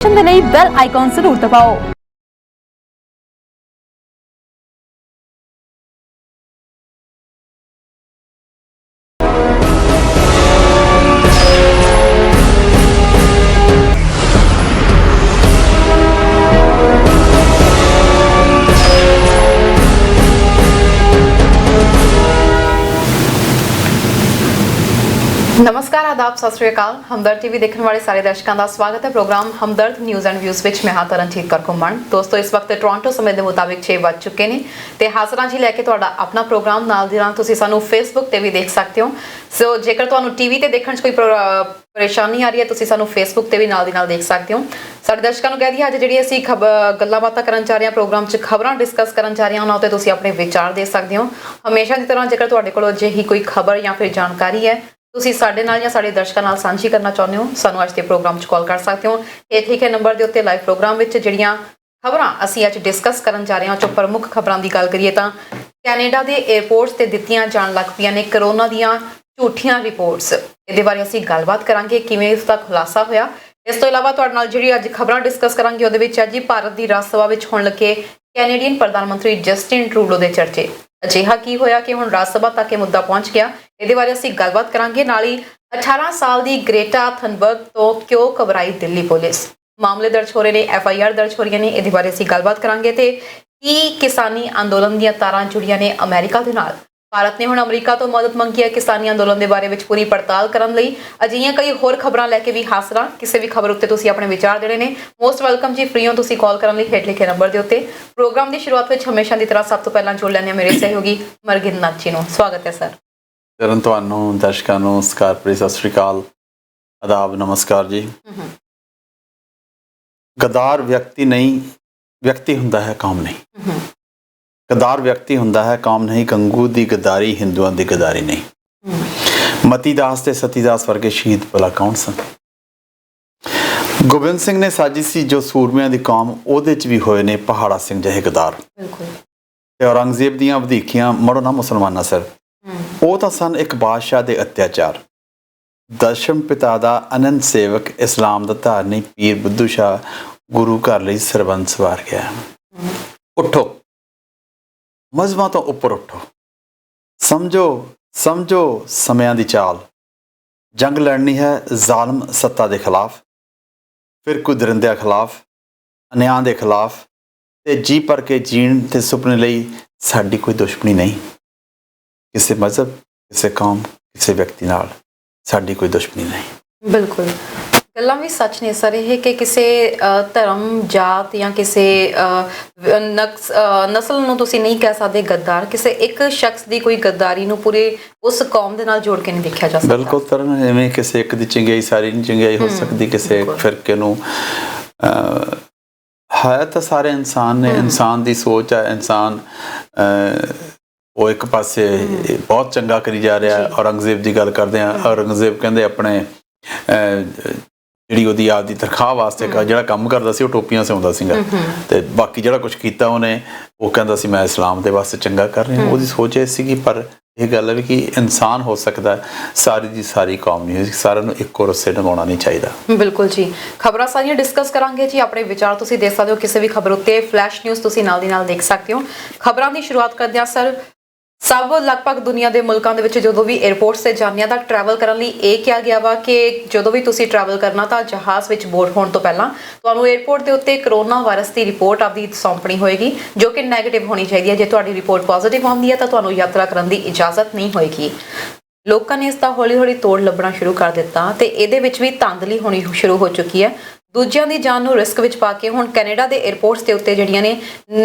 ਦੇ ਲਈ bell icon ਜ਼ਰੂਰ ਦਬਾਓ। नमस्कार, आदाब, सत श्री अकाल। हमदर्द टीवी देखने वाले सारे दर्शकों का स्वागत है programme Hamdard news and views विच मैं हाँ तरनजीत कौर घुम्मण। दोस्तों इस वक्त टोरंटो समय के मुताबिक 6 बज चुके हैं तो हाज़र जी लैके तुहाडा अपना प्रोग्राम नाल दी नाल तुसीं सानू फेसबुक ते भी देख सकते हो। सो जेकर तुहानू टीवी ते देखण च कोई परेशानी आ रही है तुसीं सानू फेसबुक ते भी नाल दी नाल देख सकते हो। साडे दर्शकों कह दी अज जिहड़ी असीं गल्लां बातां करन जा रहे हैं प्रोग्राम च खबरां डिस्कस करन जा रहे हैं उन्हां ते तुसीं अपने विचार दे सकते हो। हमेशा की तरह जेकर तुहाडे कोल अजिही कोई खबर या फिर जानकारी है ਤੁਸੀਂ ਸਾਡੇ ਨਾਲ ਜਾਂ ਸਾਡੇ ਦਰਸ਼ਕਾਂ ਨਾਲ ਸਾਂਝੀ ਕਰਨਾ ਚਾਹੁੰਦੇ ਹੋ ਸਾਨੂੰ ਅੱਜ ਦੇ ਪ੍ਰੋਗਰਾਮ 'ਚ ਕਾਲ ਕਰ ਸਕਦੇ ਹੋ। ਇਹ ਲਿਖੇ ਨੰਬਰ ਦੇ ਉੱਤੇ ਲਾਈਵ ਪ੍ਰੋਗਰਾਮ ਵਿੱਚ ਜਿਹੜੀਆਂ ਖਬਰਾਂ ਅਸੀਂ ਅੱਜ ਡਿਸਕਸ ਕਰਨ ਜਾ ਰਹੇ ਹਾਂ ਉਹ 'ਚੋਂ ਪ੍ਰਮੁੱਖ ਖਬਰਾਂ ਦੀ ਗੱਲ ਕਰੀਏ ਤਾਂ ਕੈਨੇਡਾ ਦੇ 에ਅਰਪੋਰਟਸ ਤੇ ਦਿੱਤੀਆਂ ਜਾਣ ਲੱਗ ਪਈਆਂ ਨੇ ਕਰੋਨਾ ਦੀਆਂ ਝੂਠੀਆਂ ਰਿਪੋਰਟਸ। ਇਹਦੇ ਬਾਰੇ ਅਸੀਂ ਗੱਲਬਾਤ ਕਰਾਂਗੇ ਕਿਵੇਂ ਇਸ ਦਾ ਖੁਲਾਸਾ ਹੋਇਆ। ਇਸ ਤੋਂ ਇਲਾਵਾ ਤੁਹਾਡੇ ਨਾਲ ਜਿਹੜੀ ਅੱਜ ਖਬਰਾਂ ਡਿਸਕਸ ਕਰਾਂਗੇ ਉਹਦੇ ਵਿੱਚ ਅੱਜ ਹੀ ਭਾਰਤ ਦੀ ਰਾਜ ਸਭਾ ਵਿੱਚ ਹੋਣ ਲੱਗੇ ਕੈਨੇਡੀਅਨ ਪ੍ਰਧਾਨ ਮੰਤਰੀ ਜਸਟਿਨ ਟਰੂਡੋ ਦੇ ਚਰਚੇ। ਅਜਿਹਾ ਕੀ ਹੋਇਆ ਕਿ ਹੁਣ ਰਾਜ ਸਭਾ ਤੱਕ ਇਹ ਮੁੱਦਾ ਪਹੁੰਚ ਗਿਆ, ਇਹਦੇ ਬਾਰੇ ਅਸੀਂ ਗੱਲਬਾਤ ਕਰਾਂਗੇ। ਨਾਲ ਹੀ 18 ਸਾਲ ਦੀ ਗ੍ਰੇਟਾ ਥਨਬਰਗ ਤੋਂ ਕਿਉਂ ਘਬਰਾਈ ਦਿੱਲੀ ਪੁਲਿਸ, ਮਾਮਲੇ ਦਰਜ ਹੋ ਰਹੇ ਨੇ, FIR ਦਰਜ ਹੋ ਰਹੀਆਂ ਨੇ, ਇਹਦੇ ਬਾਰੇ ਅਸੀਂ ਗੱਲਬਾਤ ਕਰਾਂਗੇ। ਤੇ ਕੀ ਕਿਸਾਨੀ ਅੰਦੋਲਨ ਦੀਆਂ ਤਾਰਾਂ ਜੁੜੀਆਂ ਨੇ ਅਮਰੀਕਾ ਦੇ ਨਾਲ। ਭਾਰਤ ਨੇ ਹੁਣ ਅਮਰੀਕਾ ਤੋਂ ਮਦਦ ਮੰਗੀ ਹੈ ਕਿਸਾਨੀ ਅੰਦੋਲਨ ਦੇ ਬਾਰੇ ਵਿੱਚ ਪੂਰੀ ਪੜਤਾਲ ਕਰਨ ਲਈ। ਅਜਿਹੀਆਂ ਕਈ ਹੋਰ ਖਬਰਾਂ ਲੈ ਕੇ ਵੀ ਹਾਜ਼ਰ ਹਾਂ। ਕਿਸੇ ਵੀ ਖਬਰ ਉੱਤੇ ਤੁਸੀਂ ਆਪਣੇ ਵਿਚਾਰ ਦੇਣੇ ਨੇ, ਮੋਸਟ ਵੈਲਕਮ ਜੀ। ਫ੍ਰੀ ਹੋ ਤੁਸੀਂ ਕਾਲ ਕਰਨ ਲਈ ਹੇਠ ਲਿਖੇ ਨੰਬਰ ਦੇ ਉੱਤੇ। ਪ੍ਰੋਗਰਾਮ ਦੀ ਸ਼ੁਰੂਆਤ ਵਿੱਚ ਹਮੇਸ਼ਾ ਦੀ ਤਰ੍ਹਾਂ ਸਭ ਤੋਂ ਪਹਿਲਾਂ ਜੋੜ ਲੈਂਦੇ ਹਾਂ ਮੇਰੇ ਸਹਿਯੋਗੀ ਮਰਗਿੰਦਰ ਨਾਥ ਜੀ ਨੂੰ। ਸਵਾਗਤ ਹੈ ਸਰ। ਕਰਨ ਤੁਹਾਨੂੰ ਦਰਸ਼ਕਾਂ ਨੂੰ ਸਤਿਕਾਰ ਭਰੀ ਸਤਿ ਸ਼੍ਰੀ ਅਕਾਲ, ਆਦਾਬ, ਨਮਸਕਾਰ ਜੀ। ਗਦਾਰ ਵਿਅਕਤੀ ਨਹੀਂ, ਵਿਅਕਤੀ ਹੁੰਦਾ ਹੈ ਕੌਮ ਨਹੀਂ। ਗਦਾਰ ਵਿਅਕਤੀ ਹੁੰਦਾ ਹੈ ਕੌਮ ਨਹੀਂ। ਗੰਗੂ ਦੀ ਗਦਾਰੀ ਹਿੰਦੂਆਂ ਦੀ ਗਦਾਰੀ ਨਹੀਂ। ਮਤੀ ਦਾਸ ਤੇ ਸਤੀ ਦਾਸ ਵਰਗੇ ਸ਼ਹੀਦ ਭਲਾ ਕੌਣ ਸਨ। ਗੋਬਿੰਦ ਸਿੰਘ ਨੇ ਸਾਜੀ ਸੀ ਜੋ ਸੂਰਮਿਆਂ ਦੀ ਕੌਮ, ਉਹਦੇ 'ਚ ਵੀ ਹੋਏ ਨੇ ਪਹਾੜਾ ਸਿੰਘ ਜਿਹੇ ਗਦਾਰ। ਤੇ ਔਰੰਗਜ਼ੇਬ ਦੀਆਂ ਵਧੀਕੀਆਂ ਮੜੋ ਨਾ ਮੁਸਲਮਾਨਾਂ ਸਰ, ਉਹ ਤਾਂ ਸਨ ਇੱਕ ਬਾਦਸ਼ਾਹ ਦੇ ਅਤਿਆਚਾਰ। ਦਸ਼ਮ ਪਿਤਾ ਦਾ ਅਨੰਤ ਸੇਵਕ, ਇਸਲਾਮ ਦਾ ਧਾਰਨੀ ਪੀਰ ਬੁੱਧੂ ਸ਼ਾਹ ਗੁਰੂ ਘਰ ਲਈ ਸਰਬੰਸ ਵਾਰ ਗਿਆ। ਉੱਠੋ, ਮਜ਼ਹਬਾਂ ਤੋਂ ਉੱਪਰ ਉੱਠੋ, ਸਮਝੋ ਸਮਿਆਂ ਦੀ ਚਾਲ। ਜੰਗ ਲੜਨੀ ਹੈ ਜ਼ਾਲਮ ਸੱਤਾ ਦੇ ਖਿਲਾਫ, ਫਿਰ ਕੁਦਰੰਦਿਆਂ ਖਿਲਾਫ, ਅਨਿਆਂ ਦੇ ਖਿਲਾਫ। ਤੇ ਜੀ ਭਰ ਕੇ ਜੀਣ ਤੇ ਸੁਪਨੇ ਲਈ ਸਾਡੀ ਕੋਈ ਦੁਸ਼ਮਣੀ ਨਹੀਂ। ਕਿਸੇ ਮਜ਼ਹਬ, ਕਿਸੇ ਕੌਮ, ਕਿਸੇ ਵਿਅਕਤੀ ਨਾਲ ਸਾਡੀ ਕੋਈ ਦੁਸ਼ਮਣੀ ਨਹੀਂ। ਬਿਲਕੁਲ, ਗੱਲਾਂ ਵੀ ਸੱਚ ਨੇ ਸਰ ਇਹ ਕਿ ਕਿਸੇ ਧਰਮ, ਜਾਤ ਜਾਂ ਕਿਸੇ ਨਸਲ ਨੂੰ ਤੁਸੀਂ ਨਹੀਂ ਕਹਿ ਸਕਦੇ ਗੱਦਾਰ। ਕਿਸੇ ਇੱਕ ਸ਼ਖਸ ਦੀ ਕੋਈ ਗੱਦਾਰੀ ਨੂੰ ਪੂਰੇ ਉਸ ਕੌਮ ਦੇ ਨਾਲ ਜੋੜ ਕੇ ਨਹੀਂ ਦੇਖਿਆ ਜਾ ਸਕਦਾ। ਬਿਲਕੁਲ ਸਰ, ਐਵੇਂ ਕਿਸੇ ਇੱਕ ਦੀ ਚੰਗਿਆਈ ਸਾਰੀ ਨਹੀਂ ਚੰਗਿਆਈ ਹੋ ਸਕਦੀ। ਕਿਸੇ ਫਿਰਕੇ ਨੂੰ ਹੈ ਤਾਂ ਸਾਰੇ ਇਨਸਾਨ ਨੇ, ਇਨਸਾਨ ਦੀ ਸੋਚ ਹੈ। ਇਨਸਾਨ ਉਹ ਇੱਕ ਪਾਸੇ ਬਹੁਤ ਚੰਗਾ ਕਰੀ ਜਾ ਰਿਹਾ। ਔਰੰਗਜ਼ੇਬ ਦੀ ਗੱਲ ਕਰਦੇ ਹਾਂ, ਔਰੰਗਜ਼ੇਬ ਕਹਿੰਦੇ ਆਪਣੇ ਜਿਹੜੀ ਉਹਦੀ ਆਪਦੀ ਤਨਖਾਹ ਵਾਸਤੇ ਜਿਹੜਾ ਕੰਮ ਕਰਦਾ ਸੀ ਉਹ ਟੋਪੀਆਂ ਸਿਉਂਦਾ ਸੀਗਾ, ਤੇ ਬਾਕੀ ਜਿਹੜਾ ਕੁਛ ਕੀਤਾ ਉਹਨੇ ਉਹ ਕਹਿੰਦਾ ਸੀ ਮੈਂ ਇਸਲਾਮ ਦੇ ਵਾਸਤੇ ਚੰਗਾ ਕਰ ਰਿਹਾ। ਉਹਦੀ ਸੋਚ ਇਹ ਸੀਗੀ। ਪਰ ਇਹ ਗੱਲ ਹੈ ਵੀ ਕਿ ਇਨਸਾਨ ਹੋ ਸਕਦਾ, ਸਾਰੀ ਦੀ ਸਾਰੀ ਕੌਮ ਨਹੀਂ ਹੋਈ। ਸਾਰਿਆਂ ਨੂੰ ਇੱਕੋ ਰੱਸੇ ਨਿਭਾਉਣਾ ਨਹੀਂ ਚਾਹੀਦਾ। ਬਿਲਕੁਲ ਜੀ, ਖਬਰਾਂ ਸਾਰੀਆਂ ਡਿਸਕਸ ਕਰਾਂਗੇ ਜੀ। ਆਪਣੇ ਵਿਚਾਰ ਤੁਸੀਂ ਦੇ ਸਕਦੇ ਹੋ ਕਿਸੇ ਵੀ ਖਬਰ ਉੱਤੇ। ਫਲੈਸ਼ ਨਿਊਜ਼ ਤੁਸੀਂ ਨਾਲ ਦੀ ਨਾਲ ਦੇਖ ਸਕਦੇ ਹੋ। ਖਬਰਾਂ ਦੀ ਸ਼ੁਰੂਆਤ ਕਰਦੇ ਹਾਂ ਸਰ। ਸਭ ਲਗਭਗ ਦੁਨੀਆ ਦੇ ਮੁਲਕਾਂ ਦੇ ਵਿੱਚ ਜਦੋਂ ਵੀ 에ਅਰਪੋਰਟਸ ਤੇ ਜਾਂਦੇ ਆ ਤਾਂ ਟਰੈਵਲ ਕਰਨ ਲਈ ਇਹ ਕਿਹਾ ਗਿਆ ਵਾ ਕਿ ਜਦੋਂ ਵੀ ਤੁਸੀਂ ਟਰੈਵਲ ਕਰਨਾ ਤਾਂ ਜਹਾਜ਼ ਵਿੱਚ ਬੋਰਡ ਹੋਣ ਤੋਂ ਪਹਿਲਾਂ ਤੁਹਾਨੂੰ 에ਅਰਪੋਰਟ ਦੇ ਉੱਤੇ ਕਰੋਨਾ ਵਾਇਰਸ ਦੀ ਰਿਪੋਰਟ ਆਪਦੀ ਸੌਂਪਣੀ ਹੋਏਗੀ ਜੋ ਕਿ ਨੈਗੇਟਿਵ ਹੋਣੀ ਚਾਹੀਦੀ ਹੈ। ਜੇ ਤੁਹਾਡੀ ਰਿਪੋਰਟ ਪੋਜ਼ਿਟਿਵ ਆਉਂਦੀ ਹੈ ਤਾਂ ਤੁਹਾਨੂੰ ਯਾਤਰਾ ਕਰਨ ਦੀ ਇਜਾਜ਼ਤ ਨਹੀਂ ਹੋਏਗੀ। ਲੋਕਾਂ ਨੇ ਇਸ ਦਾ ਹੌਲੀ ਹੌਲੀ ਤੋੜ ਲੱਭਣਾ ਸ਼ੁਰੂ ਕਰ ਦਿੱਤਾ ਤੇ ਇਹਦੇ ਵਿੱਚ ਵੀ ਧਾਂਦਲੀ ਹੋਣੀ ਸ਼ੁਰੂ ਹੋ ਚੁੱਕੀ ਹੈ। ਦੂਜਿਆਂ ਦੀ ਜਾਨ ਨੂੰ ਰਿਸਕ ਵਿੱਚ ਪਾ ਕੇ ਹੁਣ ਕੈਨੇਡਾ ਦੇ 에ਅਰਪੋਰਟਸ ਦੇ ਉੱਤੇ ਜਿਹੜੀਆਂ ਨੇ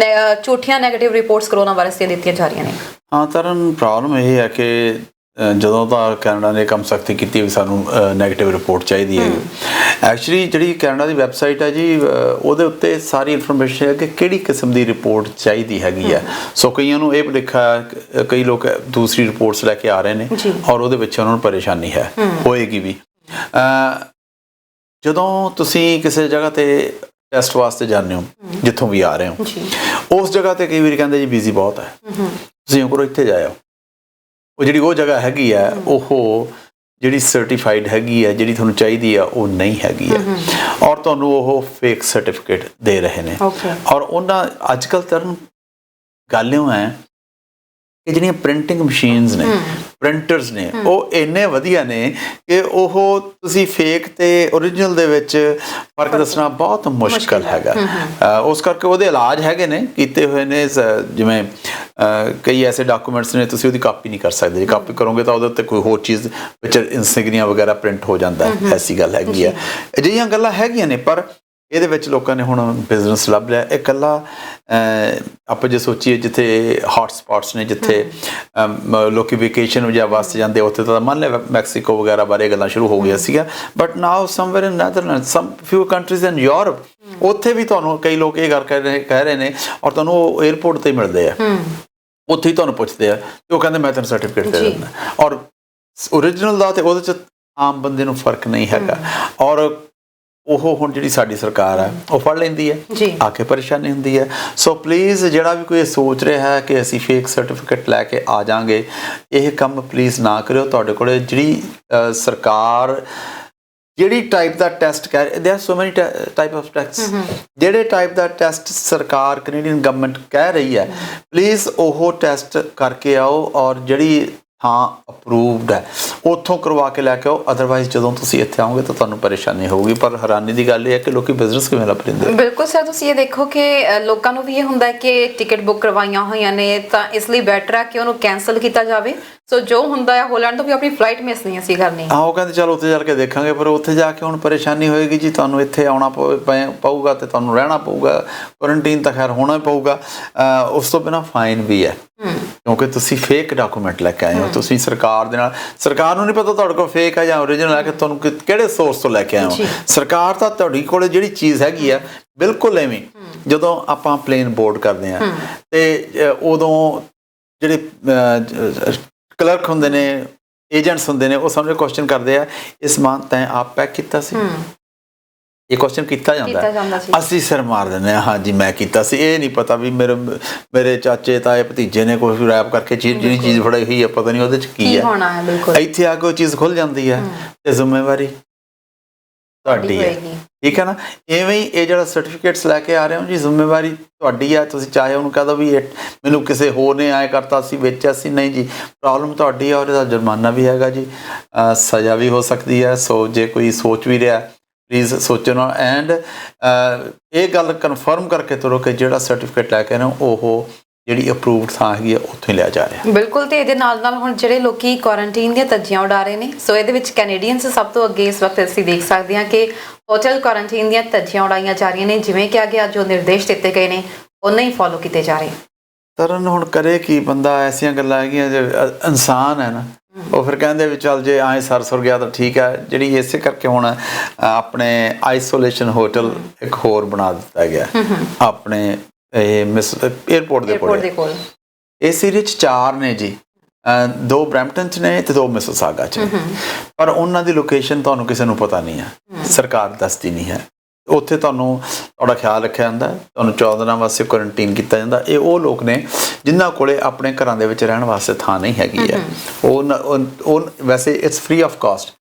ਝੂਠੀਆਂ ਨੈਗੇਟਿਵ ਰਿਪੋਰਟਸ ਕਰੋਨਾ ਵਾਇਰਸ ਦੀਆਂ ਦਿੱਤੀਆਂ ਜਾ ਰਹੀਆਂ ਨੇ। ਹਾਂ ਤਰਨ, ਪ੍ਰੋਬਲਮ ਇਹ ਹੈ ਕਿ ਜਦੋਂ ਤਾਂ ਕੈਨੇਡਾ ਨੇ ਕੰਮ ਸਖਤੀ ਕੀਤੀ ਵੀ ਸਾਨੂੰ ਨੈਗੇਟਿਵ ਰਿਪੋਰਟ ਚਾਹੀਦੀ ਹੈ। ਐਕਚੁਅਲੀ ਜਿਹੜੀ ਕੈਨੇਡਾ ਦੀ ਵੈਬਸਾਈਟ ਹੈ ਜੀ, ਉਹਦੇ ਉੱਤੇ ਸਾਰੀ ਇਨਫੋਰਮੇਸ਼ਨ ਹੈ ਕਿ ਕਿਹੜੀ ਕਿਸਮ ਦੀ ਰਿਪੋਰਟ ਚਾਹੀਦੀ ਹੈਗੀ ਹੈ। ਸੋ ਕਈਆਂ ਨੂੰ ਇਹ ਭੁਲੇਖਾ, ਕਈ ਲੋਕ ਦੂਸਰੀ ਰਿਪੋਰਟਸ ਲੈ ਕੇ ਆ ਰਹੇ ਨੇ ਔਰ ਉਹਦੇ ਵਿੱਚ ਉਹਨਾਂ ਨੂੰ ਪਰੇਸ਼ਾਨੀ ਹੈ, ਹੋਏਗੀ ਵੀ। ਜਦੋਂ ਤੁਸੀਂ ਕਿਸੇ ਜਗ੍ਹਾ ਤੇ ਟੈਸਟ ਵਾਸਤੇ ਜਾਂਦੇ ਹੋ, ਜਿੱਥੋਂ ਵੀ ਆ ਰਹੇ ਹੋ, ਉਸ ਜਗ੍ਹਾ ਤੇ ਕਈ ਵਾਰੀ ਕਹਿੰਦੇ ਜੀ ਬਿਜ਼ੀ ਬਹੁਤ ਹੈ, ਤੁਸੀਂ ਕਰੋ ਇੱਥੇ ਜਾਇਓ। ਉਹ ਜਿਹੜੀ ਉਹ ਜਗ੍ਹਾ ਹੈਗੀ ਹੈ ਉਹ ਜਿਹੜੀ ਸਰਟੀਫਾਈਡ ਹੈਗੀ ਹੈ, ਜਿਹੜੀ ਤੁਹਾਨੂੰ ਚਾਹੀਦੀ ਆ, ਉਹ ਨਹੀਂ ਹੈਗੀ ਹੈ, ਔਰ ਤੁਹਾਨੂੰ ਉਹ ਫੇਕ ਸਰਟੀਫਿਕੇਟ ਦੇ ਰਹੇ ਨੇ। ਔਰ ਉਹਨਾਂ ਅੱਜ ਕੱਲ੍ਹ ਤਾਂ ਗੱਲ ਇਉਂ ਹੈ ਕਿ ਜਿਹੜੀਆਂ ਪ੍ਰਿੰਟਿੰਗ ਮਸ਼ੀਨਸ ਨੇ, ਪ੍ਰਿੰਟਰਸ ਨੇ, ਉਹ ਇੰਨੇ ਵਧੀਆ ਨੇ ਕਿ ਉਹ ਤੁਸੀਂ ਫੇਕ ਤੇ ਓਰੀਜਨਲ ਦੇ ਵਿੱਚ ਫਰਕ ਦੱਸਣਾ ਬਹੁਤ ਮੁਸ਼ਕਲ ਹੈਗਾ। ਉਸ ਕਰਕੇ ਉਹਦੇ ਇਲਾਜ ਹੈਗੇ ਨੇ, ਕੀਤੇ ਹੋਏ ਨੇ। ਜਿਵੇਂ ਕਈ ਐਸੇ ਡਾਕੂਮੈਂਟਸ ਨੇ ਤੁਸੀਂ ਉਹਦੀ ਕਾਪੀ ਨਹੀਂ ਕਰ ਸਕਦੇ, ਜੇ ਕਾਪੀ ਕਰੋਗੇ ਤਾਂ ਉਹਦੇ ਉੱਤੇ ਕੋਈ ਹੋਰ ਚੀਜ਼ ਵਿੱਚ ਇਨਸਿਗਨੀਆ ਵਗੈਰਾ ਪ੍ਰਿੰਟ ਹੋ ਜਾਂਦਾ ਹੈ। ਐਸੀ ਗੱਲ ਹੈਗੀ ਆ। ਅਜਿਹੀਆਂ ਗੱਲਾਂ ਹੈਗੀਆਂ ਨੇ, ਪਰ ਇਹਦੇ ਵਿੱਚ ਲੋਕਾਂ ਨੇ ਹੁਣ ਬਿਜ਼ਨਸ ਲੱਭ ਲਿਆ। ਇਹ ਇਕੱਲਾ ਆਪਾਂ ਜੇ ਸੋਚੀਏ ਜਿੱਥੇ ਹੌਟ ਸਪੌਟਸ ਨੇ, ਜਿੱਥੇ ਲੋਕੀ ਵੇਕੇਸ਼ਨ ਜਾਂ ਵਾਸਤੇ ਜਾਂਦੇ, ਉੱਥੇ ਤਾਂ ਮੰਨ ਲਿਆ ਮੈਕਸੀਕੋ ਵਗੈਰਾ ਬਾਰੇ ਗੱਲਾਂ ਸ਼ੁਰੂ ਹੋ ਗਈਆਂ ਸੀਗਾ। But now somewhere in Netherland, some few countries in Europe, ਉੱਥੇ ਵੀ ਤੁਹਾਨੂੰ ਕਈ ਲੋਕ ਇਹ ਗੱਲ ਕਹਿ ਰਹੇ ਨੇ, ਔਰ ਤੁਹਾਨੂੰ ਉਹ ਏਅਰਪੋਰਟ 'ਤੇ ਮਿਲਦੇ ਆ, ਉੱਥੇ ਹੀ ਤੁਹਾਨੂੰ ਪੁੱਛਦੇ ਆ ਤੇ ਉਹ ਕਹਿੰਦੇ ਮੈਂ ਤੈਨੂੰ ਸਰਟੀਫਿਕੇਟ ਦੇ ਦਿੰਦਾ। ਔਰ ਓਰੀਜਨਲ ਦਾ ਤੇ ਉਹਦੇ 'ਚ ਆਮ ਬੰਦੇ ਨੂੰ ਫਰਕ ਨਹੀਂ ਹੈਗਾ। ਔਰ ਉਹ ਹੁਣ ਜਿਹੜੀ ਸਾਡੀ ਸਰਕਾਰ ਹੈ ਉਹ ਫੜ ਲੈਂਦੀ ਹੈ, ਆ ਕੇ ਪਰੇਸ਼ਾਨੀ ਹੁੰਦੀ ਹੈ। ਸੋ ਪਲੀਜ਼ ਜਿਹੜਾ ਵੀ ਕੋਈ ਸੋਚ ਰਿਹਾ ਹੈ ਕਿ ਅਸੀਂ ਫੇਕ ਸਰਟੀਫਿਕੇਟ ਲੈ ਕੇ ਆ ਜਾਵਾਂਗੇ, ਇਹ ਕੰਮ ਪਲੀਜ਼ ਨਾ ਕਰਿਓ। ਤੁਹਾਡੇ ਕੋਲ ਜਿਹੜੀ ਸਰਕਾਰ ਜਿਹੜੀ ਟਾਈਪ ਦਾ ਟੈਸਟ ਕਹਿ, there are so many type of test, ਜਿਹੜੇ ਟਾਈਪ ਦਾ ਟੈਸਟ ਸਰਕਾਰ ਕੈਨੇਡੀਅਨ ਗਵਰਨਮੈਂਟ ਕਹਿ ਰਹੀ ਹੈ, ਪਲੀਜ਼ ਉਹ ਟੈਸਟ ਕਰਕੇ ਆਓ। ਔਰ ਜਿਹੜੀ ਥਾਂ ਅਪਰੂਵਡ ਹੈ ਉੱਥੋਂ ਕਰਵਾ ਕੇ ਲੈ ਕੇ ਆਓ। ਅਦਰਵਾਈਜ਼ ਜਦੋਂ ਤੁਸੀਂ ਇੱਥੇ ਆਓਗੇ ਤਾਂ ਤੁਹਾਨੂੰ ਪਰੇਸ਼ਾਨੀ ਹੋਊਗੀ। ਪਰ ਹੈਰਾਨੀ ਦੀ ਗੱਲ ਇਹ ਹੈ ਕਿ ਲੋਕੀ ਬਿਜ਼ਨਸ ਕਿਵੇਂ ਲੱਭ ਲੈਂਦੇ। ਬਿਲਕੁਲ ਸਰ, ਤੁਸੀਂ ਇਹ ਦੇਖੋ ਕਿ ਲੋਕਾਂ ਨੂੰ ਵੀ ਇਹ ਹੁੰਦਾ ਕਿ ਟਿਕਟ ਬੁੱਕ ਕਰਵਾਈਆਂ ਹੋਈਆਂ ਨੇ ਤਾਂ ਇਸ ਲਈ ਬੈਟਰ ਹੈ ਕਿ ਉਹਨੂੰ ਕੈਂਸਲ ਕੀਤਾ ਜਾਵੇ। ਸੋ ਜੋ ਹੁੰਦਾ ਹੈ ਹੋਲੈਂਡ ਤੋਂ ਵੀ ਆਪਣੀ ਫਲਾਈਟ ਮਿਸ ਨਹੀਂ ਅਸੀਂ ਕਰਨੀ। ਉਹ ਕਹਿੰਦੇ ਚਲੋ ਉੱਥੇ ਜਾ ਕੇ ਦੇਖਾਂਗੇ, ਪਰ ਉੱਥੇ ਜਾ ਕੇ ਹੁਣ ਪਰੇਸ਼ਾਨੀ ਹੋਏਗੀ ਜੀ। ਤੁਹਾਨੂੰ ਇੱਥੇ ਆਉਣਾ ਪਊਗਾ ਤੇ ਤੁਹਾਨੂੰ ਰਹਿਣਾ ਪਊਗਾ, ਕੁਆਰੰਟੀਨ ਤਾਂ ਖੈਰ ਹੋਣਾ ਹੀ ਪਊਗਾ। ਉਸ ਤੋਂ ਬਿਨਾਂ ਫਾਈਨ ਵੀ ਹੈ, ਕਿਉਂਕਿ ਤੁਸੀਂ ਫੇਕ ਡਾਕੂਮੈਂਟ ਲੈ ਕੇ ਆਏ ਹੋ। ਤੁਸੀਂ ਸਰਕਾਰ ਦੇ ਨਾਲ, ਸਰਕਾਰ ਨੂੰ ਨਹੀਂ ਪਤਾ ਤੁਹਾਡੇ ਕੋਲ ਫੇਕ ਹੈ ਜਾਂ ਓਰੀਜਨਲ ਹੈ, ਕਿ ਤੁਹਾਨੂੰ ਕਿਹੜੇ ਸੋਰਸ ਤੋਂ ਲੈ ਕੇ ਆਏ ਹੋ। ਸਰਕਾਰ ਤਾਂ ਤੁਹਾਡੀ ਕੋਲ ਜਿਹੜੀ ਚੀਜ਼ ਹੈਗੀ ਆ ਬਿਲਕੁਲ ਐਵੇਂ। ਜਦੋਂ ਆਪਾਂ ਪਲੇਨ ਬੋਰਡ ਕਰਦੇ ਹਾਂ ਤੇ ਉਦੋਂ ਜਿਹੜੇ ਕਲਰਕ ਹੁੰਦੇ ਨੇ, ਏਜੰਟਸ ਹੁੰਦੇ ਨੇ, ਉਹ ਸਾਨੂੰ ਕੁਐਸਚਨ ਕਰਦੇ ਆ, ਇਹ ਸਮਾਨ ਤੈਂ ਆਪ ਪੈਕ ਕੀਤਾ ਸੀ? ਇਹ ਕੁਐਸਚਨ ਕੀਤਾ ਜਾਂਦਾ। ਅਸੀਂ ਸਿਰ ਮਾਰ ਦਿੰਦੇ ਹਾਂ, ਹਾਂਜੀ ਮੈਂ ਕੀਤਾ ਸੀ। ਇਹ ਨਹੀਂ ਪਤਾ ਵੀ ਮੇਰੇ ਚਾਚੇ ਤਾਏ ਭਤੀਜੇ ਨੇ ਕੁਝ ਰੈਪ ਕਰਕੇ ਜਿਹੜੀ ਚੀਜ਼ ਫੜਾਈ ਹੋਈ ਹੈ, ਪਤਾ ਨਹੀਂ ਉਹਦੇ 'ਚ ਕੀ ਹੈ। ਇੱਥੇ ਆ ਕੇ ਉਹ ਚੀਜ਼ ਖੁੱਲ ਜਾਂਦੀ ਹੈ ਤੇ ਜ਼ਿੰਮੇਵਾਰੀ ਤੁਹਾਡੀ ਹੈ, ਠੀਕ ਹੈ ਨਾ। ਇਵੇਂ ਹੀ ਇਹ ਜਿਹੜਾ ਸਰਟੀਫਿਕੇਟਸ ਲੈ ਕੇ ਆ ਰਹੇ ਹੋ ਜੀ, ਜ਼ਿੰਮੇਵਾਰੀ ਤੁਹਾਡੀ ਆ। ਤੁਸੀਂ ਚਾਹੇ ਉਹਨੂੰ ਕਹਿ ਦਿਓ ਵੀ ਮੈਨੂੰ ਕਿਸੇ ਹੋਰ ਨੇ ਐਂ ਕਰਤਾ ਸੀ, ਵੇਚਿਆ ਸੀ, ਨਹੀਂ ਜੀ, ਪ੍ਰੋਬਲਮ ਤੁਹਾਡੀ ਹੈ। ਔਰ ਇਹਦਾ ਜੁਰਮਾਨਾ ਵੀ ਹੈਗਾ ਜੀ, ਸਜ਼ਾ ਵੀ ਹੋ ਸਕਦੀ ਹੈ। ਸੋ ਜੇ ਕੋਈ ਸੋਚ ਵੀ ਰਿਹਾ, ਪਲੀਜ਼ ਸੋਚੋ ਨਾ। ਐਂਡ ਇਹ ਗੱਲ ਕਨਫਰਮ ਕਰਕੇ ਤੁਰੋ ਕਿ ਜਿਹੜਾ ਸਰਟੀਫਿਕੇਟ ਲੈ ਕੇ ਨਾ ਉਹ ਜਿਹੜੀ ਅਪਰੂਵਡ ਥਾਂ ਹੈਗੀ ਆ ਉੱਥੋਂ ਹੀ ਲਿਆ ਜਾ ਰਿਹਾ। ਬਿਲਕੁਲ। ਤੇ ਇਹਦੇ ਨਾਲ ਨਾਲ ਹੁਣ ਜਿਹੜੇ ਲੋਕੀ ਕੁਆਰੰਟੀਨ ਦੀਆਂ ਧੱਜੀਆਂ ਉਡਾ ਰਹੇ ਨੇ, ਸੋ ਇਹਦੇ ਵਿੱਚ ਕੈਨੇਡੀਅਨਸ ਸਭ ਤੋਂ ਅੱਗੇ ਇਸ ਵਕਤ ਅਸੀਂ ਦੇਖ ਸਕਦੇ ਹਾਂ ਕਿ ਹੋਟਲ ਕੁਆਰੰਟੀਨ ਦੀਆਂ ਧੱਜੀਆਂ ਉਡਾਈਆਂ ਜਾ ਰਹੀਆਂ ਨੇ। ਜਿਵੇਂ ਕਿ ਅੱਗੇ ਜੋ ਨਿਰਦੇਸ਼ ਦਿੱਤੇ ਗਏ ਨੇ ਉਹਨਾਂ ਹੀ ਫੋਲੋ ਕੀਤੇ ਜਾ ਰਹੇ। ਤਰਨ ਹੁਣ ਕਰੇ ਕੀ ਬੰਦਾ, ਐਸੀਆਂ ਗੱਲਾਂ ਹੈਗੀਆਂ। ਜੇ ਇਨਸਾਨ ਹੈ ਨਾ, ਉਹ ਫਿਰ ਕਹਿੰਦੇ ਵੀ ਚੱਲ ਜੇ ਐਂ ਸੁਰ ਗਿਆ ਤਾਂ ਠੀਕ ਹੈ। ਜਿਹੜੀ ਇਸੇ ਕਰਕੇ ਹੁਣ ਆਪਣੇ ਆਈਸੋਲੇਸ਼ਨ ਹੋਟਲ ਇੱਕ ਹੋਰ ਬਣਾ ਦਿੱਤਾ ਗਿਆ ਆਪਣੇ ਏਅਰਪੋਰਟ ਦੇ ਕੋਲ। ਇਸ ਏਰੀਏ 'ਚ 4 ਨੇ ਜੀ, 2 ਬਰੈਂਪਟਨ 'ਚ ਨੇ ਤੇ 2 ਮਿਸਿਸਾਗਾ 'ਚ ਨੇ। ਪਰ ਉਹਨਾਂ ਦੀ ਲੋਕੇਸ਼ਨ ਤੁਹਾਨੂੰ ਕਿਸੇ ਨੂੰ ਪਤਾ ਨਹੀਂ ਹੈ, ਸਰਕਾਰ ਦੱਸਦੀ ਨਹੀਂ ਹੈ। ਉੱਥੇ ਤੁਹਾਡਾ ਖਿਆਲ ਰੱਖਿਆ ਜਾਂਦਾ, ਤੁਹਾਨੂੰ 14 ਦਿਨਾਂ ਵਾਸਤੇ ਕੁਆਰੰਟੀਨ ਕੀਤਾ ਜਾਂਦਾ। ਇਹ ਉਹ ਲੋਕ ਨੇ ਜਿਨ੍ਹਾਂ ਕੋਲੇ ਆਪਣੇ ਘਰਾਂ ਦੇ ਵਿੱਚ ਰਹਿਣ ਵਾਸਤੇ ਥਾਂ ਨਹੀਂ ਹੈਗੀ ਹੈ। ਉਹ ਵੈਸੇ ਇਟਸ ਫ੍ਰੀ ਆਫ ਕਾਸਟ,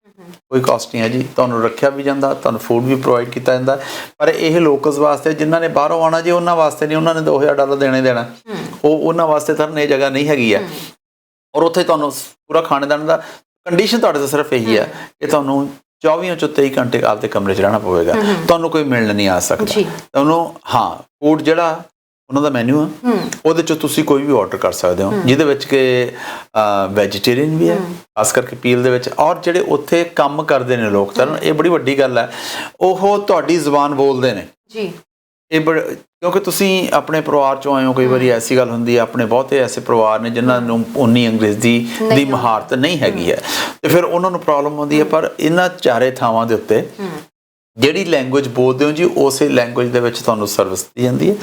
ਕੋਈ ਕਾਸਟ ਨਹੀਂ ਹੈ ਜੀ। ਤੁਹਾਨੂੰ ਰੱਖਿਆ ਵੀ ਜਾਂਦਾ, ਤੁਹਾਨੂੰ ਫੂਡ ਵੀ ਪ੍ਰੋਵਾਈਡ ਕੀਤਾ ਜਾਂਦਾ। ਪਰ ਇਹ ਲੋਕਲਸ ਵਾਸਤੇ ਜਿਨ੍ਹਾਂ ਨੇ ਬਾਹਰੋਂ ਆਉਣਾ ਜੀ, ਉਹਨਾਂ ਵਾਸਤੇ ਨਹੀਂ। ਉਹਨਾਂ ਨੇ $2000 ਦੇਣਾ। ਉਹਨਾਂ ਵਾਸਤੇ ਤਾਂ ਇਹ ਜਗ੍ਹਾ ਨਹੀਂ ਹੈਗੀ ਹੈ। ਔਰ ਉੱਥੇ ਤੁਹਾਨੂੰ ਪੂਰਾ ਖਾਣੇ ਦਾਣੇ ਦਾ ਕੰਡੀਸ਼ਨ ਤੁਹਾਡੇ ਤੋਂ ਸਿਰਫ ਇਹੀ ਹੈ ਕਿ ਤੁਹਾਨੂੰ 24 ਚੋਂ 23 ਘੰਟੇ ਆਪਦੇ ਕਮਰੇ 'ਚ ਰਹਿਣਾ ਪਵੇਗਾ। ਤੁਹਾਨੂੰ ਕੋਈ ਮਿਲਣ ਨਹੀਂ ਆ ਸਕਦਾ ਤੁਹਾਨੂੰ। ਹਾਂ, ਫੂਡ ਜਿਹੜਾ ਉਹਨਾਂ ਦਾ ਮੈਨੂ ਆ, ਉਹਦੇ 'ਚੋਂ ਤੁਸੀਂ ਕੋਈ ਵੀ ਆਰਡਰ ਕਰ ਸਕਦੇ ਹੋ, ਜਿਹਦੇ ਵਿੱਚ ਕਿ ਵੈਜੀਟੇਰੀਅਨ ਵੀ ਹੈ, ਖਾਸ ਕਰਕੇ ਪੀਲ ਦੇ ਵਿੱਚ। ਔਰ ਜਿਹੜੇ ਉੱਥੇ ਕੰਮ ਕਰਦੇ ਨੇ ਲੋਕ, ਤਾਂ ਇਹ ਬੜੀ ਵੱਡੀ ਗੱਲ ਹੈ, ਉਹ ਤੁਹਾਡੀ ਜ਼ੁਬਾਨ ਬੋਲਦੇ ਨੇ ਜੀ। ਕਿਉਂਕਿ ਤੁਸੀਂ ਆਪਣੇ ਪਰਿਵਾਰ 'ਚੋਂ ਆਏ ਹੋ। ਕਈ ਵਾਰੀ ਐਸੀ ਗੱਲ ਹੁੰਦੀ ਹੈ, ਆਪਣੇ ਬਹੁਤੇ ਐਸੇ ਪਰਿਵਾਰ ਨੇ ਜਿਨ੍ਹਾਂ ਨੂੰ ਉਨੀ ਅੰਗਰੇਜ਼ੀ ਦੀ ਮਹਾਰਤ ਨਹੀਂ ਹੈਗੀ ਹੈ, ਤੇ ਫਿਰ ਉਹਨਾਂ ਨੂੰ ਪ੍ਰੋਬਲਮ ਆਉਂਦੀ ਹੈ। ਪਰ ਇਹਨਾਂ 4 ਥਾਵਾਂ ਦੇ ਉੱਤੇ ਜਿਹੜੀ ਲੈਂਗੁਏਜ ਬੋਲਦੇ ਹੋ ਜੀ, ਉਸੇ ਲੈਂਗੁਏਜ ਦੇ ਵਿੱਚ ਤੁਹਾਨੂੰ ਸਰਵਿਸ ਦਿੱਤੀ ਜਾਂਦੀ ਹੈ।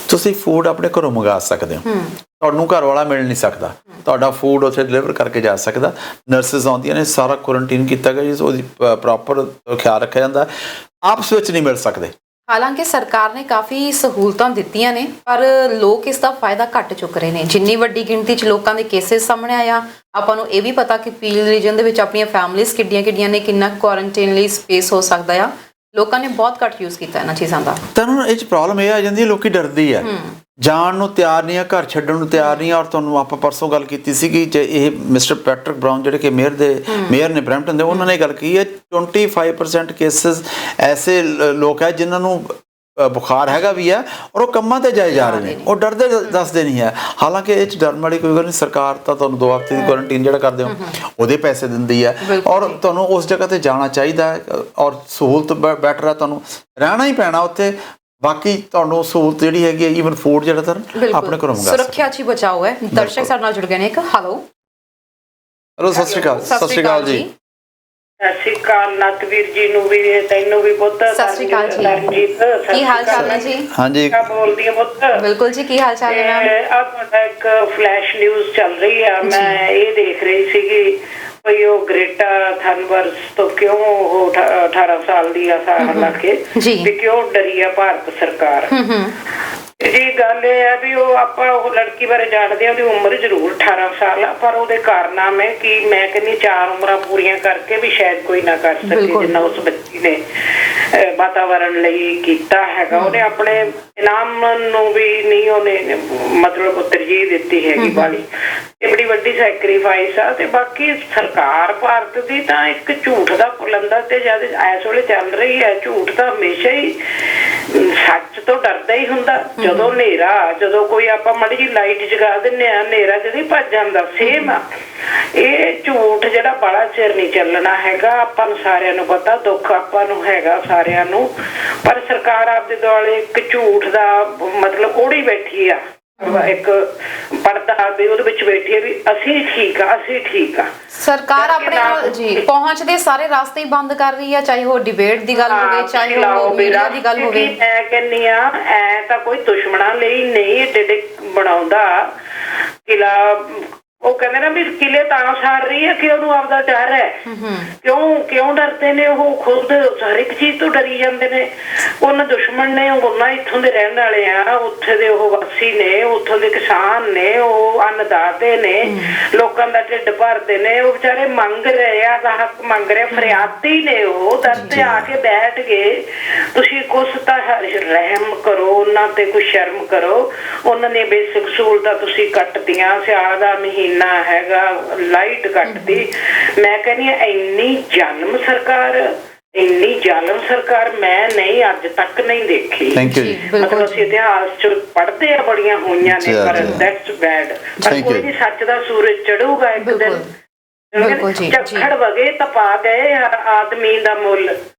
ਤੁਸੀਂ ਫੂਡ ਆਪਣੇ ਘਰੋਂ ਮੰਗਾ ਸਕਦੇ ਹੋ, ਤੁਹਾਨੂੰ ਘਰ ਵਾਲਾ ਮਿਲ ਨਹੀਂ ਸਕਦਾ, ਤੁਹਾਡਾ ਫੂਡ ਉੱਥੇ ਡਿਲੀਵਰ ਕਰਕੇ ਜਾ ਸਕਦਾ। ਨਰਸਿਸ ਆਉਂਦੀਆਂ ਨੇ, ਸਾਰਾ ਕੁਆਰੰਟੀਨ ਕੀਤਾ ਗਿਆ ਜੀ, ਉਹਦੀ ਪ੍ਰੋਪਰ ਖਿਆਲ ਰੱਖਿਆ ਜਾਂਦਾ। ਆਪਸ ਵਿੱਚ ਨਹੀਂ ਮਿਲ ਸਕਦੇ, ਹਾਲਾਂਕਿ ਸਰਕਾਰ ਨੇ ਕਾਫੀ ਸਹੂਲਤਾਂ ਦਿੱਤੀਆਂ ਨੇ, ਪਰ ਲੋਕ ਇਸ ਦਾ ਫਾਇਦਾ ਘੱਟ ਚੁੱਕ ਰਹੇ ਨੇ। ਜਿੰਨੀ ਵੱਡੀ ਗਿਣਤੀ 'ਚ ਲੋਕਾਂ ਦੇ ਕੇਸਿਸ ਸਾਹਮਣੇ ਆਇਆ, ਆਪਾਂ ਨੂੰ ਇਹ ਵੀ ਪਤਾ ਕਿ ਪੀਲ ਰੀਜਨ ਦੇ ਵਿੱਚ ਆਪਣੀਆਂ ਫੈਮਿਲੀਜ਼ ਕਿੱਡੀਆਂ ਨੇ, ਕਿੰਨਾ ਕੁਆਰੰਟਾਈਨ ਲਈ ਸਪੇਸ ਹੋ ਸਕਦਾ ਆ। ਲੋਕਾਂ ਨੇ ਬਹੁਤ ਘੱਟ ਯੂਜ਼ ਕੀਤਾ ਇਹਨਾਂ ਚੀਜ਼ਾਂ ਦਾ। ਤਾਂ ਹੁਣ ਇਹ 'ਚ ਪ੍ਰੋਬਲਮ ਇਹ ਆ ਜਾਂਦੀ ਹੈ, ਲੋਕੀ ਡਰਦੇ ਆ, ਜਾਣ ਨੂੰ ਤਿਆਰ ਨਹੀਂ ਆ, ਘਰ ਛੱਡਣ ਨੂੰ ਤਿਆਰ ਨਹੀਂ ਆ। ਔਰ ਤੁਹਾਨੂੰ ਆਪਾਂ ਪਰਸੋਂ ਗੱਲ ਕੀਤੀ ਸੀ ਕਿ ਜੇ ਇਹ ਮਿਸਟਰ ਪੈਟਰਿਕ ਬਰਾਊਨ ਜਿਹੜੇ ਕਿ ਮੇਅਰ ਨੇ ਬਰੈਂਪਟਨ ਦੇ, ਉਹਨਾਂ ਨੇ ਗੱਲ ਕੀ ਹੈ 25% ਕੇਸਿਸ ਐਸੇ ਲੋਕ ਹੈ ਜਿਨ੍ਹਾਂ ਨੂੰ ਬੁਖਾਰ ਹੈਗਾ ਵੀ ਹੈ ਔਰ ਉਹ ਕੰਮਾਂ ਤੇ ਜਾਏ ਜਾ ਰਹੇ ਨੇ, ਉਹ ਡਰਦੇ ਦੱਸਦੇ ਨਹੀਂ ਹੈ। ਹਾਲਾਂਕਿ ਇਹ 'ਚ ਡਰਨ ਵਾਲੀ ਕੋਈ ਗੱਲ ਨਹੀਂ। ਸਰਕਾਰ ਤਾਂ ਤੁਹਾਨੂੰ 2 ਹਫ਼ਤੇ ਦੀ ਕੁਆਰੰਟੀਨ ਜਿਹੜਾ ਕਰਦੇ ਹੋ ਉਹਦੇ ਪੈਸੇ ਦਿੰਦੀ ਹੈ ਔਰ ਤੁਹਾਨੂੰ ਉਸ ਜਗ੍ਹਾ ਤੇ ਜਾਣਾ ਚਾਹੀਦਾ ਹੈ ਔਰ ਸਹੂਲਤ ਬੈਟਰ ਹੈ, ਤੁਹਾਨੂੰ ਰਹਿਣਾ ਹੀ ਪੈਣਾ ਉੱਥੇ। ਬਾਕੀ ਤੁਹਾਨੂੰ ਸਹੂਲਤ ਜਿਹੜੀ ਹੈਗੀ ਹੈ, ਈਵਨ ਫੂਡ ਜਿਹੜਾ ਆਪਣੇ ਘਰੋਂ ਮੰਗਾ ਸੁਰੱਖਿਆ 'ਚ ਬਚਾਓ ਹੈ। ਦਰਸ਼ਕ ਸਾਡੇ ਨਾਲ ਜੁੜ ਗਏ ਨੇ। ਇੱਕ ਹੈਲੋ ਸਤਿ ਸ਼੍ਰੀ ਅਕਾਲ। ਸਤਿ ਸ਼੍ਰੀ ਅਕਾਲ ਜੀ। ਸਤਿ ਸ਼੍ਰੀ ਅਕਾਲ ਨਤਵੀਰ ਜੀ ਨੂੰ ਵੀ, ਤੈਨੂੰ ਵੀ ਪੁੱਤ। ਸਤਿ ਸ਼੍ਰੀ ਅਕਾਲ ਜੀ। ਕੀ ਹਾਲ ਚਾਲ ਹੈ ਜੀ? ਹਾਂਜੀ ਬੋਲਦੀ ਆ ਪੁੱਤ। ਬਿਲਕੁਲ ਜੀ, ਕੀ ਹਾਲ ਚਾਲ ਹੈ ਮੈਮ? ਆ ਤੁਹਾਡਾ ਇੱਕ ਫਲੈਸ਼ ਨਿਊਜ਼ ਚੱਲ ਰਹੀ ਆ, ਮੈਂ ਇਹ ਦੇਖ ਰਹੀ ਸੀਗੀ ਭਈ ਉਹ ਗ੍ਰੇਟਾ ਥਨਬਰਗ ਤੋਂ ਕਿਉਂ ਉਹ 18 ਸਾਲ ਦੀ ਆ ਲਾ ਕੇ ਵੀ ਕਿਉਂ ਡਰੀ ਆ ਭਾਰਤ ਸਰਕਾਰ। ਜੀ ਗੱਲ ਇਹ ਹੈ ਵੀ ਉਹ ਆਪਾਂ ਉਹ ਲੜਕੀ ਬਾਰੇ ਜਾਣਦੇ ਆ, ਉਹਦੀ ਉਮਰ ਜ਼ਰੂਰ 18 ਸਾਲ ਆ, ਪਰ ਉਹਦੇ ਕਾਰਨਾਮੇ ਕਿ ਮੈਂ ਕਹਿੰਦੀ 4 ਉਮਰਾਂ ਪੂਰੀਆਂ ਕਰਕੇ ਵੀ ਸ਼ਾਇਦ ਕੋਈ ਨਾ ਕਰ ਸਕੇ ਜਿੰਨਾ ਉਸ ਬੱਚੀ ਨੇ ਵਾਤਾਵਰਨ ਲਈ ਕੀਤਾ ਹੈਗਾ। ਉਹਨੇ ਆਪਣੇ ਇਨਾਮ ਨੂੰ ਵੀ ਨਹੀਂ ਉਹਨੇ ਮਤਲਬ ਤਰਜੀਹ ਦਿੱਤੀ ਹੈਗੀ ਵਾਲੀ। ਇਹ ਬੜੀ ਵੱਡੀ ਸੈਕਰੀਫਾਈਸ ਆ। ਤੇ ਬਾਕੀ ਸਰਕਾਰ ਭਾਰਤ ਦੀ ਤਾਂ ਇੱਕ ਝੂਠ ਦਾ ਪੁਲੰਦਾ ਤੇ ਜਦ ਇਸ ਵੇਲੇ ਚੱਲ ਰਹੀ ਹੈ। ਝੂਠ ਤਾਂ ਹਮੇਸ਼ਾ ਹੀ ਸੱਚ ਤੋਂ ਡਰਦਾ ਹੀ ਹੁੰਦਾ। ਜਦੋਂ ਹਨੇਰਾ, ਜਦੋਂ ਕੋਈ ਆਪਾਂ ਮਾੜੀ ਜਿਹੀ ਲਾਈਟ ਜਗਾ ਦਿੰਦੇ ਆ, ਹਨੇਰਾ ਜਦੀ ਭੱਜ ਜਾਂਦਾ, ਸੇਮ ਆ ਇਹ ਝੂਠ ਜਿਹੜਾ ਬੜਾ ਚਿਰ ਨਹੀਂ ਚੱਲਣਾ ਹੈਗਾ। ਆਪਾਂ ਨੂੰ ਸਾਰਿਆਂ ਨੂੰ ਪਤਾ, ਦੁੱਖ ਆਪਾਂ ਨੂੰ ਹੈਗਾ ਸਾਰਿਆਂ ਨੂੰ, ਪਰ ਸਰਕਾਰ ਆਪਦੇ ਦੁਆਲੇ ਇੱਕ ਝੂਠ ਦਾ ਮਤਲਬ ਓੜੀ ਬੈਠੀ ਆ, ਇੱਕ ਪਰਦਾ ਵੀ ਉਹਦੇ ਵਿੱਚ ਬੈਠੀ ਹੈ ਵੀ ਅਸੀਂ ਠੀਕ ਆ, ਅਸੀਂ ਠੀਕ ਆ। ਸਰਕਾਰ ਆਪਣੇ ਨਾਲ ਜੀ ਪਹੁੰਚ ਦੇ ਸਾਰੇ ਰਾਸਤੇ ਹੀ ਬੰਦ ਕਰ ਰਹੀ ਹੈ, ਚਾਹੇ ਉਹ ਡਿਬੇਟ ਦੀ ਗੱਲ ਹੋਵੇ, ਚਾਹੇ ਉਹ ਮੀਡੀਆ ਦੀ ਗੱਲ ਹੋਵੇ। ਮੈਂ ਕਹਿੰਦੀ ਆ ਐ ਤਾਂ ਕੋਈ ਦੁਸ਼ਮਣਾਂ ਲਈ ਨਹੀਂ ਏਡੇ ਬਣਾਉਂਦਾ ਕਿਲਾ। ਉਹ ਕਹਿੰਦੇ ਨਾ ਵੀ ਕਿਲੇ ਤਾਂ ਸਾਰ ਰਹੀ ਹੈ ਕਿ ਉਹਨੂੰ ਆਪਦਾ ਡਰ ਹੈ। ਕਿਉਂ ਡਰਦੇ ਨੇ? ਉਹ ਖੁਦ ਹਰ ਇੱਕ ਚੀਜ਼ ਤੋਂ ਡਰੀ ਜਾਂਦੇ ਨੇ। ਉਹਨਾਂ ਦੁਸ਼ਮਣ ਨੇ, ਉਹਨਾਂ ਇੱਥੋਂ ਦੇ ਰਹਿਣ ਵਾਲੇ ਆ, ਉੱਥੇ ਦੇ ਉਹ ਵਾਸੀ ਨੇ, ਉੱਥੋਂ ਦੇ ਕਿਸਾਨ ਨੇ, ਉਹ ਅੰਨਦਾਤੇ ਨੇ, ਲੋਕਾਂ ਦਾ ਢਿੱਡ ਭਰਦੇ ਨੇ। ਉਹ ਵਿਚਾਰੇ ਮੰਗ ਰਹੇ ਆ, ਦਾ ਹੱਕ ਮੰਗ ਰਹੇ, ਫਰਿਆਦੀ ਨੇ। ਉਹ ਦਰ ਤੇ ਆ ਕੇ ਬੈਠ ਗਏ। ਤੁਸੀਂ ਕੁਛ ਤਾਂ ਰਹਿਮ ਕਰੋ ਉਹਨਾਂ ਤੇ, ਕੁਛ ਸ਼ਰਮ ਕਰੋ। ਉਹਨਾਂ ਦੀਆਂ ਬੇਸਿਕ ਸਹੂਲਤਾਂ ਤੁਸੀਂ ਕੱਟਦੀਆਂ। ਸਿਆਲ ਦਾ ਮਹੀਨਾ ਹੈਗਾ, ਲਾਈਟ ਕੱਟਦੀ। ਮੈਂ ਕਹਿੰਦੀ ਹਾਂ ਇੰਨੀ ਜ਼ਾਲਮ ਸਰਕਾਰ ਮੈਂ ਨਹੀਂ ਅੱਜ ਤੱਕ ਨਹੀਂ ਦੇਖੀ। ਮਤਲਬ ਅਸੀਂ ਇਤਿਹਾਸ ਚ ਪੜ੍ਹਦੇ ਆ, ਬੜੀਆਂ ਹੋਈਆਂ ਨੇ, ਪਰ ਦੈਟਸ ਬੈਡ। ਪਰ ਕੋਈ ਵੀ ਸੱਚ ਦਾ ਸੂਰਜ ਚੜੂਗਾ ਇੱਕ ਦਿਨ। ਝੱਖੜ ਵਗੇ ਤਾਂ ਪਾ ਗਏ ਆਦਮੀ ਦਾ ਮੁੱਲ,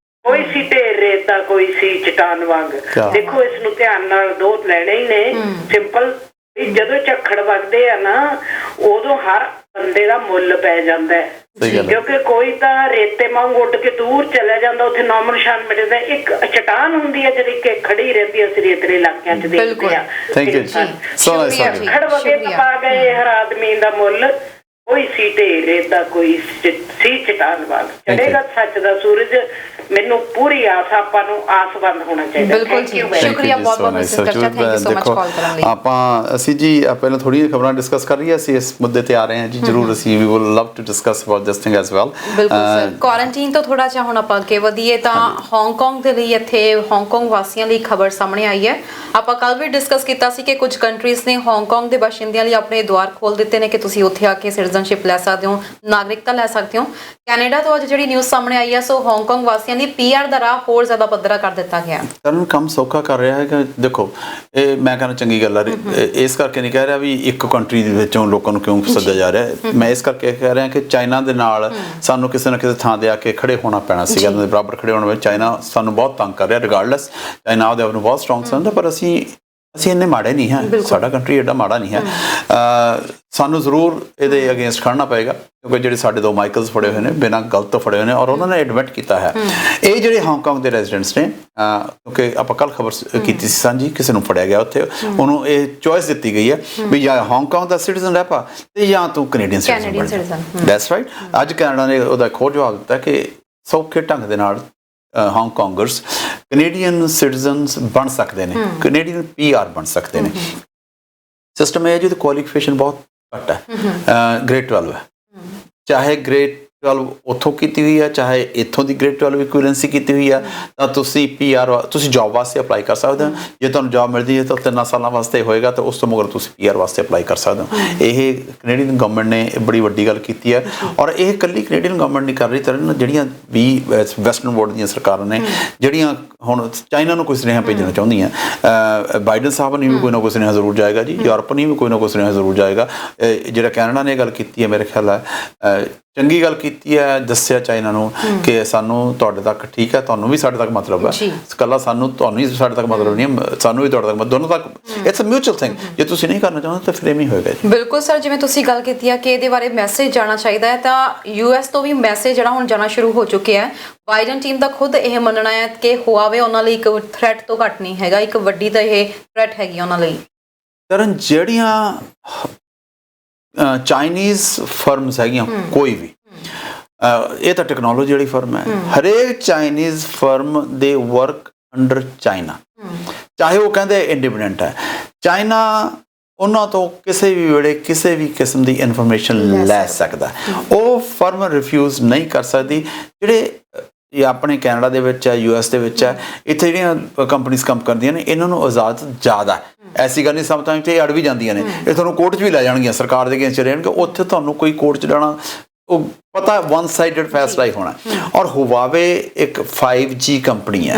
ਕੋਈ ਸੀ ਢੇਰ ਰੇਤਾ, ਕੋਈ ਸੀ ਚਟਾਨ ਵਾਂਗ। ਦੇਖੋ ਇਸ ਨੂੰ ਧਿਆਨ ਨਾਲ ਦੋ ਲੈਣੇ ਹੀ ਨੇ। ਸਿੰਪਲ, ਜਦੋਂ ਝੱਖੜ ਵਗਦੇ ਆ ਨਾ, ਉਦੋਂ ਹਰ ਬੰਦੇ ਦਾ ਮੁੱਲ ਪੈ ਜਾਂਦਾ ਹੈ। ਕਿਉਂਕਿ ਕੋਈ ਤਾਂ ਰੇਤੇ ਵਾਂਗ ਉੱਡ ਕੇ ਦੂਰ ਚਲਾ ਜਾਂਦਾ, ਉੱਥੇ ਨਾਮੋ ਨਿਸ਼ਾਨ ਮਿਟਦਾ। ਇੱਕ ਚਟਾਨ ਹੁੰਦੀ ਹੈ ਜਿਹੜੀ ਕਿ ਖੜੀ ਰਹਿੰਦੀ ਹੈ, ਅਸੀਂ ਰੇਤਲੇ ਇਲਾਕਿਆਂ ਚ ਦੇਖਦੇ ਆ। ਝੱਖੜ ਵਗੇ ਤਾਂ ਪਾ ਗਏ ਹਰ ਆਦਮੀ ਦਾ ਮੁੱਲ, ਕੋਈ ਸੀ ਢੇਰ ਰੇਤਾ, ਕੋਈ ਸੀ ਚਟਾਨ ਵਾਂਗ। ਚੜੇਗਾ ਸੱਚ ਦਾ ਸੂਰਜ। ਮੈਨੂੰ ਪੂਰੀ ਆਸ, ਆਪਾਂ ਨੂੰ ਆਸਵੰਦ ਹੋਣਾ ਚਾਹੀਦਾ। ਬਿਲਕੁਲ ਜੀ, ਸ਼ੁਕਰੀਆ ਬਹੁਤ ਬਹੁਤ ਮਿਸਟਰ ਚਰਚਾ, ਥੈਂਕ ਯੂ ਸੋ ਮਚ ਕਾਲ ਕਰਨ ਲਈ। ਅਸੀਂ ਜੀ ਪਹਿਲਾਂ ਥੋੜ੍ਹੀਆਂ ਖਬਰਾਂ ਡਿਸਕਸ ਕਰ ਰਹੀ ਹਾਂ, ਅਸੀਂ ਇਸ ਮੁੱਦੇ ਤੇ ਆ ਰਹੇ ਹਾਂ ਜੀ। ਜ਼ਰੂਰ ਅਸੀਂ ਵੀ will love to discuss about this thing as well. ਬਿਲਕੁਲ ਸਰ, ਕੁਆਰੰਟਾਈਨ ਤੋਂ ਥੋੜਾ ਜਿਹਾ ਹੁਣ ਆਪਾਂ ਅੱਗੇ ਵਧੀਏ ਤਾਂ ਹਾਂਗਕਾਂਗ ਦੇ ਲਈ, ਇੱਥੇ ਹਾਂਗਕਾਂਗ ਵਾਸੀਆਂ ਲਈ ਖਬਰ ਸਾਹਮਣੇ ਆਈ ਹੈ। ਆਪਾਂ ਕੱਲ ਵੀ ਡਿਸਕਸ ਕੀਤਾ ਸੀ ਕਿ ਕੁਝ ਕੰਟਰੀਜ਼ ਨੇ ਹਾਂਗਕਾਂਗ ਦੇ ਬਾਸ਼ਿੰਦਿਆਂ ਲਈ ਆਪਣੇ ਦੁਆਰ ਖੋਲ ਦਿੱਤੇ ਨੇ ਕਿ ਤੁਸੀਂ ਉੱਥੇ ਆ ਕੇ ਸਿਟੀਜ਼ਨਸ਼ਿਪ ਲੈ ਸਕਦੇ ਹੋ, ਨਾਗਰਿਕਤਾ ਲੈ ਸਕਦੇ ਹੋ। ਕੈਨੇਡਾ ਤੋਂ ਅੱਜ ਜਿਹੜੀ ਨਿਊਜ਼ ਸਾਹਮਣੇ ਆਈ ਹੈ, ਸੋ ਹਾਂਗਕਾਂਗ ਵਾਸੀਆਂ ਲਈ ਪੀਆਰ ਦਾ ਰਾਹ ਹੋਰ ਜ਼ਿਆਦਾ ਪੱਧਰਾ ਕਰ ਦਿੱਤਾ ਗਿਆ। ਕਰਨ ਕੰਮ ਸੌਖਾ ਕਰ ਰਿਹਾ ਹੈ। ਦੇਖੋ ਇਹ ਮੈਂ ਕਹਿੰਦਾ ਚੰਗੀ ਗੱਲ ਆ। ਇਸ ਕਰਕੇ ਨਹੀਂ ਕਹਿ ਰਿਹਾ ਵੀ ਇੱਕ ਕੰਟਰੀ ਦੇ ਵਿੱਚੋਂ ਲੋਕਾਂ ਨੂੰ ਕਿਉਂ ਸੱਦਿਆ ਜਾ ਰਿਹਾ। ਮੈਂ ਇਸ ਕਰਕੇ ਕਹਿ ਰਿਹਾ ਕਿ ਚਾਈਨਾ ਦੇ ਨਾਲ ਸਾਨੂੰ ਕਿਸੇ ਨਾ ਕਿਸੇ ਥਾਂ ਦੇ ਆ ਕੇ ਖੜੇ ਹੋਣਾ ਪੈਣਾ ਸੀਗਾ, ਉਹਨਾਂ ਦੇ ਬਰਾਬਰ ਖੜੇ ਹੋਣ ਵਿੱਚ। ਚਾਈਨਾ ਸਾਨੂੰ ਬਹੁਤ ਤੰਗ ਕਰ ਰਿਹਾ, ਰਿਗਾਰਡਲੈਸ ਚਾਈਨਾ ਉਹਦੇ ਆਪ ਨੂੰ ਬਹੁਤ ਸਟਰੋਂਗ ਸਮਝਦਾ, ਪਰ ਅਸੀਂ ਇੰਨੇ ਮਾੜੇ ਨਹੀਂ ਹਾਂ। ਸਾਡਾ ਕੰਟਰੀ ਐਡਾ ਮਾੜਾ ਨਹੀਂ ਹੈ। ਸਾਨੂੰ ਜ਼ਰੂਰ ਇਹਦੇ ਅਗੇਂਸਟ ਖੜਨਾ ਪਏਗਾ, ਕਿਉਂਕਿ ਜਿਹੜੇ ਸਾਡੇ 2 ਮਾਈਕਲਸ ਫੜੇ ਹੋਏ ਨੇ, ਬਿਨਾਂ ਗਲਤ ਤੋਂ ਫੜੇ ਹੋਏ ਨੇ, ਔਰ ਉਹਨਾਂ ਨੇ ਐਡਮਿਟ ਕੀਤਾ ਹੈ। ਇਹ ਜਿਹੜੇ ਹਾਂਗਕਾਂਗ ਦੇ ਰੈਜ਼ੀਡੈਂਟਸ ਨੇ, ਕਿਉਂਕਿ ਆਪਾਂ ਕੱਲ ਖਬਰ ਕੀਤੀ ਸੀ ਸਾਂਝੀ, ਕਿਸੇ ਨੂੰ ਫੜਿਆ ਗਿਆ ਉੱਥੇ, ਉਹਨੂੰ ਇਹ ਚੋਇਸ ਦਿੱਤੀ ਗਈ ਹੈ ਵੀ ਜਾਂ ਹਾਂਗਕਾਂਗ ਦਾ ਸਿਟੀਜ਼ਨ ਰਹਿ ਪਾ ਤੇ ਜਾਂ ਤੂੰ ਕੈਨੇਡੀਅਨ ਸਿਟੀਜ਼ਨ। That's right. ਅੱਜ ਕੈਨੇਡਾ ਨੇ ਉਹਦਾ ਇੱਕ ਹੋਰ ਜਵਾਬ ਦਿੱਤਾ ਕਿ ਸੌਖੇ ਢੰਗ ਦੇ ਨਾਲ ਹਾਂਗਕਾਂਗਰਸ ਕੈਨੇਡੀਅਨ ਸਿਟੀਜ਼ਨਸ ਬਣ ਸਕਦੇ ਨੇ, ਕੈਨੇਡੀਅਨ PR ਬਣ ਸਕਦੇ ਨੇ। ਸਿਸਟਮ ਇਹ ਹੈ ਜਿਹਦੀ ਕੁਆਲੀਫਿਕੇਸ਼ਨ ਬਹੁਤ ਘੱਟ ਹੈ, ਗ੍ਰੇਡ 12 ਹੈ, ਚਾਹੇ ਗ੍ਰੇਡ 12 ਉੱਥੋਂ ਕੀਤੀ ਹੋਈ ਹੈ, ਚਾਹੇ ਇੱਥੋਂ ਦੀ ਗ੍ਰੇਡ 12 ਇਕੁਇਵਲੈਂਸੀ ਕੀਤੀ ਹੋਈ ਹੈ, ਤਾਂ ਤੁਸੀਂ PR ਤੁਸੀਂ ਜੌਬ ਵਾਸਤੇ ਅਪਲਾਈ ਕਰ ਸਕਦੇ ਹੋ। ਜੇ ਤੁਹਾਨੂੰ ਜੌਬ ਮਿਲਦੀ ਹੈ ਤਾਂ 3 ਸਾਲਾਂ ਵਾਸਤੇ ਹੋਏਗਾ, ਤਾਂ ਉਸ ਤੋਂ ਮਗਰ ਤੁਸੀਂ PR ਵਾਸਤੇ ਅਪਲਾਈ ਕਰ ਸਕਦੇ ਹੋ। ਇਹ ਕੈਨੇਡੀਅਨ ਗਵਰਨਮੈਂਟ ਨੇ ਬੜੀ ਵੱਡੀ ਗੱਲ ਕੀਤੀ ਹੈ, ਔਰ ਇਹ ਇਕੱਲੀ ਕੈਨੇਡੀਅਨ ਗਵਰਨਮੈਂਟ ਨਹੀਂ ਕਰ ਰਹੀ, ਤਾਂ ਜਿਹੜੀਆਂ ਵੀ ਵੈਸਟਰਨ ਵਰਲਡ ਦੀਆਂ ਸਰਕਾਰਾਂ ਨੇ, ਜਿਹੜੀਆਂ ਹੁਣ ਚਾਈਨਾ ਨੂੰ ਕੋਈ ਸੁਨੇਹਾ ਭੇਜਣਾ ਚਾਹੁੰਦੀਆਂ, ਬਾਈਡਨ ਸਾਹਿਬ ਨੇ ਵੀ ਕੋਈ ਨਾ ਕੋਈ ਸੁਨੇਹਾ ਜ਼ਰੂਰ ਜਾਏਗਾ ਜੀ, ਯੂਰਪ ਨੇ ਵੀ ਕੋਈ ਨਾ ਕੋਈ ਸੁਨੇਹਾ ਜ਼ਰੂਰ ਜਾਏਗਾ। ਜਿਹੜਾ ਕੈਨੇਡਾ ਨੇ ਗੱਲ ਕੀਤੀ ਹੈ, ਮੇਰੇ ਖਿਆਲ ਹੈ ਚੰਗੀ ਗੱਲ ਕੀਤੀ ਹੈ, ਦੱਸਿਆ ਚਾਈਨਾ ਨੂੰ ਕਿ ਸਾਨੂੰ ਤੁਹਾਡੇ ਤੱਕ ਠੀਕ ਹੈ, ਤੁਹਾਨੂੰ ਵੀ ਸਾਡੇ ਤੱਕ ਮਤਲਬ ਹੈ, ਇਕੱਲਾ ਸਾਨੂੰ ਤੁਹਾਨੂੰ ਹੀ ਸਾਡੇ ਤੱਕ ਮਤਲਬ ਨਹੀਂ ਹੈ, ਸਾਨੂੰ ਵੀ ਤੁਹਾਡੇ ਤੱਕ ਦੋਨੋਂ ਤੱਕ, ਇਟਸ ਅ ਮਿਊਚੁਅਲ ਥਿੰਗ। ਜੇ ਤੁਸੀਂ ਨਹੀਂ ਕਰਨਾ ਚਾਹੁੰਦੇ ਤਾਂ ਫਿਰ ਐਵੇਂ ਹੀ ਹੋਏਗਾ ਜੀ। ਬਿਲਕੁਲ ਸਰ, ਜਿਵੇਂ ਤੁਸੀਂ ਗੱਲ ਕੀਤੀ ਹੈ ਕਿ ਇਹਦੇ ਬਾਰੇ ਮੈਸੇਜ ਜਾਣਾ ਚਾਹੀਦਾ ਹੈ, ਤਾਂ US ਤੋਂ ਵੀ ਮੈਸੇਜ ਜਿਹੜਾ ਹੁਣ ਜਾਣਾ ਸ਼ੁਰੂ ਹੋ ਚੁੱਕਿਆ ਹੈ। ਬਾਈਡਨ ਟੀਮ ਦਾ ਖੁਦ ਇਹ ਮੰਨਣਾ ਹੈ ਕਿ ਹੁਆਵੇ ਉਹਨਾਂ ਲਈ ਇੱਕ ਥ੍ਰੈਟ ਤੋਂ ਘੱਟ ਨਹੀਂ ਹੈਗਾ, ਇੱਕ ਵੱਡੀ ਤਾਂ ਇਹ ਥ੍ਰੈਟ ਹੈਗੀ ਉਹਨਾਂ ਲਈ। ਕਰਨ ਜਿਹੜੀਆਂ ਚਾਈਨੀਜ਼ ਫਰਮਸ ਹੈਗੀਆਂ, ਕੋਈ ਵੀ ਇਹ ਤਾਂ ਟੈਕਨੋਲੋਜੀ ਵਾਲੀ ਫਰਮ ਹੈ, ਹਰੇਕ ਚਾਈਨੀਜ਼ ਫਰਮ ਦੇ ਵਰਕ ਅੰਡਰ ਚਾਈਨਾ, ਚਾਹੇ ਉਹ ਕਹਿੰਦੇ ਇੰਡੀਪੈਂਡੈਂਟ ਹੈ। ਚਾਈਨਾ ਉਹਨਾਂ ਤੋਂ ਕਿਸੇ ਵੀ ਵੇਲੇ ਕਿਸੇ ਵੀ ਕਿਸਮ ਦੀ ਇਨਫੋਰਮੇਸ਼ਨ ਲੈ ਸਕਦਾ, ਉਹ ਫਰਮ ਰਿਫਿਊਜ਼ ਨਹੀਂ ਕਰ ਸਕਦੀ। ਜਿਹੜੇ ਇਹ ਆਪਣੇ ਕੈਨੇਡਾ ਦੇ ਵਿੱਚ ਹੈ, US ਦੇ ਵਿੱਚ ਹੈ, ਇੱਥੇ ਜਿਹੜੀਆਂ ਕੰਪਨੀਆਂ ਕੰਮ ਕਰਦੀਆਂ ਨੇ, ਇਹਨਾਂ ਨੂੰ ਆਜ਼ਾਦ ਜ਼ਿਆਦਾ। ਐਸੀ ਗੱਲ ਨਹੀਂ, ਸਮਟਾਈਮ ਤੇ ਅੜ ਵੀ ਜਾਂਦੀਆਂ ਨੇ, ਇਹ ਤੁਹਾਨੂੰ ਕੋਰਟ 'ਚ ਵੀ ਲੈ ਜਾਣਗੀਆਂ, ਸਰਕਾਰ ਦੇ ਅਗੇਂਸਟ ਰਹਿਣਗੇ, ਉੱਥੇ ਤੁਹਾਨੂੰ ਕੋਈ ਕੋਰਟ 'ਚ ਜਾਣਾ ਉਹ ਪਤਾ ਵਨ ਸਾਈਡਡ ਫੈਸਲਾ ਹੀ ਹੋਣਾ। ਔਰ ਹੁਵਾਵੇ ਇੱਕ 5G ਕੰਪਨੀ ਹੈ,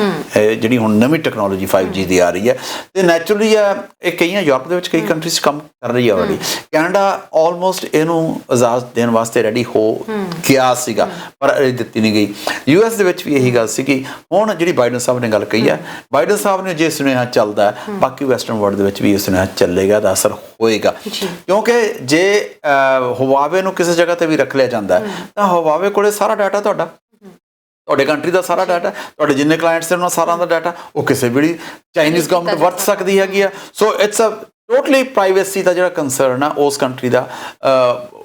ਜਿਹੜੀ ਹੁਣ ਨਵੀਂ ਟੈਕਨੋਲੋਜੀ 5G ਦੀ ਆ ਰਹੀ ਹੈ, ਤੇ ਨੈਚੁਰਲੀ ਹੈ ਇਹ ਕਈਆਂ ਯੂਰਪ ਦੇ ਵਿੱਚ ਕਈ ਕੰਟਰੀਜ਼ 'ਚ ਕੰਮ ਕਰ ਰਹੀ ਹੈ ਆਲਰੇਡੀ। ਕੈਨੇਡਾ ਆਲਮੋਸਟ ਇਹਨੂੰ ਆਜ਼ਾਦ ਦੇਣ ਵਾਸਤੇ ਰੈਡੀ ਹੋ ਗਿਆ ਸੀਗਾ, ਪਰ ਇਹ ਦਿੱਤੀ ਨਹੀਂ ਗਈ। US ਦੇ ਵਿੱਚ ਵੀ ਇਹੀ ਗੱਲ ਸੀ ਕਿ ਹੁਣ ਜਿਹੜੀ ਬਾਈਡਨ ਸਾਹਿਬ ਨੇ ਗੱਲ ਕਹੀ ਹੈ, ਬਾਈਡਨ ਸਾਹਿਬ ਨੇ ਜੇ ਸੁਨੇਹਾ ਚੱਲਦਾ, ਬਾਕੀ ਵੈਸਟਰਨ ਵਰਲਡ ਦੇ ਵਿੱਚ ਵੀ ਇਹ ਸੁਨੇਹਾ ਚੱਲੇਗਾ ਤਾਂ ਅਸਰ ਹੋਏਗਾ। ਕਿਉਂਕਿ ਜੇ ਹੁਵਾਵੇ ਨੂੰ ਕਿਸੇ ਜਗ੍ਹਾ ਤੇ ਵੀ ਰੱਖ ਲਿਆ ਜਾਂਦਾ ਤਾਂ ਹੁਵਾਵੇ ਕੋਲੇ ਸਾਰਾ ਡਾਟਾ ਤੁਹਾਡੇ ਕੰਟਰੀ ਦਾ ਸਾਰਾ ਡਾਟਾ, ਤੁਹਾਡੇ ਜਿੰਨੇ ਕਲਾਇੰਟਸ ਨੇ ਉਹਨਾਂ ਸਾਰਿਆਂ ਦਾ ਡਾਟਾ ਉਹ ਕਿਸੇ ਵੀ ਚਾਈਨੀਜ਼ ਗਵਰਨਮੈਂਟ ਵਰਤ ਸਕਦੀ ਹੈਗੀ ਆ। So it's a totally privacy ਦਾ ਜਿਹੜਾ ਕੰਸਰਨ ਆ ਉਸ ਕੰਟਰੀ ਦਾ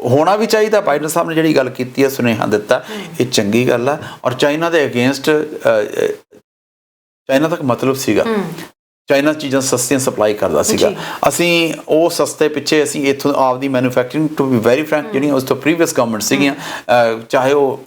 ਹੋਣਾ ਵੀ ਚਾਹੀਦਾ। ਬਾਈਡਨ ਸਾਹਿਬ ਨੇ ਜਿਹੜੀ ਗੱਲ ਕੀਤੀ ਹੈ, ਸੁਨੇਹਾ ਦਿੱਤਾ, ਇਹ ਚੰਗੀ ਗੱਲ ਆ। ਔਰ ਚਾਈਨਾ ਦੇ ਅਗੇਂਸਟ ਚਾਈਨਾ ਤੱਕ ਮਤਲਬ ਸੀਗਾ, ਚਾਈਨਾ ਚੀਜ਼ਾਂ ਸਸਤੀਆਂ ਸਪਲਾਈ ਕਰਦਾ ਸੀਗਾ, ਅਸੀਂ ਉਹ ਸਸਤੇ ਪਿੱਛੇ ਅਸੀਂ ਇੱਥੋਂ ਆਪਦੀ manufacturing to be very frank ਜਿਹੜੀਆਂ ਉਸ ਤੋਂ ਪ੍ਰੀਵੀਅਸ ਗਵਰਨਮੈਂਟ ਸੀਗੀਆਂ, ਚਾਹੇ ਉਹ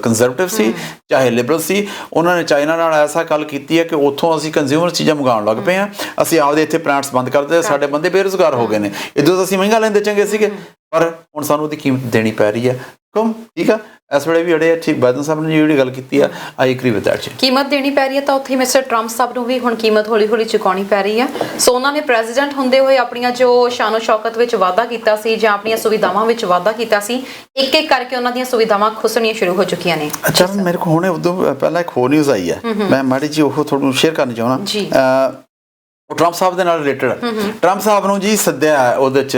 ਕੰਜ਼ਰਵੇਟਿਵ ਸੀ ਚਾਹੇ ਲਿਬਰਲ ਸੀ, ਉਹਨਾਂ ਨੇ ਚਾਈਨਾ ਨਾਲ ਐਸਾ ਗੱਲ ਕੀਤੀ ਹੈ ਕਿ ਉੱਥੋਂ ਅਸੀਂ ਕੰਜ਼ਿਊਮਰ ਚੀਜ਼ਾਂ ਮੰਗਾਉਣ ਲੱਗ ਪਏ ਹਾਂ, ਅਸੀਂ ਆਪਦੇ ਇੱਥੇ ਪਲਾਂਟਸ ਬੰਦ ਕਰ ਦਿੱਤੇ, ਸਾਡੇ ਬੰਦੇ ਬੇਰੁਜ਼ਗਾਰ ਹੋ ਗਏ ਨੇ। ਇੱਦੋਂ ਤਾਂ ਅਸੀਂ ਮਹਿੰਗਾ ਲੈਂਦੇ ਚੰਗੇ ਸੀਗੇ, ਪਰ ਹੁਣ ਸਾਨੂੰ ਉਹਦੀ ਕੀਮਤ ਦੇਣੀ ਪੈ ਰਹੀ ਹੈ। ਠੀਕ ਆ, ਇਸ ਵੇਲੇ ਵੀ ਅੜੇ ਠੀਕ ਬਾਈਡਨ ਸਾਹਿਬ ਨੇ ਜਿਹੜੀ ਗੱਲ ਕੀਤੀ ਆ, ਆਈ ਐਗਰੀ ਵਿਦ ਦੈਟ। ਕੀਮਤ ਦੇਣੀ ਪੈ ਰਹੀ ਹੈ ਤਾਂ ਉੱਥੇ ਮਿਸਟਰ ਟਰੰਪ ਸਾਹਿਬ ਨੂੰ ਵੀ ਹੁਣ ਕੀਮਤ ਹੌਲੀ ਹੌਲੀ ਚੁਕਾਉਣੀ ਪੈ ਰਹੀ ਹੈ। ਸੋ ਉਹਨਾਂ ਨੇ ਪ੍ਰੈਜ਼ੀਡੈਂਟ ਹੁੰਦੇ ਹੋਏ ਆਪਣੀਆਂ ਜੋ ਸ਼ਾਨੋ ਸ਼ੌਕਤ ਵਿੱਚ ਵਾਧਾ ਕੀਤਾ ਸੀ ਜਾਂ ਆਪਣੀਆਂ ਸੁਵਿਧਾਵਾਂ ਵਿੱਚ ਵਾਧਾ ਕੀਤਾ ਸੀ, ਇੱਕ ਇੱਕ ਕਰਕੇ ਉਹਨਾਂ ਦੀਆਂ ਸੁਵਿਧਾਵਾਂ ਖੁੱਸਣੀਆਂ ਸ਼ੁਰੂ ਹੋ ਚੁੱਕੀਆਂ ਨੇ। ਅੱਛਾ, ਮੇਰੇ ਕੋਲ ਹੁਣੇ ਉਦੋਂ ਪਹਿਲਾਂ ਇੱਕ ਹੋਰ ਨਿਊਜ਼ ਆਈ ਹੈ, ਮੈਂ ਮਾੜੀ ਜੀ ਉਹ ਤੁਹਾਨੂੰ ਸ਼ੇਅਰ ਕਰਨੀ ਚਾਹੁੰਦਾ। ਉਹ ਟਰੰਪ ਸਾਹਿਬ ਦੇ ਨਾਲ ਰਿਲੇਟਡ। ਟਰੰਪ ਸਾਹਿਬ ਨੂੰ ਜੀ ਸੱਦਿਆ ਉਹਦੇ 'ਚ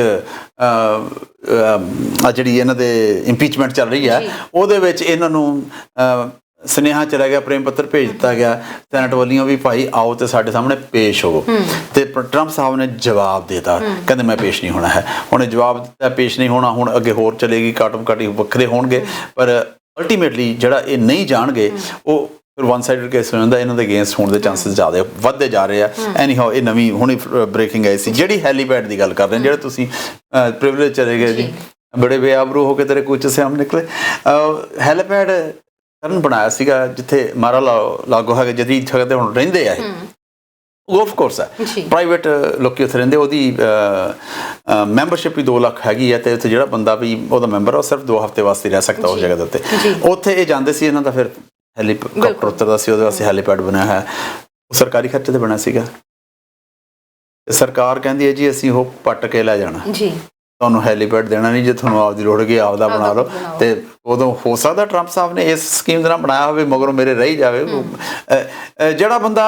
ਜਿਹੜੀ ਇਹਨਾਂ ਦੇ ਇੰਪੀਚਮੈਂਟ ਚੱਲ ਰਹੀ ਹੈ, ਉਹਦੇ ਵਿੱਚ ਇਹਨਾਂ ਨੂੰ ਸੁਨੇਹਾ ਚਲਾ ਗਿਆ, ਪ੍ਰੇਮ ਪੱਤਰ ਭੇਜ ਦਿੱਤਾ ਗਿਆ ਸੈਨੇਟ ਵੱਲੋਂ ਵੀ ਭਾਈ ਆਓ ਤੇ ਸਾਡੇ ਸਾਹਮਣੇ ਪੇਸ਼ ਹੋਵੋ। ਤੇ ਟਰੰਪ ਸਾਹਿਬ ਨੇ ਜਵਾਬ ਦੇਤਾ, ਕਹਿੰਦੇ ਮੈਂ ਪੇਸ਼ ਨਹੀਂ ਹੋਣਾ ਹੈ। ਹੁਣ ਜਵਾਬ ਦਿੱਤਾ ਪੇਸ਼ ਨਹੀਂ ਹੋਣਾ, ਹੁਣ ਅੱਗੇ ਹੋਰ ਚਲੇਗੀ, ਕਾਟਮ ਕਾਟੀ ਵੱਖਰੇ ਹੋਣਗੇ, ਪਰ ਅਲਟੀਮੇਟਲੀ ਜਿਹੜਾ ਇਹ ਨਹੀਂ ਜਾਣਗੇ ਉਹ ਫਿਰ ਵਨ ਸਾਈਡਡ ਕੇਸ ਹੋ ਜਾਂਦਾ, ਇਹਨਾਂ ਦੇ ਅਗੇਂਸਟ ਹੋਣ ਦੇ ਚਾਂਸਸ ਜ਼ਿਆਦਾ ਵੱਧਦੇ ਜਾ ਰਹੇ ਆ। ਐਨੀ ਹਾਓ ਇਹ ਨਵੀਂ ਹੁਣੀ ਬ੍ਰੇਕਿੰਗ ਆਈ ਸੀ ਜਿਹੜੀ ਹੈਲੀਪੈਡ ਦੀ ਗੱਲ ਕਰ ਰਹੇ ਜਿਹੜੇ ਤੁਸੀਂ ਪ੍ਰਿਵਿਲੇਜ ਚਲੇ ਗਏ ਜੀ, ਬੜੇ ਬੇਆਬਰੂ ਹੋ ਕੇ ਤੇਰੇ ਕੁਝ ਸਿਆਮ ਨਿਕਲੇ। ਹੈਲੀਪੈਡ ਕਰਨ ਬਣਾਇਆ ਸੀਗਾ ਜਿੱਥੇ ਮਾਰਾ ਲਾਗੋ ਹੈਗੇ ਜਦੀਦ ਜਗ੍ਹਾ ਤੇ ਹੁਣ ਰਹਿੰਦੇ ਆ, ਉਹ ਆਫ ਕੋਰਸ ਹੈ ਪ੍ਰਾਈਵੇਟ ਲੋਕੀ ਉੱਥੇ ਰਹਿੰਦੇ, ਉਹਦੀ ਮੈਂਬਰਸ਼ਿਪ ਵੀ 2 ਲੱਖ ਹੈਗੀ ਹੈ, ਤੇ ਉੱਥੇ ਜਿਹੜਾ ਬੰਦਾ ਵੀ ਉਹਦਾ ਮੈਂਬਰ ਉਹ ਸਿਰਫ 2 ਹਫ਼ਤੇ ਵਾਸਤੇ ਰਹਿ ਸਕਦਾ ਉਸ ਜਗ੍ਹਾ ਦੇ ਉੱਤੇ। ਉੱਥੇ ਇਹ ਜਾਂਦੇ ਸੀ, ਇਹਨਾਂ ਦਾ ਫਿਰ ਹੈਲੀਕਾਪਟਰ ਉਤਰਦਾ ਸੀ, ਉਹਦੇ ਵਾਸਤੇ ਹੈਲੀਪੈਡ ਬਣਿਆ ਹੈ, ਉਹ ਸਰਕਾਰੀ ਖਰਚੇ ਤੇ ਬਣਿਆ ਸੀਗਾ। ਸਰਕਾਰ ਕਹਿੰਦੀ ਹੈ ਜੀ ਅਸੀਂ ਉਹ ਪੱਟ ਕੇ ਲੈ ਜਾਣਾ, ਤੁਹਾਨੂੰ ਹੈਲੀਪੈਡ ਦੇਣਾ ਨਹੀਂ, ਜੇ ਤੁਹਾਨੂੰ ਆਪਦੀ ਲੋੜ ਹੈਗੀ ਆਪਦਾ ਬਣਾ ਲਓ। ਤੇ ਉਦੋਂ ਹੋ ਸਕਦਾ ਟਰੰਪ ਸਾਹਿਬ ਨੇ ਇਸ ਸਕੀਮ ਦੇ ਨਾਲ ਬਣਾਇਆ ਹੋਵੇ, ਮਗਰੋਂ ਮੇਰੇ ਰਹੀ ਜਾਵੇ। ਜਿਹੜਾ ਬੰਦਾ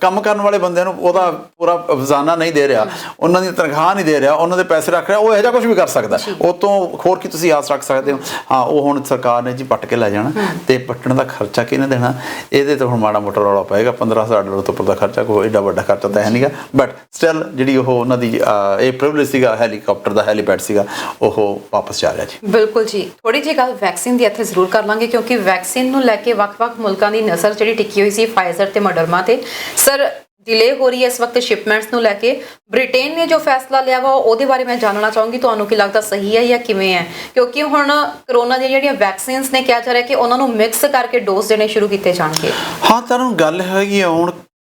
ਕੰਮ ਕਰਨ ਵਾਲੇ ਬੰਦੇ ਨੂੰ ਉਹਦਾ ਪੂਰਾ ਅਫਜ਼ਾਨਾ ਨਹੀਂ ਦੇ ਰਿਹਾ, ਉਹਨਾਂ ਦੀ ਤਨਖਾਹ ਨਹੀਂ ਦੇ ਰਿਹਾ, ਉਹਨਾਂ ਦੇ ਪੈਸੇ ਰੱਖ ਰਿਹਾ, ਉਹ ਇਹੋ ਜਿਹਾ ਕੁਝ ਵੀ ਕਰ ਸਕਦਾ। ਉਹ ਤੋਂ ਹੋਰ ਕੀ ਤੁਸੀਂ ਆਸ ਰੱਖ ਸਕਦੇ ਹੋ? ਹਾਂ, ਉਹ ਹੁਣ ਸਰਕਾਰ ਨੇ ਜੀ ਪੱਟ ਕੇ ਲੈ ਜਾਣਾ, ਤੇ ਪੱਟਣ ਦਾ ਖਰਚਾ ਕਿਹਨੇ ਦੇਣਾ? ਇਹਦੇ ਤੋਂ ਹੁਣ ਮਾੜਾ ਮੋਟਾ ਰੌਲਾ ਪਏਗਾ। $15,000 ਤੋਂ ਉੱਪਰ ਦਾ ਖਰਚਾ, ਕੋਈ ਏਡਾ ਵੱਡਾ ਖਰਚਾ ਤਾਂ ਹੈ ਨਹੀਂਗਾ, ਬਟ ਸਟਿਲ ਜਿਹੜੀ ਉਹ ਉਹਨਾਂ ਦੀ ਇਹ ਪ੍ਰਿਵਿਲੇਜ ਸੀਗਾ ਹੈਲੀਕਾਪਟਰ ਦਾ, ਹੈਲੀਪੈਡ ਸੀਗਾ ਉਹ ਵਾਪਸ ਜਾ ਰਿਹਾ ਜੀ। ਬਿਲਕੁਲ ਜੀ, ਥੋੜੀ ਜਿਹੀ ਗੱਲ ਵੈਕਸੀਨ ਦੀ ਇੱਥੇ ਜ਼ਰੂਰ ਕਰ ਲਾਂਗੇ ਕਿਉਂਕਿ ਵੈਕਸੀਨ ਨੂੰ ਲੈ ਕੇ ਵੱਖ-ਵੱਖ ਮੁਲਕਾਂ ਦੀ ਨਜ਼ਰ ਜਿਹੜੀ ਟਿੱਕੀ ਹੋਈ ਸੀ ਫਾਈਜ਼ਰ ਤੇ ਮੋਡਰਨਾ ਤੇ। ਸਰ डिले हो रही है इस वक्त शिपमेंट्स ਨੂੰ ਲੈ ਕੇ। ਬ੍ਰਿਟੇਨ ਨੇ ਜੋ ਫੈਸਲਾ ਲਿਆ ਵਾ ਉਹਦੇ ਬਾਰੇ ਮੈਂ ਜਾਣਨਾ ਚਾਹੂੰਗੀ, ਤੁਹਾਨੂੰ ਕੀ ਲੱਗਦਾ ਸਹੀ ਹੈ ਜਾਂ ਕਿਵੇਂ ਹੈ? ਕਿਉਂਕਿ ਹੁਣ ਕਰੋਨਾ ਦੀਆਂ ਜਿਹੜੀਆਂ ਵੈਕਸੀਨਸ ਨੇ ਕਿਹਾ ਜਾ ਰਿਹਾ ਕਿ ਉਹਨਾਂ ਨੂੰ ਮਿਕਸ ਕਰਕੇ ਡੋਜ਼ ਦੇਣੇ ਸ਼ੁਰੂ ਕੀਤੇ ਜਾਣਗੇ। ਹਾਂ, ਤੁਹਾਨੂੰ ਗੱਲ ਹੈਗੀ ਆ ਹੁਣ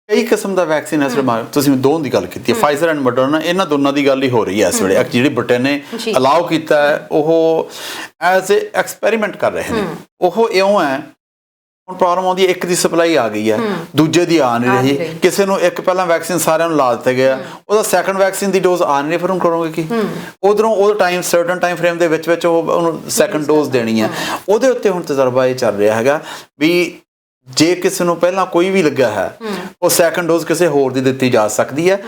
ਕਈ ਕਿਸਮ ਦਾ ਵੈਕਸੀਨ ਇਸ ਵੇਲੇ ਤੁਸੀਂ ਦੋ ਦੀ ਗੱਲ ਕੀਤੀ ਹੈ, ਫਾਈਜ਼ਰ ਐਂਡ ਮੋਡਰਨਾ, ਇਹਨਾਂ ਦੋਨਾਂ ਦੀ ਗੱਲ ਹੀ ਹੋ ਰਹੀ ਹੈ ਇਸ ਵੇਲੇ। ਜਿਹੜੀ ਬ੍ਰਿਟੇਨ ਨੇ ਅਲਾਉ ਕੀਤਾ ਹੈ ਉਹ ਐਜ਼ ਏ ਐਕਸਪੈਰੀਮੈਂਟ ਕਰ ਰਹੇ ਨੇ। ਉਹ ਇਉਂ ਹੈ ਹੁਣ ਪ੍ਰੋਬਲਮ ਆਉਂਦੀ ਹੈ, ਇੱਕ ਦੀ ਸਪਲਾਈ ਆ ਗਈ ਹੈ, ਦੂਜੇ ਦੀ ਆ ਨਹੀਂ ਰਹੀ। ਕਿਸੇ ਨੂੰ ਇੱਕ ਪਹਿਲਾਂ ਵੈਕਸੀਨ ਸਾਰਿਆਂ ਨੂੰ ਲਾ ਦਿੱਤਾ ਗਿਆ, ਉਹਦਾ ਸੈਕੰਡ ਵੈਕਸੀਨ ਦੀ ਡੋਜ਼ ਆ ਨਹੀਂ ਰਹੀ, ਫਿਰ ਹੁਣ ਕਰੋਗੇ ਕੀ? ਉਧਰੋਂ ਉਹ ਟਾਈਮ ਸਰਟਨ ਟਾਈਮ ਫਰੇਮ ਦੇ ਵਿੱਚ ਉਹਨੂੰ ਸੈਕੰਡ ਡੋਜ਼ ਦੇਣੀ ਹੈ। ਉਹਦੇ ਉੱਤੇ ਹੁਣ ਤਜਰਬਾ ਇਹ ਚੱਲ ਰਿਹਾ ਹੈਗਾ ਵੀ ਜੇ ਕਿਸੇ ਨੂੰ ਪਹਿਲਾਂ ਕੋਈ ਵੀ ਲੱਗਾ ਹੈ ਉਹ ਸੈਕੰਡ ਡੋਜ਼ ਕਿਸੇ ਹੋਰ ਦੀ ਦਿੱਤੀ ਜਾ ਸਕਦੀ ਹੈ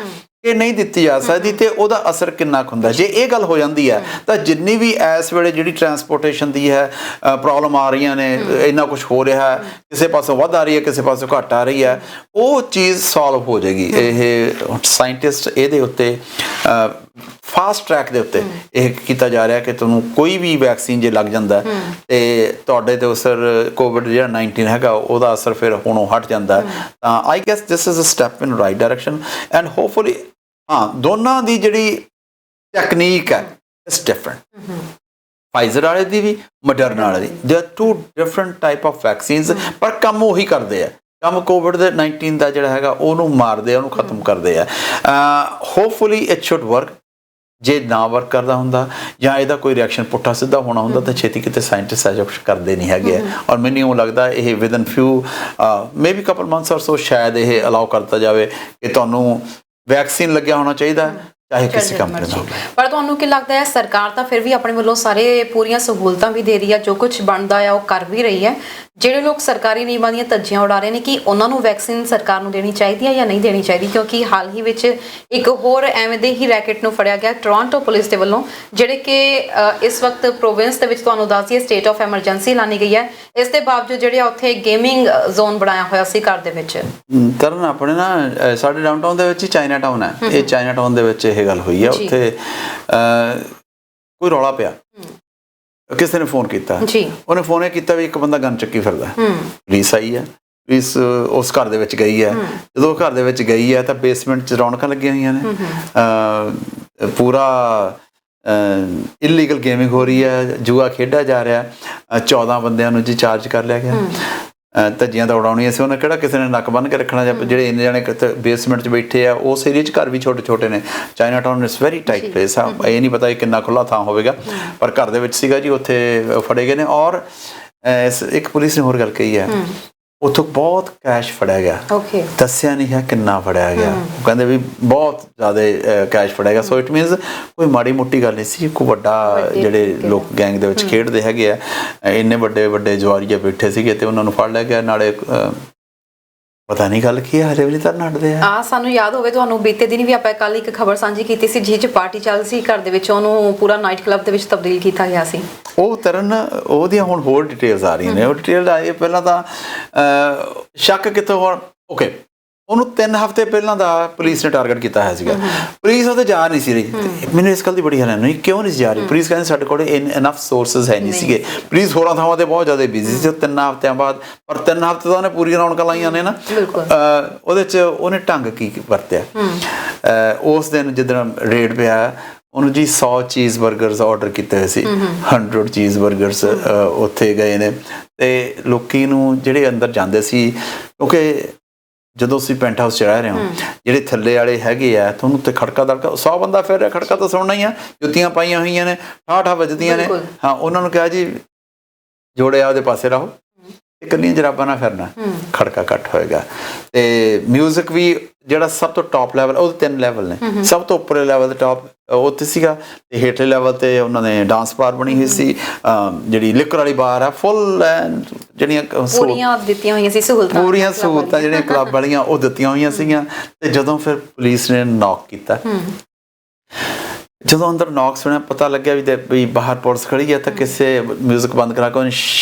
ਕਿ ਨਹੀਂ ਦਿੱਤੀ ਜਾ ਸਕਦੀ, ਤੇ ਉਹਦਾ ਅਸਰ ਕਿੰਨਾ ਕੁ ਹੁੰਦਾ। ਜੇ ਇਹ ਗੱਲ ਹੋ ਜਾਂਦੀ ਹੈ ਤਾਂ ਜਿੰਨੀ ਵੀ ਇਸ ਵੇਲੇ ਜਿਹੜੀ ਟਰਾਂਸਪੋਰਟੇਸ਼ਨ ਦੀ ਹੈ ਪ੍ਰੋਬਲਮ ਆ ਰਹੀਆਂ ਨੇ, ਇੰਨਾ ਕੁਛ ਹੋ ਰਿਹਾ, ਕਿਸੇ ਪਾਸੋਂ ਵੱਧ ਆ ਰਹੀ ਹੈ, ਕਿਸੇ ਪਾਸੋਂ ਘੱਟ ਆ ਰਹੀ ਹੈ, ਉਹ ਚੀਜ਼ ਸੋਲਵ ਹੋ ਜਾਏਗੀ। ਇਹ ਸਾਇੰਟਿਸਟ ਇਹਦੇ ਉੱਤੇ ਫਾਸਟ ਟਰੈਕ ਦੇ ਉੱਤੇ ਇਹ ਕੀਤਾ ਜਾ ਰਿਹਾ ਕਿ ਤੁਹਾਨੂੰ ਕੋਈ ਵੀ ਵੈਕਸੀਨ ਜੇ ਲੱਗ ਜਾਂਦਾ ਤੇ ਤੁਹਾਡੇ ਤੇ ਅਸਰ ਕੋਵਿਡ ਜਿਹੜਾ 19 ਹੈਗਾ ਉਹਦਾ ਅਸਰ ਫਿਰ ਹੁਣੋਂ ਹਟ ਜਾਂਦਾ। ਤਾਂ I guess this is a step in right direction and hopefully ਹਾਂ ਦੋਨਾਂ ਦੀ ਜਿਹੜੀ ਟੈਕਨੀਕ ਹੈ ਇਟਸ ਡਿਫਰੈਂਟ। ਫਾਈਜ਼ਰ ਵਾਲੇ ਦੀ ਵੀ ਮੋਡਰਨਾ ਵਾਲੇ ਦੀ, they are two different type of vaccines, ਪਰ ਕੰਮ ਉਹੀ ਕਰਦੇ ਆ। ਕੰਮ ਕੋਵਿਡ ਦੇ 19 ਦਾ ਜਿਹੜਾ ਹੈਗਾ ਉਹਨੂੰ ਮਾਰਦੇ ਆ, ਉਹਨੂੰ ਖਤਮ ਕਰਦੇ ਆ। Hopefully it should work. ਜੇ ਨਾ ਵਰਕ ਕਰਦਾ ਹੁੰਦਾ ਜਾਂ ਇਹਦਾ ਕੋਈ ਰਿਐਕਸ਼ਨ ਪੁੱਠਾ ਸਿੱਧਾ ਹੋਣਾ ਹੁੰਦਾ ਤਾਂ ਛੇਤੀ ਕਿਤੇ ਸਾਇੰਟਿਸਟ ਐਜਾ ਕੁਛ ਕਰਦੇ ਨਹੀਂ ਹੈਗੇ। ਔਰ ਮੈਨੂੰ ਇਉਂ ਲੱਗਦਾ ਇਹ ਵਿਦਨ ਫਿਊ ਮੇਬੀ ਕਪਲ ਮੰਥਸ ਔਰ ਸੋ ਸ਼ਾਇਦ ਇਹ ਅਲਾਉ ਕਰਤਾ ਜਾਵੇ ਕਿ ਤੁਹਾਨੂੰ ਵੈਕਸੀਨ ਲੱਗਿਆ ਹੋਣਾ ਚਾਹੀਦਾ ਚਾਹੇ ਕਿਸੇ ਕੰਪਨੀ ਦਾ ਹੋਵੇ। ਪਰ ਤੁਹਾਨੂੰ ਕੀ ਲੱਗਦਾ ਹੈ ਸਰਕਾਰ ਤਾਂ ਫਿਰ ਵੀ ਆਪਣੇ ਵੱਲੋਂ ਸਾਰੇ ਪੂਰੀਆਂ ਸਹੂਲਤਾਂ ਵੀ ਦੇ ਰਹੀ ਹੈ, ਜੋ ਕੁਝ ਬਣਦਾ ਆ ਉਹ ਕਰ ਵੀ ਰਹੀ ਹੈ। ਜਿਹੜੇ ਲੋਕ ਸਰਕਾਰੀ ਨਿਯਮਾਂ ਦੀਆਂ ਧੱਜੀਆਂ ਉਡਾ ਰਹੇ ਨੇ ਕਿ ਉਹਨਾਂ ਨੂੰ ਵੈਕਸੀਨ ਸਰਕਾਰ ਨੂੰ ਦੇਣੀ ਚਾਹੀਦੀ ਹੈ ਜਾਂ ਨਹੀਂ ਦੇਣੀ ਚਾਹੀਦੀ? ਕਿਉਂਕਿ ਹਾਲ ਹੀ ਵਿੱਚ ਇੱਕ ਹੋਰ ਐਵੇਂ ਦੇ ਹੀ ਰੈਕੇਟ ਨੂੰ ਫੜਿਆ ਗਿਆ ਟੋਰਾਂਟੋ ਪੁਲਿਸ ਦੇ ਵੱਲੋਂ, ਜਿਹੜੇ ਕਿ ਇਸ ਵਕਤ ਪ੍ਰੋਵਿੰਸ ਦੇ ਵਿੱਚ ਤੁਹਾਨੂੰ ਦੱਸ ਦਈਏ ਸਟੇਟ ਆਫ ਐਮਰਜੈਂਸੀ ਲਾਣੀ ਗਈ ਹੈ। ਇਸ ਦੇ ਬਾਵਜੂਦ ਜਿਹੜੇ ਉੱਥੇ ਗੇਮਿੰਗ ਜ਼ੋਨ ਬਣਾਇਆ ਹੋਇਆ ਸੀ ਘਰ ਦੇ ਵਿੱਚ। ਤਰਨ ਆਪਣੇ ਨਾ ਸਾਡੇ ਡਾਊਨਟਾਊਨ ਦੇ ਵਿੱਚ ਹੀ ਚਾਈਨਾ ਟਾਊਨ ਹੈ, ਇਹ ਚਾਈਨਾ ਟਾਊਨ ਦੇ ਵਿੱਚ ਇਹ ਗੱਲ ਹੋਈ ਹੈ। ਉੱਥੇ ਕੋਈ ਰੌਲਾ ਪਿਆ, ਕਿਸੇ ਨੇ ਫੋਨ ਕੀਤਾ, ਉਹਨੇ ਫੋਨ ਇਹ ਕੀਤਾ ਵੀ ਇੱਕ ਬੰਦਾ ਗਨ ਚੱਕੀ ਫਿਰਦਾ। ਪੁਲਿਸ ਆਈ ਹੈ, ਪੁਲਿਸ ਉਸ ਘਰ ਦੇ ਵਿੱਚ ਗਈ ਹੈ। ਜਦੋਂ ਘਰ ਦੇ ਵਿੱਚ ਗਈ ਹੈ ਤਾਂ ਬੇਸਮੈਂਟ 'ਚ ਰੌਣਕਾਂ ਲੱਗੀਆਂ ਹੋਈਆਂ ਨੇ, ਪੂਰਾ ਇਲੀਗਲ ਗੇਮਿੰਗ ਹੋ ਰਹੀ ਹੈ, ਜੂਆ ਖੇਡਿਆ ਜਾ ਰਿਹਾ। 14 ਬੰਦਿਆਂ ਨੂੰ ਜੀ ਚਾਰਜ ਕਰ ਲਿਆ ਗਿਆ। ਧੱਜੀਆਂ ਤਾਂ ਉਡਾਉਣੀਆਂ ਸੀ, ਉਹਨੇ ਕਿਹੜਾ ਕਿਸੇ ਨੇ ਨੱਕ ਬੰਨ੍ਹ ਕੇ ਰੱਖਣਾ। ਜਾਂ ਜਿਹੜੇ ਇੰਨੇ ਜਾਣੇ ਬੇਸਮੈਂਟ 'ਚ ਬੈਠੇ ਆ ਉਸ ਏਰੀਏ 'ਚ ਘਰ ਵੀ ਛੋਟੇ ਛੋਟੇ ਨੇ। China town it's very tight place ਆ, ਇਹ ਨਹੀਂ ਪਤਾ ਕਿੰਨਾ ਖੁੱਲ੍ਹਾ ਥਾਂ ਹੋਵੇਗਾ, ਪਰ ਘਰ ਦੇ ਵਿੱਚ ਸੀਗਾ ਜੀ। ਉੱਥੇ ਫੜੇ ਗਏ ਨੇ। ਔਰ ਇੱਕ ਪੁਲਿਸ ਨੇ ਹੋਰ ਗੱਲ ਕਹੀ ਹੈ, ਉੱਥੋਂ ਬਹੁਤ ਕੈਸ਼ ਫੜਿਆ ਗਿਆ, ਦੱਸਿਆ ਨਹੀਂ ਹੈ ਕਿੰਨਾ ਫੜਿਆ ਗਿਆ। ਉਹ ਕਹਿੰਦੇ ਵੀ ਬਹੁਤ ਜ਼ਿਆਦਾ ਕੈਸ਼ ਫੜਿਆ ਗਿਆ। ਸੋ ਇਟ ਮੀਨਸ ਕੋਈ ਮਾੜੀ ਮੋਟੀ ਗੱਲ ਨਹੀਂ ਸੀ, ਕੋਈ ਵੱਡਾ ਜਿਹੜੇ ਲੋਕ ਗੈਂਗ ਦੇ ਵਿੱਚ ਖੇਡਦੇ ਹੈਗੇ ਆ, ਇੰਨੇ ਵੱਡੇ ਵੱਡੇ ਜੁਆਰੀਏ ਬੈਠੇ ਸੀਗੇ ਤੇ ਉਹਨਾਂ ਨੂੰ ਫੜ ਲਿਆ ਗਿਆ। ਨਾਲੇ ਪਤਾ ਨਹੀਂ ਗੱਲ ਕੀ ਹੈ, ਹਲੇ ਵੀ ਤਾਂ ਨੱਟਦੇ ਆ। ਸਾਨੂੰ ਯਾਦ ਹੋਵੇ ਤੁਹਾਨੂੰ ਬੀਤੇ ਦਿਨ ਵੀ ਆਪਾਂ ਕੱਲ ਇੱਕ ਖਬਰ ਸਾਂਝੀ ਕੀਤੀ ਸੀ, ਜਿਹਦੇ 'ਚ ਪਾਰਟੀ ਚੱਲ ਸੀ ਘਰ ਦੇ ਵਿੱਚ, ਉਹਨੂੰ ਪੂਰਾ ਨਾਈਟ ਕਲੱਬ ਦੇ ਵਿੱਚ ਤਬਦੀਲ ਕੀਤਾ ਗਿਆ ਸੀ। ਉਹ ਤਰਨ ਉਹਦੀਆਂ ਹੁਣ ਹੋਰ ਡਿਟੇਲਸ ਆ ਰਹੀਆਂ ਨੇ। ਉਹ ਡਿਟੇਲ ਆਏ ਪਹਿਲਾਂ ਤਾਂ ਸ਼ੱਕ ਕਿਤੋਂ ਹੁਣ ਓਕੇ, ਉਹਨੂੰ 3 ਹਫ਼ਤੇ ਪਹਿਲਾਂ ਦਾ ਪੁਲਿਸ ਨੇ ਟਾਰਗੇਟ ਕੀਤਾ ਹੋਇਆ ਸੀਗਾ। ਪੁਲਿਸ ਉਹਦੇ ਜਾ ਨਹੀਂ ਸੀ ਰਹੀ। ਮੈਨੂੰ ਇਸ ਗੱਲ ਦੀ ਬੜੀ ਹੈਰਾਨੀ, ਕਿਉਂ ਨਹੀਂ ਜਾ ਰਹੀ? ਪੁਲਿਸ ਕਹਿੰਦੇ ਸਾਡੇ ਕੋਲ ਇਨਫ ਸੋਰਸਿਸ ਹੈ ਨਹੀਂ ਸੀਗੇ। ਪੁਲਿਸ ਹੋਰਾਂ ਥਾਵਾਂ ਤੇ ਬਹੁਤ ਜ਼ਿਆਦਾ ਬਿਜ਼ੀ ਸੀ 3 ਹਫ਼ਤਿਆਂ ਬਾਅਦ। ਪਰ 3 ਹਫ਼ਤੇ ਤਾਂ ਉਹਨੇ ਪੂਰੀਆਂ ਰੌਣਕਾਂ ਲਾਈਆਂ ਨੇ ਨਾ। ਉਹਦੇ 'ਚ ਉਹਨੇ ਢੰਗ ਕੀ ਵਰਤਿਆ? ਉਸ ਦਿਨ ਜਿੱਦਣ ਰੇਡ ਪਿਆ ਉਹਨੂੰ ਜੀ 100 ਚੀਜ਼ ਬਰਗਰਸ ਆਰਡਰ ਕੀਤੇ ਹੋਏ ਸੀ। 100 ਚੀਜ਼ ਬਰਗਰਸ ਉੱਥੇ ਗਏ ਨੇ। ਤੇ ਲੋਕੀ ਨੂੰ ਜਿਹੜੇ ਅੰਦਰ ਜਾਂਦੇ ਸੀ, ਕਿਉਂਕਿ ਜਦੋਂ ਤੁਸੀਂ ਪੈਂਟ ਹਾਊਸ 'ਚ ਰਹਿ ਰਹੇ ਹੋ, ਜਿਹੜੇ ਥੱਲੇ ਵਾਲੇ ਹੈਗੇ ਆ ਤੁਹਾਨੂੰ ਤੇ ਖੜਕਾ ਦੜਕਾ 100 ਬੰਦਾ ਫਿਰ ਰਿਹਾ, ਖੜਕਾ ਤਾਂ ਸੁਣਨਾ ਹੀ ਆ। ਜੁੱਤੀਆਂ ਪਾਈਆਂ ਹੋਈਆਂ ਨੇ, ਠਾਠਾ ਵੱਜਦੀਆਂ ਨੇ। ਹਾਂ, ਉਹਨਾਂ ਨੂੰ ਕਿਹਾ ਜੀ ਜੋੜੇ ਆਪਦੇ ਪਾਸੇ ਰਹੋ, ਇਕੱਲੀਆਂ ਜਰਾਬਾਂ ਨਾਲ ਫਿਰਨਾ, ਖੜਕਾ ਘੱਟ ਹੋਏਗਾ। ਤੇ ਮਿਊਜ਼ਿਕ ਵੀ ਜਿਹੜਾ ਸਭ ਤੋਂ ਟੌਪ ਲੈਵਲ, ਉਹਦੇ 3 ਲੈਵਲ ਨੇ। ਸਭ ਤੋਂ ਉੱਪਰਲੇ ਲੈਵਲ ਤੇ ਟੌਪ ਉੱਥੇ ਸੀਗਾ, ਤੇ ਹੇਠਲੇ ਲੈਵਲ ਤੇ ਉਹਨਾਂ ਨੇ ਡਾਂਸ ਬਾਰ ਬਣੀ ਹੋਈ ਸੀ। ਜਿਹੜੀ ਲਿਕਰ ਵਾਲੀ ਬਾਰ ਆ, ਫੁੱਲ ਜਿਹੜੀਆਂ ਪੂਰੀਆਂ ਦਿੱਤੀਆਂ ਹੋਈਆਂ ਸੀ ਸਹੂਲਤਾਂ, ਪੂਰੀਆਂ ਸਹੂਲਤਾਂ ਜਿਹੜੀਆਂ ਕਲੱਬ ਵਾਲੀਆਂ ਉਹ ਦਿੱਤੀਆਂ ਹੋਈਆਂ ਸੀਗੀਆਂ। ਤੇ ਜਦੋਂ ਫਿਰ ਪੁਲਿਸ ਨੇ ਨੌਕ ਕੀਤਾ, ਜਦੋਂ ਅੰਦਰ ਨੌਕ ਸੁਣਿਆ, ਪਤਾ ਲੱਗਿਆ ਵੀ ਬਾਹਰ ਪੁਲਿਸ ਖੜੀ ਹੈ, ਤਾਂ ਕਿਸੇ ਮਿਊਜ਼ਿਕ ਬੰਦ ਕਰਾ ਕੇ ਉਹਨੇ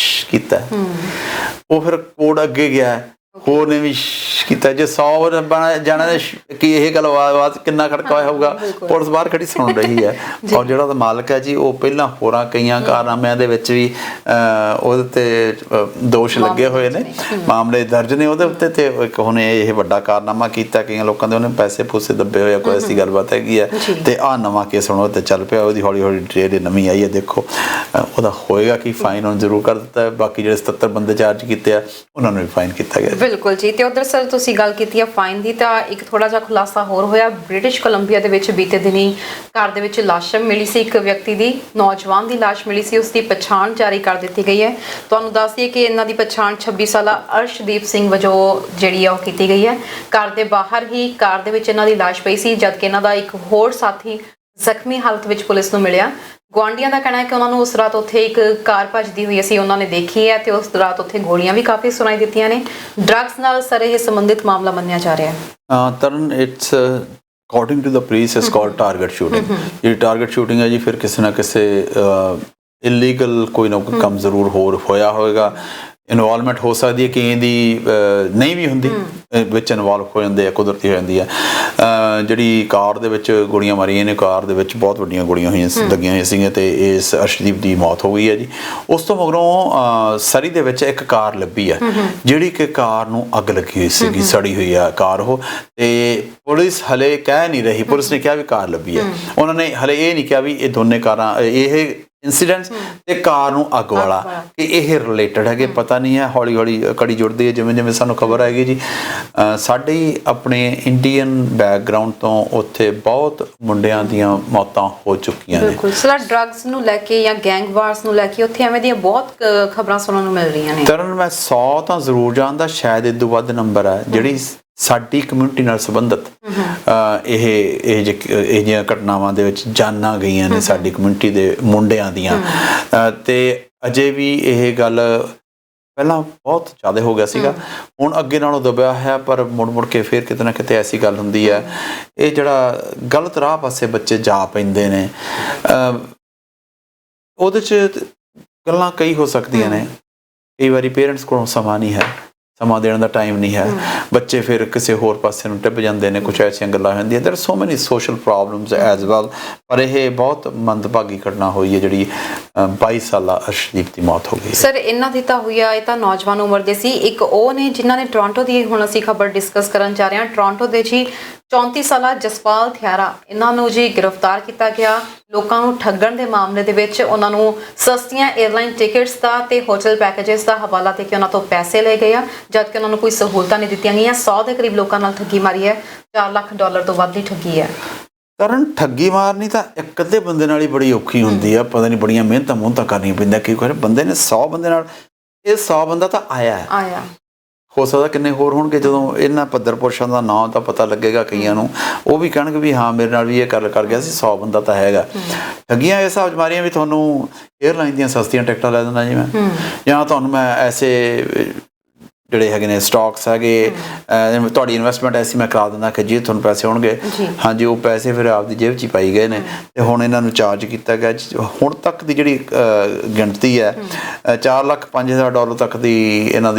ਕੀਤਾ। ਉਹ ਫਿਰ ਕੋਡ ਅੱਗੇ ਗਿਆ, ਹੋਰ ਨੇ ਵੀ ਕੀਤਾ। ਜੇ 100 ਜਾਣਾ ਨੇ ਕਿ ਇਹ ਗੱਲ ਆਵਾਜ਼ ਕਿੰਨਾ ਖੜਕਾ ਹੋਇਆ ਹੋਊਗਾ, ਪੁਲਿਸ ਬਾਹਰ ਖੜੀ ਸੁਣ ਰਹੀ ਹੈ। ਔਰ ਜਿਹੜਾ ਉਹਦਾ ਮਾਲਕ ਹੈ ਜੀ, ਉਹ ਪਹਿਲਾਂ ਹੋਰਾਂ ਕਈਆਂ ਕਾਰਨਾਮਿਆਂ ਦੇ ਵਿੱਚ ਵੀ ਉਹਦੇ ਤੇ ਦੋਸ਼ ਲੱਗੇ ਹੋਏ ਨੇ, ਮਾਮਲੇ ਦਰਜ ਨੇ ਉਹਦੇ ਉੱਤੇ। ਤੇ ਇੱਕ ਉਹਨੇ ਇਹ ਵੱਡਾ ਕਾਰਨਾਮਾ ਕੀਤਾ, ਕਈਆਂ ਲੋਕਾਂ ਦੇ ਉਹਨੇ ਪੈਸੇ ਪੂਸੇ ਦੱਬੇ ਹੋਏ ਆ, ਕੋਈ ਐਸੀ ਗੱਲਬਾਤ ਹੈਗੀ ਹੈ। ਤੇ ਆਹ ਨਵਾਂ ਕੇਸ ਹੁਣ ਤੇ ਚੱਲ ਪਿਆ, ਉਹਦੀ ਹੌਲੀ ਹੌਲੀ ਡਿਟੇਲ ਨਵੀਂ ਆਈ ਹੈ। ਦੇਖੋ ਉਹਦਾ ਹੋਏਗਾ ਕਿ ਫਾਈਨ ਹੁਣ ਜ਼ਰੂਰ ਕਰ ਦਿੱਤਾ ਹੈ। ਬਾਕੀ ਜਿਹੜੇ 77 ਬੰਦੇ ਚਾਰਜ ਕੀਤੇ ਆ ਉਹਨਾਂ ਨੂੰ ਵੀ ਫਾਈਨ ਕੀਤਾ ਗਿਆ। ਬਿਲਕੁਲ ਜੀ। ਤੇ ਉਧਰ ਸਰ ਤੁਸੀਂ ਗੱਲ ਕੀਤੀ ਹੈ ਫਾਈਨ ਦੀ, ਤਾਂ ਇੱਕ ਥੋੜਾ ਜਿਹਾ ਖੁਲਾਸਾ ਹੋਰ ਹੋਇਆ। ਬ੍ਰਿਟਿਸ਼ ਕੋਲੰਬੀਆ ਦੇ ਵਿੱਚ ਬੀਤੇ ਦਿਨੀ ਘਰ ਦੇ ਵਿੱਚ ਲਾਸ਼ ਮਿਲੀ ਸੀ, ਇੱਕ ਵਿਅਕਤੀ ਦੀ, ਨੌਜਵਾਨ ਦੀ ਲਾਸ਼ ਮਿਲੀ ਸੀ। ਉਸ ਦੀ ਪਛਾਣ ਜਾਰੀ ਕਰ ਦਿੱਤੀ ਗਈ ਹੈ। ਤੁਹਾਨੂੰ ਦੱਸ ਦਈਏ ਕਿ ਇਹਨਾਂ ਦੀ ਪਛਾਣ 26 ਸਾਲਾ ਅਰਸ਼ਦੀਪ ਸਿੰਘ ਵਜੋਂ ਜਿਹੜੀ ਆ ਉਹ ਕੀਤੀ ਗਈ ਹੈ। ਘਰ ਦੇ ਬਾਹਰ ਹੀ ਕਾਰ ਦੇ ਵਿੱਚ ਇਹਨਾਂ ਦੀ ਲਾਸ਼ ਪਈ ਸੀ, ਜਦਕਿ ਇਹਨਾਂ ਦਾ ਇੱਕ ਹੋਰ ਸਾਥੀ ਜ਼ਖਮੀ ਹਾਲਤ ਵਿੱਚ ਪੁਲਿਸ ਨੂੰ ਮਿਲਿਆ। ਗੁਆਂਢੀਆਂ ਦਾ ਕਹਿਣਾ ਹੈ ਕਿ ਉਹਨਾਂ ਨੂੰ ਉਸ ਰਾਤ ਉੱਥੇ ਇੱਕ ਕਾਰ ਭੱਜਦੀ ਹੋਈ ਅਸੀਂ ਉਹਨਾਂ ਨੇ ਦੇਖੀ ਹੈ, ਤੇ ਉਸ ਰਾਤ ਉੱਥੇ ਗੋਲੀਆਂ ਵੀ ਕਾਫੀ ਸੁਣਾਈ ਦਿੱਤੀਆਂ ਨੇ। ਡਰੱਗਸ ਨਾਲ ਸਰ ਇਹ ਸੰਬੰਧਿਤ ਮਾਮਲਾ ਮੰਨਿਆ ਜਾ ਰਿਹਾ ਹੈ। Taran, it's according to the police it's called target shooting. ਜਿਹੜੀ ਟਾਰਗੇਟ ਸ਼ੂਟਿੰਗ ਹੈ ਜੀ, ਫਿਰ ਕਿਸੇ ਨਾ ਕਿਸੇ ਇਲੀਗਲ ਕੋਈ ਨਾ ਕੋਈ ਕੰਮ ਜ਼ਰੂਰ ਹੋਰ ਹੋਇਆ ਹੋਵੇਗਾ। ਇਨਵੋਲਵਮੈਂਟ ਹੋ ਸਕਦੀ ਹੈ ਕਿ ਇਹਦੀ ਨਹੀਂ ਵੀ ਹੁੰਦੀ, ਵਿੱਚ ਇਨਵੋਲਵ ਹੋ ਜਾਂਦੇ ਆ, ਕੁਦਰਤੀ ਹੋ ਜਾਂਦੀ ਹੈ। ਜਿਹੜੀ ਕਾਰ ਦੇ ਵਿੱਚ ਗੋਲੀਆਂ ਮਾਰੀਆਂ ਨੇ, ਕਾਰ ਦੇ ਵਿੱਚ ਬਹੁਤ ਵੱਡੀਆਂ ਗੋਲੀਆਂ ਲੱਗੀਆਂ ਹੋਈਆਂ ਸੀਗੀਆਂ, ਤੇ ਇਸ ਅਰਸ਼ਦੀਪ ਦੀ ਮੌਤ ਹੋ ਗਈ ਹੈ ਜੀ। ਉਸ ਤੋਂ ਮਗਰੋਂ ਸਰੀ ਦੇ ਵਿੱਚ ਇੱਕ ਕਾਰ ਲੱਭੀ ਹੈ, ਜਿਹੜੀ ਕਿ ਕਾਰ ਨੂੰ ਅੱਗ ਲੱਗੀ ਹੋਈ ਸੀਗੀ, ਸੜੀ ਹੋਈ ਆ ਕਾਰ ਉਹ। ਤੇ ਪੁਲਿਸ ਹਲੇ ਕਹਿ ਨਹੀਂ ਰਹੀ, ਪੁਲਿਸ ਨੇ ਕਿਹਾ ਵੀ ਕਾਰ ਲੱਭੀ ਹੈ, ਉਹਨਾਂ ਨੇ ਹਲੇ ਇਹ ਨਹੀਂ ਕਿਹਾ ਵੀ ਇਹ ਦੋਨੇ ਕਾਰਾਂ, ਇਹ ਇੰਸੀਡੈਂਟਸ ਤੇ ਕਾਰ ਨੂੰ ਅੱਗ ਵਾਲਾ, ਕਿ ਇਹ ਰਿਲੇਟਡ ਹੈਗੇ। ਪਤਾ ਨਹੀਂ ਹੈ, ਹੌਲੀ ਹੌਲੀ ਕੜੀ ਜੁੜਦੀ ਹੈ। ਜਿਵੇਂ ਜਿਵੇਂ ਸਾਨੂੰ ਖਬਰ ਹੈਗੀ ਜੀ, ਸਾਡੇ ਆਪਣੇ ਇੰਡੀਅਨ ਬੈਕਗ੍ਰਾਉਂਡ ਤੋਂ ਉੱਥੇ ਬਹੁਤ ਮੁੰਡਿਆਂ ਦੀਆਂ ਮੌਤਾਂ ਹੋ ਚੁੱਕੀਆਂ ਨੇ। ਬਿਲਕੁਲ ਸਰ, ਡਰੱਗਸ ਨੂੰ ਲੈ ਕੇ ਜਾਂ ਗੈਂਗ ਵਾਰਸ ਨੂੰ ਲੈ ਕੇ ਉੱਥੇ ਐਵੇਂ ਦੀਆਂ ਬਹੁਤ ਖਬਰਾਂ ਸੁਣਨ ਨੂੰ ਮਿਲ ਰਹੀਆਂ ਨੇ। ਤਰਨ, ਮੈਂ 100 ਤਾਂ ਜ਼ਰੂਰ ਜਾਣਦਾ, ਸ਼ਾਇਦ ਇਹ ਤੋਂ ਵੱਧ ਨੰਬਰ ਹੈ ਜਿਹੜੀ ਸਾਡੀ ਕਮਿਊਨਿਟੀ ਨਾਲ ਸੰਬੰਧਿਤ ਇਹ ਜਿਹੀਆਂ ਘਟਨਾਵਾਂ ਦੇ ਵਿੱਚ ਜਾਨਾਂ ਗਈਆਂ ਨੇ ਸਾਡੀ ਕਮਿਊਨਿਟੀ ਦੇ ਮੁੰਡਿਆਂ ਦੀਆਂ। ਤੇ ਅਜੇ ਵੀ ਇਹ ਗੱਲ ਪਹਿਲਾਂ ਬਹੁਤ ਜ਼ਿਆਦਾ ਹੋ ਗਿਆ ਸੀਗਾ, ਹੁਣ ਅੱਗੇ ਨਾਲੋਂ ਦਬਿਆ ਹੈ, ਪਰ ਮੁੜ ਮੁੜ ਕੇ ਫਿਰ ਕਿਤੇ ਨਾ ਕਿਤੇ ਐਸੀ ਗੱਲ ਹੁੰਦੀ ਹੈ, ਇਹ ਜਿਹੜਾ ਗਲਤ ਰਾਹ ਪਾਸੇ ਬੱਚੇ ਜਾ ਪੈਂਦੇ ਨੇ, ਉਹਦੇ 'ਚ ਗੱਲਾਂ ਕਈ ਹੋ ਸਕਦੀਆਂ ਨੇ। ਕਈ ਵਾਰੀ ਪੇਰੈਂਟਸ ਕੋਲ ਸਮਾਂ ਨਹੀਂ ਹੈ, ਸਮਾਂ ਦੇਣ ਦਾ ਟਾਈਮ ਨਹੀਂ ਹੈ, ਬੱਚੇ ਫਿਰ ਕਿਸੇ ਹੋਰ ਪਾਸੇ ਨੂੰ ਟਿੱਪ ਜਾਂਦੇ ਨੇ, ਕੁਛ ਐਸੀਆਂ ਗੱਲਾਂ ਹੁੰਦੀਆਂ। ਦੇਰ ਆਰ ਸੋ ਮੈਨੀ ਸੋਸ਼ਲ ਪ੍ਰੋਬਲਮਸ ਐਜ਼ ਵੈਲ। ਪਰ ਇਹ ਬਹੁਤ ਮੰਦਭਾਗੀ ਘਟਨਾ ਹੋਈ ਹੈ ਜਿਹੜੀ 22 ਸਾਲਾ ਅਰਸ਼ਦੀਪ ਦੀ ਮੌਤ ਹੋ ਗਈ। ਸਰ ਇਹਨਾਂ ਦੀ ਤਾਂ ਹੋਈ ਆ, ਇਹ ਤਾਂ ਨੌਜਵਾਨ ਉਮਰ ਦੇ ਸੀ। ਇੱਕ ਉਹ ਨੇ ਜਿਨ੍ਹਾਂ ਨੇ ਟੋਰਾਂਟੋ ਦੀ ਹੁਣ ਅਸੀਂ ਖਬਰ ਡਿਸਕਸ ਕਰਨ ਜਾ ਰਹੇ ਹਾਂ। ਟੋਰਾਂਟੋ ਦੇ ਜੀ 34 ਸਾਲਾ ਜਸਪਾਲ ਥਿਆਰਾ, ਇਹਨਾਂ ਨੂੰ ਜੀ ਗ੍ਰਿਫਤਾਰ ਕੀਤਾ ਗਿਆ ਲੋਕਾਂ ਨੂੰ ਠੱਗਣ ਦੇ ਮਾਮਲੇ ਦੇ ਵਿੱਚ। ਉਹਨਾਂ ਨੂੰ ਸਸਤੀਆਂ 에ਅਰਲਾਈਨ ਟਿਕਟਸ ਦਾ ਤੇ ਹੋਟਲ ਪੈਕੇजेस ਦਾ ਹਵਾਲਾ ਦੇ ਕੇ ਉਹਨਾਂ ਤੋਂ ਪੈਸੇ ਲਏ ਗਏ ਆ, ਜਦਕਿ ਉਹਨਾਂ ਨੂੰ ਕੋਈ ਸਹੂਲਤਾਂ ਨਹੀਂ ਦਿੱਤੀਆਂ ਗਈਆਂ। 100 ਦੇ ਕਰੀਬ ਲੋਕਾਂ ਨਾਲ ਠੱਗੀ ਮਾਰੀ ਹੈ, $4 ਲੱਖ ਤੋਂ ਵੱਧ ਦੀ ਠੱਗੀ ਹੈ। ਕਰਨ, ਠੱਗੀ ਮਾਰਨੀ ਤਾਂ ਇੱਕ ਅੱਧੇ ਬੰਦੇ ਨਾਲ ਹੀ ਬੜੀ ਔਖੀ ਹੁੰਦੀ ਆ, ਪਤਾ ਨਹੀਂ ਬੜੀਆਂ ਮਿਹਨਤਾਂ ਕਰਨੀਆਂ ਪੈਂਦੀਆਂ। ਕੀ ਕਰ ਬੰਦੇ ਨੇ 100 ਬੰਦੇ ਨਾਲ, ਇਹ 100 ਬੰਦਾ ਤਾਂ ਆਇਆ ਹੋ ਸਕਦਾ ਕਿੰਨੇ ਹੋਰ ਹੋਣਗੇ। ਜਦੋਂ ਇਹਨਾਂ ਪੱਧਰ ਪੁਰਸ਼ਾਂ ਦਾ ਨਾਂ ਤਾਂ ਪਤਾ ਲੱਗੇਗਾ ਕਈਆਂ ਨੂੰ, ਉਹ ਵੀ ਕਹਿਣਗੇ ਵੀ ਹਾਂ ਮੇਰੇ ਨਾਲ ਵੀ ਇਹ ਗੱਲ ਕਰ ਗਿਆ ਸੀ, 100 ਬੰਦਾ ਤਾਂ ਹੈਗਾ। ਠੱਗੀਆਂ ਇਸ ਹਿਸਾਬ 'ਚ ਮਾਰੀਆਂ ਵੀ ਤੁਹਾਨੂੰ 에ਅਰਲਾਈਨ ਦੀਆਂ ਸਸਤੀਆਂ ਟਿਕਟਾਂ ਲੈ ਦਿੰਦਾ ਜੀ ਮੈਂ, ਜਾਂ ਤੁਹਾਨੂੰ ਮੈਂ ਐਸੇ ਜਿਹੜੇ ਹੈਗੇ ਨੇ ਸਟਾਕਸ ਹੈਗੇ, ਤੁਹਾਡੀ ਇਨਵੈਸਟਮੈਂਟ ਐਸੀ ਮੈਂ ਕਰਾ ਦਿੰਦਾ ਕਿ ਜੇ ਤੁਹਾਨੂੰ ਪੈਸੇ ਹੋਣਗੇ। ਹਾਂਜੀ, ਉਹ ਪੈਸੇ ਫਿਰ ਆਪਦੀ ਜੇਬ 'ਚ ਹੀ ਪਾਈ ਗਏ ਨੇ, ਤੇ ਹੁਣ ਇਹਨਾਂ ਨੂੰ ਚਾਰਜ ਕੀਤਾ ਗਿਆ। ਹੁਣ ਤੱਕ ਦੀ ਜਿਹੜੀ ਗਿਣਤੀ ਹੈ, $4,05,000 ਤੱਕ ਦੀ ਇਹਨਾਂ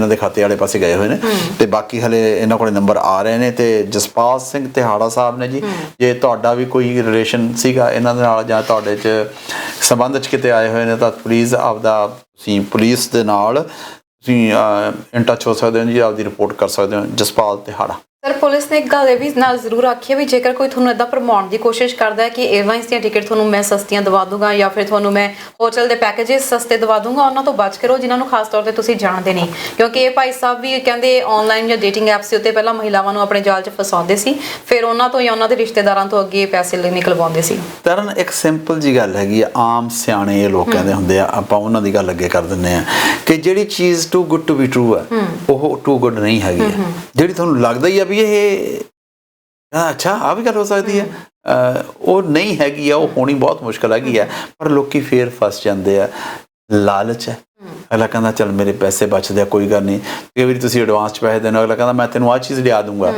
ਦੇ ਖਾਤੇ ਵਾਲੇ ਪਾਸੇ ਗਏ ਹੋਏ ਨੇ, ਤੇ ਬਾਕੀ ਹਲੇ ਇਹਨਾਂ ਕੋਲ ਨੰਬਰ ਆ ਰਹੇ ਨੇ। ਤੇ ਜਸਪਾਲ ਸਿੰਘ ਤਿਹਾੜਾ ਸਾਹਿਬ ਨੇ ਜੀ, ਜੇ ਤੁਹਾਡਾ ਵੀ ਕੋਈ ਰਿਲੇਸ਼ਨ ਸੀਗਾ ਇਹਨਾਂ ਦੇ ਨਾਲ, ਜਾਂ ਤੁਹਾਡੇ 'ਚ ਸੰਬੰਧ 'ਚ ਕਿਤੇ ਆਏ ਹੋਏ ਨੇ, ਤਾਂ ਪਲੀਜ਼ ਆਪਦਾ ਤੁਸੀਂ ਪੁਲਿਸ ਦੇ ਨਾਲ ਤੁਸੀਂ ਇਨ ਟੱਚ ਹੋ ਸਕਦੇ ਹੋ ਜੀ, ਆਪਦੀ ਰਿਪੋਰਟ ਕਰ ਸਕਦੇ ਹੋ। ਜਸਪਾਲ ਤਿਹਾੜਾ। ਸਰ, ਪੁਲਿਸ ਨੇ ਇੱਕ ਗੱਲ ਇਹ ਵੀ ਨਾਲ ਜ਼ਰੂਰ ਆਖੀ ਹੈ ਵੀ ਜੇਕਰ ਕੋਈ ਤੁਹਾਨੂੰ ਇੱਦਾਂ ਭਰਮਾਉਣ ਦੀ ਕੋਸ਼ਿਸ਼ ਕਰਦਾ ਹੈ ਕਿ 에ਅਰਲਾਈਨਸ ਦੀਆਂ ਟਿਕਟ ਤੁਹਾਨੂੰ ਮੈਂ ਸਸਤੀਆਂ ਦਵਾ ਦੂੰਗਾ, ਜਾਂ ਫਿਰ ਤੁਹਾਨੂੰ ਮੈਂ ਹੋਟਲ ਦੇ ਪੈਕੇजेस ਸਸਤੇ ਦਵਾ ਦੂੰਗਾ, ਉਹਨਾਂ ਤੋਂ ਬਚ ਕਰੋ ਜਿਨ੍ਹਾਂ ਨੂੰ ਖਾਸ ਤੌਰ ਤੇ ਤੁਸੀਂ ਜਾਣਦੇ ਨਹੀਂ। ਕਿਉਂਕਿ ਇਹ ਭਾਈ ਸਾਹਿਬ ਵੀ ਕਹਿੰਦੇ ਆਨਲਾਈਨ ਜਾਂ ਡੇਟਿੰਗ ਐਪਸ ਦੇ ਉੱਤੇ ਪਹਿਲਾਂ ਮਹਿਲਾਵਾਂ ਨੂੰ ਆਪਣੇ ਜਾਲ 'ਚ ਫਸਾਉਂਦੇ ਸੀ, ਫਿਰ ਉਹਨਾਂ ਤੋਂ ਜਾਂ ਉਹਨਾਂ ਦੇ ਰਿਸ਼ਤੇਦਾਰਾਂ ਤੋਂ ਅੱਗੇ ਪੈਸੇ ਨਿਕਲਵਾਉਂਦੇ ਸੀ। ਤਰਨ, ਇੱਕ ਸਿੰਪਲ ਜੀ ਗੱਲ ਹੈਗੀ ਆ, ਆਮ ਸਿਆਣੇ ਇਹ ਲੋਕ ਕਹਿੰਦੇ ਹੁੰਦੇ ਆ, ਆਪਾਂ ਉਹਨਾਂ ਦੀ ਗੱਲ ਅੱਗੇ ਕਰ ਦਿੰਦੇ ਆ ਕਿ ਜਿਹੜੀ ਚੀਜ਼ too good to be true ਆ, ਉਹ ਟੂ ਗੁੱਡ ਨਹੀਂ ਹੈਗੀ। ਜਿਹੜੀ ਤੁਹਾਨੂੰ ਲੱਗਦਾ ਹੀ ਆ ਵੀ ਇਹ ਅੱਛਾ ਆ ਵੀ ਗੱਲ ਹੋ ਸਕਦੀ ਹੈ, ਉਹ ਨਹੀਂ ਹੈਗੀ ਆ, ਉਹ ਹੋਣੀ ਬਹੁਤ ਮੁਸ਼ਕਿਲ ਹੈਗੀ ਆ। ਪਰ ਲੋਕੀ ਫੇਰ ਫਸ ਜਾਂਦੇ ਆ, ਲਾਲਚ ਹੈ। ਅਗਲਾ ਕਹਿੰਦਾ ਚੱਲ ਮੇਰੇ ਪੈਸੇ ਬਚਦੇ ਆ, ਕੋਈ ਗੱਲ ਨਹੀਂ। ਕਈ ਵਾਰੀ ਤੁਸੀਂ ਐਡਵਾਂਸ 'ਚ ਪੈਸੇ ਦੇਣਾ, ਅਗਲਾ ਕਹਿੰਦਾ ਮੈਂ ਤੈਨੂੰ ਆਹ ਚੀਜ਼ ਲਿਆ ਦੂੰਗਾ,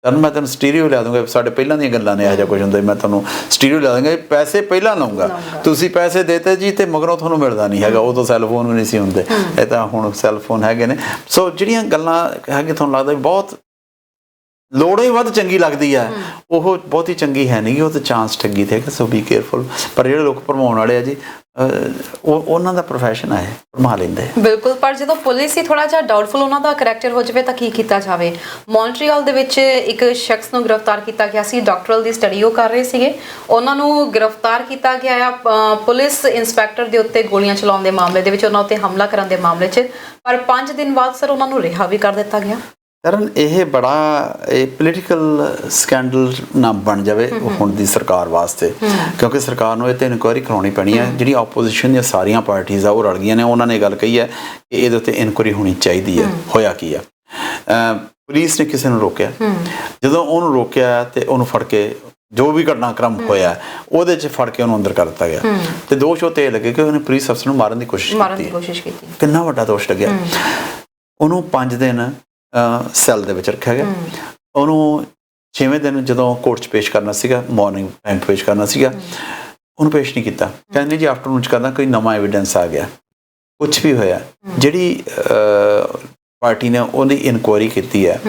ਤਰਨ ਮੈਂ ਤੈਨੂੰ ਸਟੀਰੀਓ ਲਿਆ ਦੂੰਗਾ, ਸਾਡੇ ਪਹਿਲਾਂ ਦੀਆਂ ਗੱਲਾਂ ਨੇ, ਇਹੋ ਜਿਹਾ ਕੁਝ ਹੁੰਦਾ ਮੈਂ ਤੁਹਾਨੂੰ ਸਟੀਰੀਓ ਲਿਆ ਦੂੰਗਾ, ਪੈਸੇ ਪਹਿਲਾਂ ਲਾਉਂਗਾ, ਤੁਸੀਂ ਪੈਸੇ ਦੇਤੇ ਜੀ ਤੇ ਮਗਰੋਂ ਤੁਹਾਨੂੰ ਮਿਲਦਾ ਨਹੀਂ ਹੈਗਾ। ਉਦੋਂ ਸੈੱਲਫੋਨ ਵੀ ਨਹੀਂ ਸੀ ਹੁੰਦੇ, ਇਹ ਤਾਂ ਹੁਣ ਸੈੱਲਫੋਨ ਹੈਗੇ ਨੇ। ਸੋ ਜਿਹੜੀਆਂ ਗੱਲਾਂ ਹੈਗੇ ਤੁਹਾਨੂੰ ਲੱਗਦਾ ਵੀ ਬਹੁਤ ਲੋੜੋਂ ਹੀ ਵੱਧ ਚੰਗੀ ਲੱਗਦੀ ਹੈ, ਉਹ ਬਹੁਤੀ ਚੰਗੀ ਹੈ ਨਹੀਂ, ਉਹ ਤਾਂ ਚਾਂਸ ਠੱਗੀ ਤੇ ਹੈਗਾ। ਸੋ ਬੀ ਕੇਅਰਫੁਲ। ਪਰ ਜਿਹੜੇ ਲੋਕ ਭਰਮਾਉਣ ਵਾਲੇ ਆ ਜੀ, ਉਹਨਾਂ ਦਾ ਪ੍ਰੋਫੈਸ਼ਨ ਹੈ, ਭਰਮਾ ਲੈਂਦੇ। ਬਿਲਕੁਲ। ਪਰ ਜਦੋਂ ਪੁਲਿਸ ਹੀ ਥੋੜਾ ਜਿਹਾ ਡਾਊਟਫੁਲ ਉਹਨਾਂ ਦਾ ਕਰੈਕਟਰ ਹੋ ਜਾਵੇ ਤਾਂ ਕੀ ਕੀਤਾ ਜਾਵੇ? ਮੌਂਟਰੀਅਲ ਦੇ ਵਿੱਚ ਇੱਕ ਸ਼ਖਸ ਨੂੰ ਗ੍ਰਿਫਤਾਰ ਕੀਤਾ ਗਿਆ ਸੀ, ਡਾਕਟਰਲ ਦੀ ਸਟੱਡੀ ਉਹ ਕਰ ਰਹੇ ਸੀਗੇ, ਉਹਨਾਂ ਨੂੰ ਗ੍ਰਿਫਤਾਰ ਕੀਤਾ ਗਿਆ ਆ ਪੁਲਿਸ ਇੰਸਪੈਕਟਰ ਦੇ ਉੱਤੇ ਗੋਲੀਆਂ ਚਲਾਉਣ ਦੇ ਮਾਮਲੇ ਦੇ ਵਿੱਚ, ਉਹਨਾਂ ਉੱਤੇ ਹਮਲਾ ਕਰਨ ਦੇ ਮਾਮਲੇ 'ਚ। ਪਰ 5 ਦਿਨ ਬਾਅਦ ਸਰ ਉਹਨਾਂ ਨੂੰ ਰਿਹਾ ਵੀ ਕਰ ਦਿੱਤਾ ਗਿਆ। ਕਾਰਨ ਇਹ ਬੜਾ ਪੋਲੀਟੀਕਲ ਸਕੈਂਡਲ ਨਾ ਬਣ ਜਾਵੇ ਹੁਣ ਦੀ ਸਰਕਾਰ ਵਾਸਤੇ, ਕਿਉਂਕਿ ਸਰਕਾਰ ਨੂੰ ਇਹ ਤੇ ਇਨਕੁਆਇਰੀ ਕਰਾਉਣੀ ਪੈਣੀ ਹੈ। ਜਿਹੜੀ ਆਪੋਜੀਸ਼ਨ ਦੀਆਂ ਸਾਰੀਆਂ ਪਾਰਟੀਆਂ ਆ ਉਹ ਰਲ ਗਈਆਂ ਨੇ, ਉਹਨਾਂ ਨੇ ਗੱਲ ਕਹੀ ਹੈ ਕਿ ਇਹਦੇ ਉੱਤੇ ਇਨਕੁਆਇਰੀ ਹੋਣੀ ਚਾਹੀਦੀ ਹੈ। ਹੋਇਆ ਕੀ ਆ, ਪੁਲਿਸ ਨੇ ਕਿਸੇ ਨੂੰ ਰੋਕਿਆ, ਜਦੋਂ ਉਹਨੂੰ ਰੋਕਿਆ ਤੇ ਉਹਨੂੰ ਫੜ ਕੇ ਜੋ ਵੀ ਘਟਨਾਕ੍ਰਮ ਹੋਇਆ ਉਹਦੇ 'ਚ ਫੜ ਕੇ ਉਹਨੂੰ ਅੰਦਰ ਕਰ ਦਿੱਤਾ ਗਿਆ, ਤੇ ਦੋਸ਼ ਉਹ ਤੇ ਲੱਗੇ ਕਿ ਉਹਨੇ ਪੁਲਿਸ ਅਫਸਰ ਨੂੰ ਮਾਰਨ ਦੀ ਕੋਸ਼ਿਸ਼ ਕੀਤੀ। ਕਿੰਨਾ ਵੱਡਾ ਦੋਸ਼ ਲੱਗਿਆ। ਉਹਨੂੰ 5 ਦਿਨ ਸੈੱਲ ਦੇ ਵਿੱਚ ਰੱਖਿਆ ਗਿਆ। ਉਹਨੂੰ 6ਵੇਂ ਦਿਨ ਜਦੋਂ ਕੋਰਟ 'ਚ ਪੇਸ਼ ਕਰਨਾ ਸੀਗਾ, ਮਾਰਨਿੰਗ ਟਾਈਮ ਪੇਸ਼ ਕਰਨਾ ਸੀਗਾ, ਉਹਨੂੰ ਪੇਸ਼ ਨਹੀਂ ਕੀਤਾ। ਕਹਿੰਦੇ ਜੀ ਆਫਟਰਨੂਨ 'ਚ ਕਰਦਾ, ਕੋਈ ਨਵਾਂ ਐਵੀਡੈਂਸ ਆ ਗਿਆ, ਕੁਛ ਵੀ ਹੋਇਆ। ਜਿਹੜੀ ਪਾਰਟੀ ਨੇ ਉਹਦੀ ਇਨਕੁਆਇਰੀ ਕੀਤੀ ਹੈ,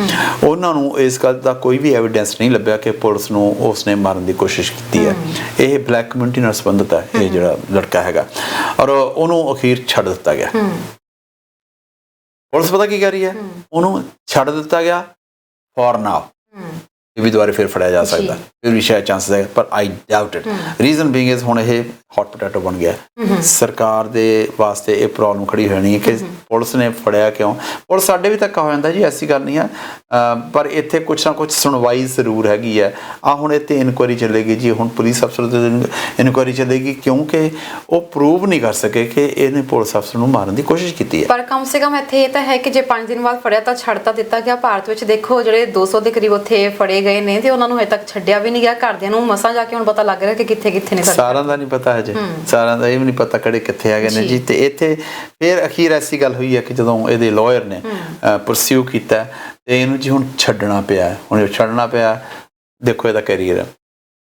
ਉਹਨਾਂ ਨੂੰ ਇਸ ਗੱਲ ਦਾ ਕੋਈ ਵੀ ਐਵੀਡੈਂਸ ਨਹੀਂ ਲੱਭਿਆ ਕਿ ਪੁਲਿਸ ਨੂੰ ਉਸਨੇ ਮਾਰਨ ਦੀ ਕੋਸ਼ਿਸ਼ ਕੀਤੀ ਹੈ। ਇਹ ਬਲੈਕ ਕਮਿਊਨਿਟੀ ਨਾਲ ਸੰਬੰਧਿਤ ਹੈ ਇਹ ਜਿਹੜਾ ਲੜਕਾ ਹੈਗਾ, ਔਰ ਉਹਨੂੰ ਅਖੀਰ ਛੱਡ ਦਿੱਤਾ ਗਿਆ। ਪੁਲਿਸ ਪਤਾ ਕੀ ਕਰ ਰਹੀ ਹੈ, ਉਹਨੂੰ ਛੱਡ ਦਿੱਤਾ ਗਿਆ ਫॉर ਨਾਓ, ਇਹ ਵੀ ਦੁਬਾਰਾ ਫਿਰ ਫੜਿਆ ਜਾ ਸਕਦਾ, ਫਿਰ ਵੀ ਸ਼ਾਇਦ ਚਾਂਸਸ ਹੈ, ਪਰ I doubt it. Reason being is ਹੁਣ ਇਹ ਹੌਟ ਪੋਟੈਟੋ ਬਣ ਗਿਆ। ਸਰਕਾਰ ਦੇ ਵਾਸਤੇ ਇਹ ਪ੍ਰੋਬਲਮ ਖੜੀ ਹੋਣੀ ਹੈ ਕਿ ਪੁਲਿਸ ਨੇ ਫੜਿਆ ਕਿਉਂ। ਪੁਲਿਸ ਸਾਡੇ ਵੀ ਧੱਕਾ ਹੋ ਜਾਂਦਾ ਜੀ, ਐਸੀ ਗੱਲ ਨਹੀਂ ਹੈ, ਪਰ ਇੱਥੇ ਕੁਛ ਨਾ ਕੁਛ ਸੁਣਵਾਈ ਜ਼ਰੂਰ ਹੈਗੀ ਹੈ। ਹੁਣ ਇੱਥੇ ਇਨਕੁਆਇਰੀ ਚੱਲੇਗੀ ਜੀ, ਹੁਣ ਪੁਲਿਸ ਅਫਸਰ ਤੇ ਇਨਕੁਆਇਰੀ ਚੱਲੇਗੀ, ਕਿਉਂਕਿ ਉਹ ਪ੍ਰੂਵ ਨਹੀਂ ਕਰ ਸਕੇ ਕਿ ਇਹਨੇ ਪੁਲਿਸ ਅਫਸਰ ਨੂੰ ਮਾਰਨ ਦੀ ਕੋਸ਼ਿਸ਼ ਕੀਤੀ ਹੈ। ਪਰ ਕਮ ਸੇ ਕਮ ਇੱਥੇ ਇਹ ਤਾਂ ਹੈ ਕਿ ਜੇ 5 ਦਿਨ ਬਾਅਦ ਫੜਿਆ ਤਾਂ ਛੱਡ ਤਾਂ ਦਿੱਤਾ ਗਿਆ। ਭਾਰਤ ਵਿੱਚ ਦੇਖੋ ਜਿਹੜੇ 200 ਦੇ ਕਰੀਬ ਉੱਥੇ ਫੜੇ ਗਏ ਨੇ ਤੇ ਉਹਨਾਂ ਨੂੰ ਹਜੇ ਤੱਕ ਛੱਡਿਆ ਵੀ ਨਹੀਂ ਗਿਆ। ਘਰਦਿਆਂ ਨੂੰ ਮਸਾਂ ਜਾ ਕੇ ਹੁਣ ਪਤਾ ਲੱਗ ਰਿਹਾ ਕਿ ਕਿੱਥੇ ਕਿੱਥੇ ਨੇ। ਸਾਰਿਆਂ ਦਾ ਨਹੀਂ ਪਤਾ ਹਜੇ, ਸਾਰਿਆਂ ਦਾ ਇਹ ਵੀ ਨਹੀਂ ਪਤਾ ਕਿਹੜੇ ਕਿੱਥੇ ਹੈਗੇ ਨੇ ਜੀ। ਤੇ ਇੱਥੇ ਫਿਰ ਅਖੀਰ ਐਸੀ ਗੱਲ ਹੋਈ ਹੈ ਕਿ ਜਦੋਂ ਇਹਦੇ ਲਾਇਰ ਨੇ ਪਰਸਿਊ ਕੀਤਾ ਤੇ ਇਹਨੂੰ ਜੀ ਹੁਣ ਛੱਡਣਾ ਪਿਆ। ਹੁਣ ਛੱਡਣਾ ਪਿਆ, ਦੇਖੋ ਇਹਦਾ ਕੈਰੀਅਰ,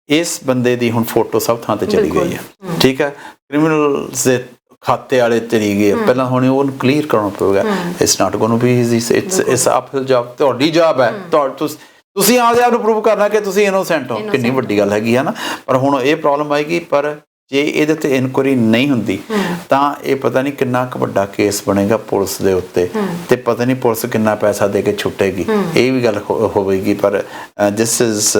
ਇਸ ਬੰਦੇ ਦੀ ਹੁਣ ਫੋਟੋ ਸਭ ਥਾਂ ਤੇ ਚਲੀ ਗਈ ਹੈ, ਠੀਕ ਹੈ, ਕ੍ਰਿਮੀਨਲਸ ਦੇ ਖਾਤੇ ਵਾਲੇ ਚਲੀ ਗਏ ਪਹਿਲਾਂ, ਹੁਣ ਉਹਨੂੰ ਕਲੀਅਰ ਕਰਨਾ ਪਊਗਾ। It's not going to be easy, it's uphill job, ਤੁਹਾਡੀ ਜੌਬ ਹੈ, ਤੁਸੀਂ ਆਪਦੇ ਆਪ ਨੂੰ ਪ੍ਰੂਵ ਕਰਨਾ ਕਿ ਤੁਸੀਂ ਇਨੋਸੈਂਟ ਹੋ। ਕਿੰਨੀ ਵੱਡੀ ਗੱਲ ਹੈਗੀ ਹੈ ਨਾ। ਪਰ ਹੁਣ ਇਹ ਪ੍ਰੋਬਲਮ ਆਏਗੀ, ਪਰ ਜੇ ਇਹਦੇ ਤੇ ਇਨਕੁਆਇਰੀ ਨਹੀਂ ਹੁੰਦੀ ਤਾਂ ਇਹ ਪਤਾ ਨਹੀਂ ਕਿੰਨਾ ਕੁ ਵੱਡਾ ਕੇਸ ਬਣੇਗਾ ਪੁਲਿਸ ਦੇ ਉੱਤੇ, ਤੇ ਪਤਾ ਨਹੀਂ ਪੁਲਿਸ ਕਿੰਨਾ ਪੈਸਾ ਦੇ ਕੇ ਛੁੱਟੇਗੀ, ਇਹ ਵੀ ਗੱਲ ਹੋਵੇਗੀ। ਪਰ this is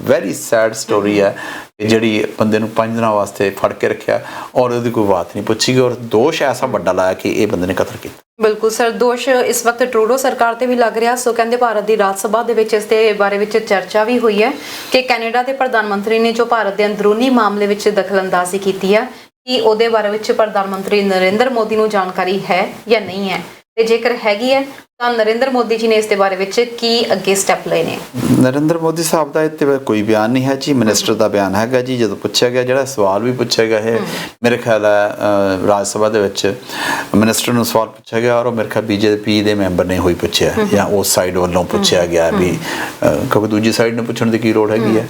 very sad story ਹੈ ਕਿ ਜਿਹੜੀ ਬੰਦੇ ਨੂੰ 5 ਦਿਨਾਂ ਵਾਸਤੇ ਫੜ ਕੇ ਰੱਖਿਆ ਔਰ ਉਹਦੀ ਕੋਈ ਬਾਤ ਨਹੀਂ ਪੁੱਛੀ ਗਈ, ਔਰ ਦੋਸ਼ ਐਸਾ ਵੱਡਾ ਲਾਇਆ ਕਿ ਇਹ ਬੰਦੇ ਨੇ ਕਤਲ ਕੀਤਾ। ਬਿਲਕੁਲ ਸਰ, ਦੋਸ਼ ਇਸ ਵਕਤ ਟਰੂਡੋ ਸਰਕਾਰ ਤੇ ਵੀ ਲੱਗ ਰਿਹਾ। ਸੋ ਕਹਿੰਦੇ ਭਾਰਤ ਦੀ ਰਾਜ ਸਭਾ ਦੇ ਵਿੱਚ ਇਸ ਦੇ ਬਾਰੇ ਵਿੱਚ ਚਰਚਾ ਵੀ ਹੋਈ ਹੈ ਕਿ ਕੈਨੇਡਾ ਦੇ ਪ੍ਰਧਾਨ ਮੰਤਰੀ ਨੇ ਜੋ ਭਾਰਤ ਦੇ ਅੰਦਰੂਨੀ ਮਾਮਲੇ ਵਿੱਚ ਦਖਲਅੰਦਾਜ਼ੀ ਕੀਤੀ ਹੈ, ਕਿ ਉਹਦੇ ਬਾਰੇ ਵਿੱਚ ਪ੍ਰਧਾਨ ਮੰਤਰੀ ਨਰਿੰਦਰ ਮੋਦੀ ਨੂੰ ਜਾਣਕਾਰੀ ਹੈ ਜਾਂ ਨਹੀਂ ਹੈ, ਤੇ ਜੇਕਰ ਹੈਗੀ ਹੈ ਤਾਂ ਨਰਿੰਦਰ ਮੋਦੀ ਜੀ ਨੇ ਇਸ ਦੇ ਬਾਰੇ ਵਿੱਚ ਕੀ ਅੱਗੇ ਸਟੈਪ ਲਏ ਨੇ? ਨਰਿੰਦਰ ਮੋਦੀ ਸਾਹਿਬ ਦਾ ਇੱਥੇ ਕੋਈ ਬਿਆਨ ਨਹੀਂ ਹੈ ਜੀ, ਮਿਨਿਸਟਰ ਦਾ ਬਿਆਨ ਹੈਗਾ ਜੀ। ਜਦੋਂ ਪੁੱਛਿਆ ਗਿਆ, ਜਿਹੜਾ ਸਵਾਲ ਵੀ ਪੁੱਛਿਆ ਗਿਆ ਇਹ ਮੇਰੇ ਖਿਆਲ ਹੈ ਰਾਜ ਸਭਾ ਦੇ ਵਿੱਚ ਮਿਨਿਸਟਰ ਨੂੰ ਸਵਾਲ ਪੁੱਛਿਆ ਗਿਆ, ਔਰ ਉਹ ਮੇਰੇ ਖਿਆਲ ਬੀਜੇਪੀ ਦੇ ਮੈਂਬਰ ਨੇ ਹੋਈ ਪੁੱਛਿਆ ਜਾਂ ਉਸ ਸਾਈਡ ਵੱਲੋਂ ਪੁੱਛਿਆ ਗਿਆ ਵੀ, ਕਿਉਂਕਿ ਦੂਜੀ ਸਾਈਡ ਨੂੰ ਪੁੱਛਣ ਦੀ ਕੀ ਲੋੜ ਹੈਗੀ ਹੈ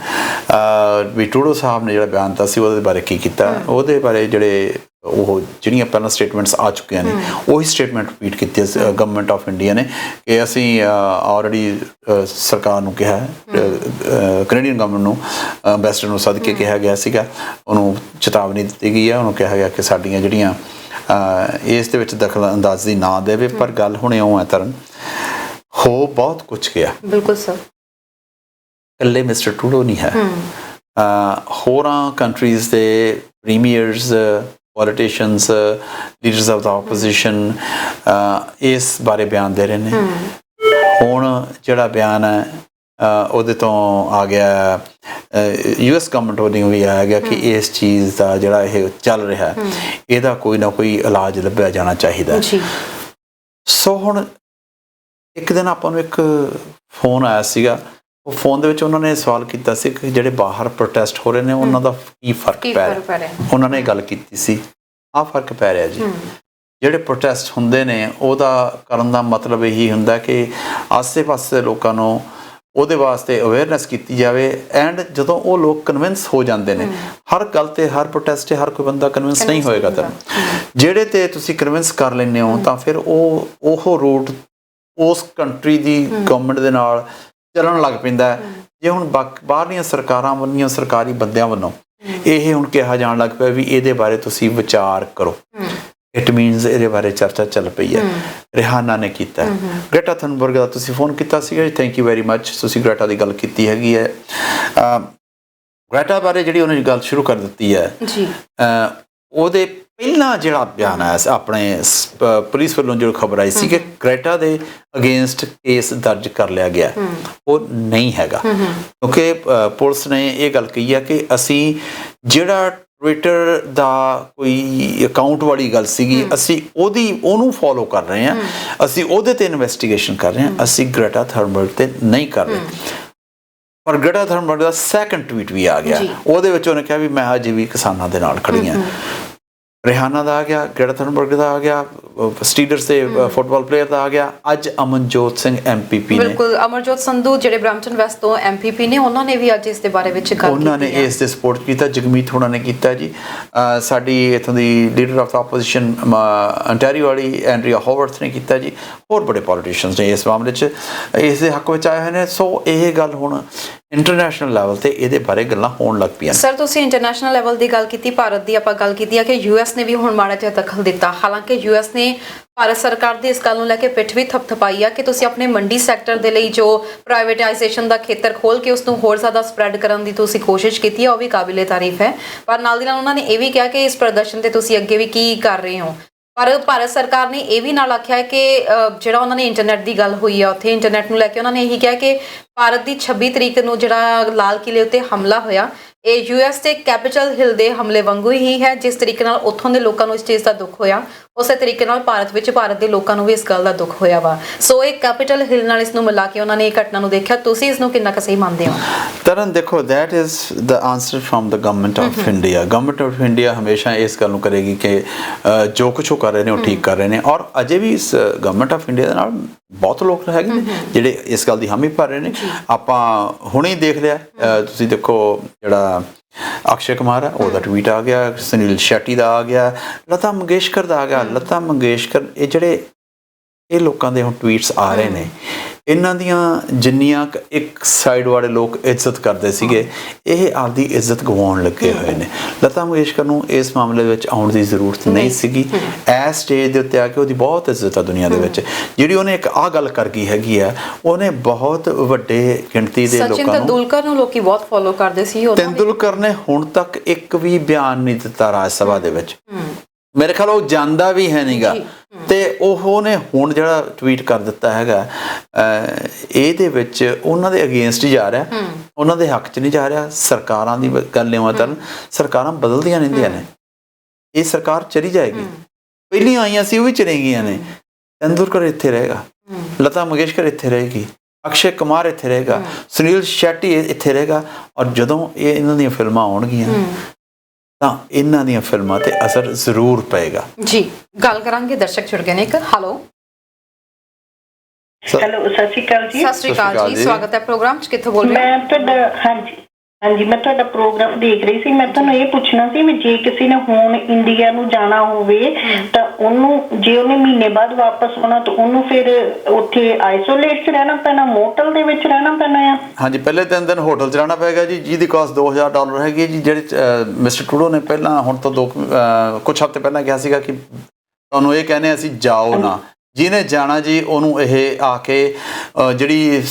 ਵੀ ਟਰੂਡੋ ਸਾਹਿਬ ਨੇ ਜਿਹੜਾ ਬਿਆਨ ਦਿੱਤਾ ਸੀ ਉਹਦੇ ਬਾਰੇ ਕੀ ਕੀਤਾ। ਉਹਦੇ ਬਾਰੇ ਉਹ ਜਿਹੜੀਆਂ ਪਹਿਲਾਂ ਸਟੇਟਮੈਂਟਸ ਆ ਚੁੱਕੀਆਂ ਨੇ ਉਹੀ ਸਟੇਟਮੈਂਟ ਰਿਪੀਟ ਕੀਤੀ ਹੈ ਗਵਰਨਮੈਂਟ ਆਫ ਇੰਡੀਆ ਨੇ ਕਿ ਅਸੀਂ ਆਲਰੇਡੀ ਸਰਕਾਰ ਨੂੰ ਕਿਹਾ, ਕੈਨੇਡੀਅਨ ਗਵਰਨਮੈਂਟ ਨੂੰ, ਅੰਬੈਸਡਰ ਨੂੰ ਸੱਦ ਕੇ ਕਿਹਾ ਗਿਆ ਸੀਗਾ, ਉਹਨੂੰ ਚੇਤਾਵਨੀ ਦਿੱਤੀ ਗਈ ਹੈ, ਉਹਨੂੰ ਕਿਹਾ ਗਿਆ ਕਿ ਸਾਡੀਆਂ ਜਿਹੜੀਆਂ ਇਸ ਦੇ ਵਿੱਚ ਦਖਲ ਅੰਦਾਜ਼ੀ ਨਾ ਦੇਵੇ। ਪਰ ਗੱਲ ਹੁਣ ਇਉਂ ਹੈ ਤਰਨ, ਹੋ ਬਹੁਤ ਕੁਛ ਗਿਆ। ਬਿਲਕੁਲ ਸਰ, ਇਕੱਲੇ ਮਿਸਟਰ ਟਰੂਡੋ ਨਹੀਂ ਹੈ, ਹੋਰਾਂ ਕੰਟਰੀਜ਼ ਦੇ premiers, politicians, leaders of the opposition ਇਸ ਬਾਰੇ ਬਿਆਨ ਦੇ ਰਹੇ ਨੇ। ਹੁਣ ਜਿਹੜਾ ਬਿਆਨ ਹੈ ਉਹਦੇ ਤੋਂ ਆ ਗਿਆ, US ਗਵਰਨਮੈਂਟ ਵੱਲੋਂ ਵੀ ਆਇਆ ਗਿਆ ਕਿ ਇਸ ਚੀਜ਼ ਦਾ ਜਿਹੜਾ ਇਹ ਚੱਲ ਰਿਹਾ ਇਹਦਾ ਕੋਈ ਨਾ ਕੋਈ ਇਲਾਜ ਲੱਭਿਆ ਜਾਣਾ ਚਾਹੀਦਾ। ਸੋ ਹੁਣ ਇੱਕ ਦਿਨ ਆਪਾਂ ਨੂੰ ਇੱਕ ਫੋਨ ਆਇਆ ਸੀਗਾ, ਉਹ ਫੋਨ ਦੇ ਵਿੱਚ ਉਹਨਾਂ ਨੇ ਸਵਾਲ ਕੀਤਾ ਸੀ ਕਿ ਜਿਹੜੇ ਬਾਹਰ ਪ੍ਰੋਟੈਸਟ ਹੋ ਰਹੇ ਨੇ ਉਹਨਾਂ ਦਾ ਕੀ ਫਰਕ ਪੈ ਰਿਹਾ। ਉਹਨਾਂ ਨੇ ਗੱਲ ਕੀਤੀ ਸੀ, ਆਹ ਫਰਕ ਪੈ ਰਿਹਾ ਜੀ। ਜਿਹੜੇ ਪ੍ਰੋਟੈਸਟ ਹੁੰਦੇ ਨੇ ਉਹਦਾ ਕਰਨ ਦਾ ਮਤਲਬ ਇਹੀ ਹੁੰਦਾ ਕਿ ਆਸੇ ਪਾਸੇ ਦੇ ਲੋਕਾਂ ਨੂੰ ਉਹਦੇ ਵਾਸਤੇ ਅਵੇਅਰਨੈਸ ਕੀਤੀ ਜਾਵੇ। ਐਂਡ ਜਦੋਂ ਉਹ ਲੋਕ ਕਨਵਿੰਸ ਹੋ ਜਾਂਦੇ ਨੇ, ਹਰ ਗੱਲ ਤੇ ਹਰ ਪ੍ਰੋਟੈਸਟ ਤੇ ਹਰ ਕੋਈ ਬੰਦਾ ਕਨਵਿੰਸ ਨਹੀਂ ਹੋਏਗਾ, ਤਾਂ ਜਿਹੜੇ ਤੇ ਤੁਸੀਂ ਕਨਵਿੰਸ ਕਰ ਲੈਂਦੇ ਹੋ ਤਾਂ ਫਿਰ ਉਹ ਰੂਟ ਉਸ ਕੰਟਰੀ ਦੀ ਗਵਰਨਮੈਂਟ ਦੇ ਨਾਲ ਚੱਲਣ ਲੱਗ ਪੈਂਦਾ। ਜੇ ਹੁਣ ਬਾਹਰਲੀਆਂ ਸਰਕਾਰਾਂ ਵੱਲੋਂ, ਸਰਕਾਰੀ ਬੰਦਿਆਂ ਵੱਲੋਂ ਇਹ ਹੁਣ ਕਿਹਾ ਜਾਣ ਲੱਗ ਪਿਆ ਵੀ ਇਹਦੇ ਬਾਰੇ ਤੁਸੀਂ ਵਿਚਾਰ ਕਰੋ, ਇਟ ਮੀਨਸ ਇਹਦੇ ਬਾਰੇ ਚਰਚਾ ਚੱਲ ਪਈ ਹੈ। ਰਿਹਾਨਾ ਨੇ ਕੀਤਾ, ਗ੍ਰੇਟਾ ਥਨਬਰਗ ਦਾ ਤੁਸੀਂ ਫੋਨ ਕੀਤਾ ਸੀਗਾ ਜੀ, ਥੈਂਕ ਯੂ ਵੈਰੀ ਮੱਚ, ਤੁਸੀਂ ਗ੍ਰੇਟਾ ਦੀ ਗੱਲ ਕੀਤੀ ਹੈਗੀ ਹੈ। ਗ੍ਰੇਟਾ ਬਾਰੇ ਜਿਹੜੀ ਉਹਨੇ ਗੱਲ ਸ਼ੁਰੂ ਕਰ ਦਿੱਤੀ ਹੈ ਜੀ, ਉਹਦੇ ਪਹਿਲਾਂ ਜਿਹੜਾ ਬਿਆਨ ਆਇਆ ਸੀ ਆਪਣੇ ਪੁਲਿਸ ਵੱਲੋਂ ਜੋ ਖਬਰ ਆਈ ਸੀ ਕਿ ਗ੍ਰੇਟਾ ਦੇ ਅਗੇਂਸਟ ਕੇਸ ਦਰਜ ਕਰ ਲਿਆ ਗਿਆ, ਉਹ ਨਹੀਂ ਹੈਗਾ, ਕਿਉਂਕਿ ਪੁਲਿਸ ਨੇ ਇਹ ਗੱਲ ਕਹੀ ਹੈ ਕਿ ਅਸੀਂ ਜਿਹੜਾ ਟਵਿੱਟਰ ਦਾ ਕੋਈ ਅਕਾਊਂਟ ਵਾਲੀ ਗੱਲ ਸੀਗੀ, ਅਸੀਂ ਉਹਨੂੰ ਫੋਲੋ ਕਰ ਰਹੇ ਹਾਂ, ਅਸੀਂ ਉਹਦੇ ਤੇ ਇਨਵੈਸਟੀਗੇਸ਼ਨ ਕਰ ਰਹੇ ਹਾਂ, ਅਸੀਂ ਗ੍ਰੇਟਾ ਥਨਬਰਗ ਤੇ ਨਹੀਂ ਕਰ ਰਹੇ। ਪਰ ਗ੍ਰੇਟਾ ਥਨਬਰਗ ਦਾ ਸੈਕੰਡ ਟਵੀਟ ਵੀ ਆ ਗਿਆ, ਉਹਦੇ ਵਿੱਚ ਉਹਨੇ ਕਿਹਾ ਵੀ ਮੈਂ ਅਜੇ ਵੀ ਕਿਸਾਨਾਂ ਦੇ ਨਾਲ ਖੜੀ ਹਾਂ। ਰਿਹਾਨਾ ਦਾ ਆ ਗਿਆ, ਗ੍ਰੇਟਾ ਥਨਬਰਗ ਦਾ ਆ ਗਿਆ, ਸਟੀਲਰਸ ਦੇ ਫੁੱਟਬਾਲ ਪਲੇਅਰ ਦਾ ਆ ਗਿਆ, ਅੱਜ ਅਮਨਜੋਤ ਸਿੰਘ ਐਮਪੀਪੀ ਨੇ, ਬਿਲਕੁਲ ਅਮਰਜੋਤ ਸੰਧੂ ਜਿਹੜੇ ਬ੍ਰੈਂਪਟਨ ਵੈਸਟ ਤੋਂ ਐਮਪੀਪੀ ਨੇ, ਉਹਨਾਂ ਨੇ ਵੀ ਅੱਜ ਇਸ ਦੇ ਬਾਰੇ ਵਿੱਚ ਗੱਲ ਕੀਤੀ, ਉਹਨਾਂ ਨੇ ਇਸ ਦੇ ਸਪੋਰਟ ਕੀਤਾ। ਜਗਮੀਤ ਹੋਣਾ ਨੇ ਕੀਤਾ ਜੀ, ਸਾਡੀ ਇੱਥੋਂ ਦੀ leader of the opposition Ontario ਵਾਲੀ ਐਂਡਰੀਆ ਹੋਵਰਥ ਨੇ ਕੀਤਾ ਜੀ, ਹੋਰ ਬੜੇ ਪੋਲੀਟੀਸ਼ੀਅਨਸ ਨੇ ਇਸ ਮਾਮਲੇ 'ਚ ਇਸ ਦੇ ਹੱਕ ਵਿੱਚ ਆਏ ਹੋਏ ਨੇ। ਸੋ ਇਹ ਗੱਲ ਹੁਣ ਇੰਟਰਨੈਸ਼ਨਲ ਲੈਵਲ ਤੇ ਇਹਦੇ ਬਾਰੇ ਗੱਲਾਂ ਹੋਣ ਲੱਗ ਪਈਆਂ। ਸਰ ਤੁਸੀਂ ਇੰਟਰਨੈਸ਼ਨਲ ਲੈਵਲ ਦੀ ਗੱਲ ਕੀਤੀ, ਭਾਰਤ ਦੀ ਆਪਾਂ ਗੱਲ ਕੀਤੀ ਹੈ ਕਿ ਯੂਐਸ ਨੇ ਵੀ ਹੁਣ ਮਾੜਾ ਜਿਹਾ ਦਖਲ ਦਿੱਤਾ। ਹਾਲਾਂਕਿ ਯੂਐਸ ਨੇ ਭਾਰਤ ਸਰਕਾਰ ਦੀ ਇਸ ਗੱਲ ਨੂੰ ਲੈ ਕੇ ਪਿੱਠ ਵੀ ਥਪਥਪਾਈ ਆ ਕਿ ਤੁਸੀਂ ਆਪਣੇ ਮੰਡੀ ਸੈਕਟਰ ਦੇ ਲਈ ਜੋ ਪ੍ਰਾਈਵੇਟਾਈਜੇਸ਼ਨ ਦਾ ਖੇਤਰ ਖੋਲ ਕੇ ਉਸ ਨੂੰ ਹੋਰ ਜ਼ਿਆਦਾ ਸਪਰੈਡ ਕਰਨ ਦੀ ਤੁਸੀਂ ਕੋਸ਼ਿਸ਼ ਕੀਤੀ ਹੈ, ਉਹ ਵੀ ਕਾਬਿਲੇ ਤਾਰੀਫ ਹੈ। ਪਰ ਨਾਲ ਦੀ ਨਾਲ ਉਹਨਾਂ ਨੇ ਇਹ ਵੀ ਕਿਹਾ ਕਿ ਇਸ ਪ੍ਰਦਰਸ਼ਨ ਤੇ ਤੁਸੀਂ ਅੱਗੇ ਵੀ ਕੀ ਕਰ ਰਹੇ ਹੋ। ਪਰ ਭਾਰਤ ਸਰਕਾਰ ਨੇ ਇਹ ਵੀ ਨਾਲ ਆਖਿਆ ਕਿ ਜਿਹੜਾ ਉਹਨਾਂ ਨੇ ਇੰਟਰਨੈਟ ਦੀ ਗੱਲ ਹੋਈ ਆ, ਉੱਥੇ ਇੰਟਰਨੈਟ ਨੂੰ ਲੈ ਕੇ ਉਹਨਾਂ ਨੇ ਇਹੀ ਕਿਹਾ ਕਿ ਭਾਰਤ ਦੀ 26 ਤਰੀਕ ਨੂੰ ਜਿਹੜਾ ਲਾਲ ਕਿਲੇ ਉੱਤੇ ਹਮਲਾ ਹੋਇਆ, ਇਹ ਯੂਐਸ ਦੇ ਕੈਪੀਟਲ ਹਿੱਲ ਦੇ ਹਮਲੇ ਵਾਂਗੂ ਹੀ ਹੈ। ਜਿਸ ਤਰੀਕੇ ਨਾਲ ਉੱਥੋਂ ਦੇ ਲੋਕਾਂ ਨੂੰ ਇਸ ਚੀਜ਼ ਦਾ ਦੁੱਖ ਹੋਇਆ, ਉਸੇ ਤਰੀਕੇ ਨਾਲ ਭਾਰਤ ਦੇ ਲੋਕਾਂ ਨੂੰ ਵੀ ਇਸ ਗੱਲ ਦਾ ਦੁੱਖ ਹੋਇਆ ਵਾ। ਸੋ ਇਹ ਕੈਪੀਟਲ ਹਿੱਲ ਨਾਲ ਇਸ ਨੂੰ ਮਿਲਾ ਕੇ ਉਹਨਾਂ ਨੇ ਇਹ ਘਟਨਾ ਨੂੰ ਦੇਖਿਆ। ਤੁਸੀਂ ਇਸ ਨੂੰ ਕਿੰਨਾ ਕੁ ਸਹੀ ਮੰਨਦੇ ਹੋ? ਤਰਨ ਦੇਖੋ, that is the answer from the government of India. Government of India ਹਮੇਸ਼ਾ ਇਸ ਗੱਲ ਨੂੰ ਕਰੇਗੀ ਕਿ ਜੋ ਕੁਛ ਉਹ ਕਰ ਰਹੇ ਨੇ ਉਹ ਠੀਕ ਕਰ ਰਹੇ ਨੇ, ਔਰ ਅਜੇ ਵੀ ਇਸ ਗਵਰਨਮੈਂਟ ਆਫ ਇੰਡੀਆ ਦੇ ਨਾਲ ਬਹੁਤ ਲੋਕ ਹੈਗੇ ਨੇ ਜਿਹੜੇ ਇਸ ਗੱਲ ਦੀ ਹਾਮੀ ਭਰ ਰਹੇ ਨੇ। ਆਪਾਂ ਹੁਣੇ ਹੀ ਦੇਖ ਲਿਆ, ਤੁਸੀਂ ਦੇਖੋ ਜਿਹੜਾ ਅਕਸ਼ੇ ਕੁਮਾਰ ਹੈ ਉਹਦਾ ਟਵੀਟ ਆ ਗਿਆ, ਸੁਨੀਲ ਸ਼ੈਟੀ ਦਾ ਆ ਗਿਆ, ਲਤਾ ਮੰਗੇਸ਼ਕਰ ਦਾ ਆ ਗਿਆ। ਲਤਾ ਮੰਗੇਸ਼ਕਰ ਇਹ ਲੋਕਾਂ ਦੇ ਹੁਣ ਟਵੀਟਸ ਆ ਰਹੇ ਨੇ, ਇਹਨਾਂ ਦੀਆਂ ਜਿੰਨੀਆਂ ਇੱਕ ਸਾਈਡ ਵਾਲੇ ਲੋਕ ਇੱਜ਼ਤ ਕਰਦੇ ਸੀਗੇ, ਇਹ ਆਪਦੀ ਇੱਜ਼ਤ ਗਵਾਉਣ ਲੱਗੇ ਹੋਏ ਨੇ। ਲਤਾ ਮੰਗੇਸ਼ਕਰ ਨੂੰ ਇਸ ਮਾਮਲੇ ਵਿੱਚ ਆਉਣ ਦੀ ਜ਼ਰੂਰਤ ਨਹੀਂ ਸੀਗੀ। ਇਸ ਸਟੇਜ ਦੇ ਉੱਤੇ ਆ ਕੇ ਉਹਦੀ ਬਹੁਤ ਇੱਜ਼ਤ ਆ ਦੁਨੀਆ ਦੇ ਵਿੱਚ। ਜਿਹੜੀ ਉਹਨੇ ਇੱਕ ਆਹ ਗੱਲ ਕਰ ਗਈ ਹੈਗੀ ਆ, ਉਹਨੇ ਬਹੁਤ ਵੱਡੇ ਗਿਣਤੀ ਦੇ ਲੋਕਾਂ ਨੂੰ, ਸਚਿਨ ਤੇਂਦੁਲਕਰ ਨੂੰ ਲੋਕੀ ਬਹੁਤ ਫੋਲੋ ਕਰਦੇ ਸੀ। ਤੇਂਦੁਲਕਰ ਨੇ ਹੁਣ ਤੱਕ ਇੱਕ ਵੀ ਬਿਆਨ ਨਹੀਂ ਦਿੱਤਾ ਰਾਜ ਸਭਾ ਦੇ ਵਿੱਚ, ਮੇਰੇ ਖਿਆਲ ਉਹ ਜਾਂਦਾ ਵੀ ਹੈ ਨਹੀਂਗਾ। ਤੇ ਉਹਨੇ ਹੁਣ ਜਿਹੜਾ ਟਵੀਟ ਕਰ ਦਿੱਤਾ ਹੈਗਾ, ਇਹਦੇ ਵਿੱਚ ਉਹਨਾਂ ਦੇ ਅਗੇਂਸਟ ਹੀ ਜਾ ਰਿਹਾ, ਉਹਨਾਂ ਦੇ ਹੱਕ 'ਚ ਨਹੀਂ ਜਾ ਰਿਹਾ। ਸਰਕਾਰਾਂ ਦੀ ਗੱਲ ਲਿਆਵਾਂ ਤਾਂ ਸਰਕਾਰਾਂ ਬਦਲਦੀਆਂ ਰਹਿੰਦੀਆਂ ਨੇ, ਇਹ ਸਰਕਾਰ ਚਲੀ ਜਾਏਗੀ, ਪਹਿਲੀਆਂ ਆਈਆਂ ਸੀ ਉਹ ਵੀ ਚਲੇ ਗਈਆਂ ਨੇ। ਤੇਂਦੁਲਕਰ ਇੱਥੇ ਰਹੇਗਾ, ਲਤਾ ਮੰਗੇਸ਼ਕਰ ਇੱਥੇ ਰਹੇਗੀ, ਅਕਸ਼ੇ ਕੁਮਾਰ ਇੱਥੇ ਰਹੇਗਾ, ਸੁਨੀਲ ਸ਼ੈਟੀ ਇੱਥੇ ਰਹੇਗਾ। ਔਰ ਜਦੋਂ ਇਹਨਾਂ ਦੀਆਂ ਫਿਲਮਾਂ ਆਉਣਗੀਆਂ ਤਾਂ ਇਹਨਾਂ ਦੀਆਂ ਫਿਲਮਾਂ ਤੇ ਅਸਰ ਜ਼ਰੂਰ ਪਏਗਾ ਜੀ। ਗੱਲ ਕਰਾਂਗੇ, ਦਰਸ਼ਕ ਜੁੜ ਗਏ ਨੇ। ਇੱਕ ਹੈਲੋ ਸਤਿ ਸ਼੍ਰੀ ਅਕਾਲ ਜੀ। ਸਤਿ ਸ਼੍ਰੀ ਅਕਾਲ ਜੀ, ਸਵਾਗਤ ਹੈ ਪ੍ਰੋਗਰਾਮ 'ਚ। ਕਿੱਥੋਂ ਬੋਲ ਰਹੇ ਹੋ? ਮੈਂ ਤੁਹਾਡਾ ਹਾਂਜੀ ਮੈਂ ਤੁਹਾਡਾ ਪ੍ਰੋਗਰਾਮ ਦੇਖ ਰਹੀ ਸੀ। ਮੈਂ ਤੁਹਾਨੂੰ ਇਹ ਪੁੱਛਣਾ ਸੀ ਵੀ ਜੇ ਕਿਸੇ ਨੇ ਹੁਣ ਇੰਡੀਆ ਨੂੰ ਜਾਣਾ ਹੋਵੇ ਤਾਂ ਉਹਨੂੰ, ਜੇ ਉਹਨੇ ਮਹੀਨੇ ਬਾਅਦ ਵਾਪਸ ਆਉਣਾ ਤਾਂ ਉਹਨੂੰ ਫਿਰ ਉੱਥੇ ਆਈਸੋਲੇਟ 'ਚ ਰਹਿਣਾ ਪੈਣਾ, ਮੋਟਲ ਦੇ ਵਿੱਚ ਰਹਿਣਾ ਪੈਣਾ ਆ? ਹਾਂਜੀ, ਪਹਿਲੇ 3 ਦਿਨ ਹੋਟਲ 'ਚ ਰਹਿਣਾ ਪਏਗਾ ਜੀ, ਜਿਹਦੀ ਕਾਸਟ $2000 ਹੈਗੀ ਜੀ। ਜਿਹੜੇ ਮਿਸਟਰ ਟਰੂਡੋ ਨੇ ਪਹਿਲਾਂ, ਹੁਣ ਤੋਂ ਕੁਝ ਹਫ਼ਤੇ ਪਹਿਲਾਂ ਕਿਹਾ ਸੀਗਾ ਕਿ ਤੁਹਾਨੂੰ ਇਹ ਕਹਿੰਦੇ ਅਸੀਂ ਜਾਓ ਨਾ, ਜਿਹਨੇ ਜਾਣਾ ਜੀ ਉਹਨੂੰ ਇਹ ਆ ਕੇ ਜਿਹੜੀ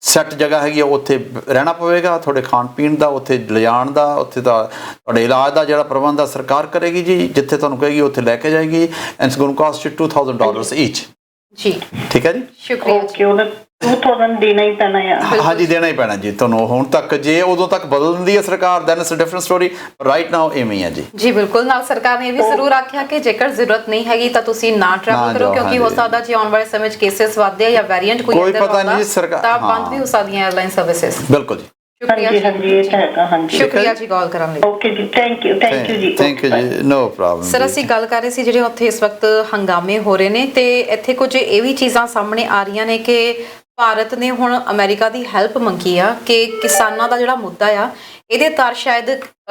ਸੈੱਟ ਜਗ੍ਹਾ ਹੈਗੀ ਆ ਉੱਥੇ ਰਹਿਣਾ ਪਵੇਗਾ। ਤੁਹਾਡੇ ਖਾਣ ਪੀਣ ਦਾ, ਉੱਥੇ ਲਿਜਾਣ ਦਾ, ਉੱਥੇ ਦਾ ਤੁਹਾਡੇ ਇਲਾਜ ਦਾ ਜਿਹੜਾ ਪ੍ਰਬੰਧ ਆ ਸਰਕਾਰ ਕਰੇਗੀ ਜੀ। ਜਿੱਥੇ ਤੁਹਾਨੂੰ ਕਹੇਗੀ ਉੱਥੇ ਲੈ ਕੇ ਜਾਏਗੀ। And it's going to cost $2000 each ਜੀ। ਠੀਕ ਹੈ ਜੀ, ਸ਼ੁਕਰੀਆ। ਓਕੇ, ਉਹਦਾ 2000 ਦੇਣਾ ਹੀ ਪੈਣਾ ਆ? ਹਾਂਜੀ, ਦੇਣਾ ਹੀ ਪੈਣਾ ਜੀ ਤੁਹਾਨੂੰ। ਹੁਣ ਤੱਕ ਜੇ ਉਦੋਂ ਤੱਕ ਬਦਲ ਦਿੰਦੀ ਹੈ ਸਰਕਾਰ, then it's a different story. Right now ਐਵੇਂ ਹੀ ਹੈ ਜੀ। ਜੀ ਬਿਲਕੁਲ। ਨਾਲ ਸਰਕਾਰ ਨੇ ਇਹ ਵੀ ਜ਼ਰੂਰ ਆਖਿਆ ਕਿ ਜੇਕਰ ਜ਼ਰੂਰਤ ਨਹੀਂ ਹੈਗੀ ਤਾਂ ਤੁਸੀਂ ਨਾ ਟਰੈਵਲ ਕਰੋ, ਕਿਉਂਕਿ ਹੋ ਸਕਦਾ ਜੇ ਆਉਣ ਵਾਲੇ ਸਮੇਂ 'ਚ ਕੇਸਿਸ ਵਧਦੇ ਆ ਜਾਂ ਵੇਰੀਐਂਟ ਕੋਈ ਪਤਾ ਨਹੀਂ ਸਰਕਾਰ ਤਾਂ ਬੰਦ ਵੀ ਹੋ ਸਕਦੀਆਂ 에ਅਰਲਾਈਨ ਸਰਵਿਸਿਜ਼। ਬਿਲਕੁਲ ਜੀ, ਸ਼ੁਕਰੀਆ ਜੀ, ਇਹ ਤਾਂ ਹੈਗਾ। ਹਾਂਜੀ, ਸ਼ੁਕਰੀਆ ਜੀ ਕਾਲ ਕਰਨ ਲਈ। ਓਕੇ ਜੀ, ਥੈਂਕ ਯੂ ਜੀ। ਥੈਂਕ ਯੂ ਜੀ, ਨੋ ਪ੍ਰੋਬਲਮ। ਸਰ, ਅਸੀਂ ਗੱਲ ਕਰ ਰਹੇ ਸੀ ਜਿਹੜੇ ਉੱਥੇ ਇਸ ਵਕਤ ਹੰਗਾਮੇ ਹੋ ਰਹੇ ਨੇ, ਤੇ ਇੱਥੇ ਕੁਝ ਇਹ ਵੀ ਚੀਜ਼ਾਂ ਸਾਹਮਣੇ ਆ ਰਹੀਆਂ ਨੇ ਕਿ ਭਾਰਤ ਨੇ ਹੁਣ ਅਮਰੀਕਾ ਦੀ ਹੈਲਪ ਮੰਗੀ ਆ ਕਿ ਕਿਸਾਨਾਂ ਦਾ ਜਿਹੜਾ ਮੁੱਦਾ ਆ ਇਹਦੇ ਤਾਰ ਸ਼ਾਇਦ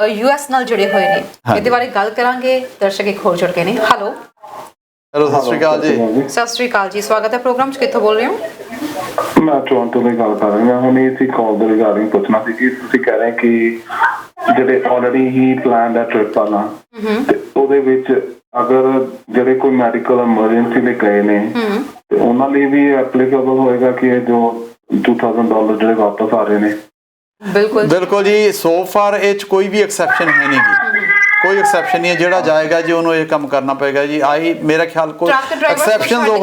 ਯੂਐਸ ਨਾਲ ਜੁੜੇ ਹੋਏ ਨੇ। ਇਹਦੇ ਬਾਰੇ ਗੱਲ ਕਰਾਂਗੇ। ਦਰਸ਼ਕ ਇੱਕ ਹੋਰ ਜੁੜ ਗਏ ਨੇ। ਹੈਲੋ ਸਤਿ ਸ਼੍ਰੀ ਅਕਾਲ ਜੀ। ਸਤਿ ਸ਼੍ਰੀ ਅਕਾਲ ਜੀ, ਸਵਾਗਤ ਹੈ ਪ੍ਰੋਗਰਾਮ 'ਚ। ਕਿੱਥੋਂ ਬੋਲ ਰਹੇ ਹੋ? ਮੈਂ ਟੋਰਾਂਟੋ ਤੋਂ ਗੱਲ ਕਰ ਰਿਹਾ ਹਾਂ। ਹੁਣ ਇਸੇ ਕਾਲ ਦੇ ਰਿਗਾਰਡਿੰਗ ਪੁੱਛਣਾ ਸੀ ਕਿ ਤੁਸੀਂ ਕਹਿ ਰਹੇ ਕਿ ਜਿਹੜੇ ਆਲਰੇਡੀ ਹੀ ਪਲਾਨਡ ਹੈ ਟ੍ਰਿਪ ਵਾਲਾ, ਤੇ ਉਹਦੇ ਵਿੱਚ ਅਗਰ ਜਿਹੜੇ ਕੋਈ ਮੈਡੀਕਲ ਐਮਰਜੈਂਸੀ ਲਈ ਗਏ ਨੇ ਤੇ ਉਹਨਾਂ ਲਈ ਵੀ ਐਪਲੀਕੇਬਲ ਹੋਏਗਾ ਕਿ ਇਹ ਜੋ $2000 ਜਿਹੜੇ ਵਾਪਸ ਆ ਰਹੇ ਨੇ? ਬਿਲਕੁਲ ਜੀ। ਸੋ ਫਾਰ ਇਹ 'ਚ ਕੋਈ ਵੀ ਐਕਸੈਪਸ਼ਨ ਹੈ ਨਹੀਂ ਗੀ, ਕੋਈ ਐਕਸੈਪਸ਼ਨ ਨਹੀਂ ਹੈ। ਜਿਹੜਾ ਜਾਏਗਾ ਜੀ ਉਹਨੂੰ ਇਹ ਕੰਮ ਕਰਨਾ ਪਏਗਾ ਜੀ। ਆਹੀ ਮੇਰਾ ਖਿਆਲ ਕੋਈ ਐਕਸੈਪਸ਼ਨਸ ਉਹ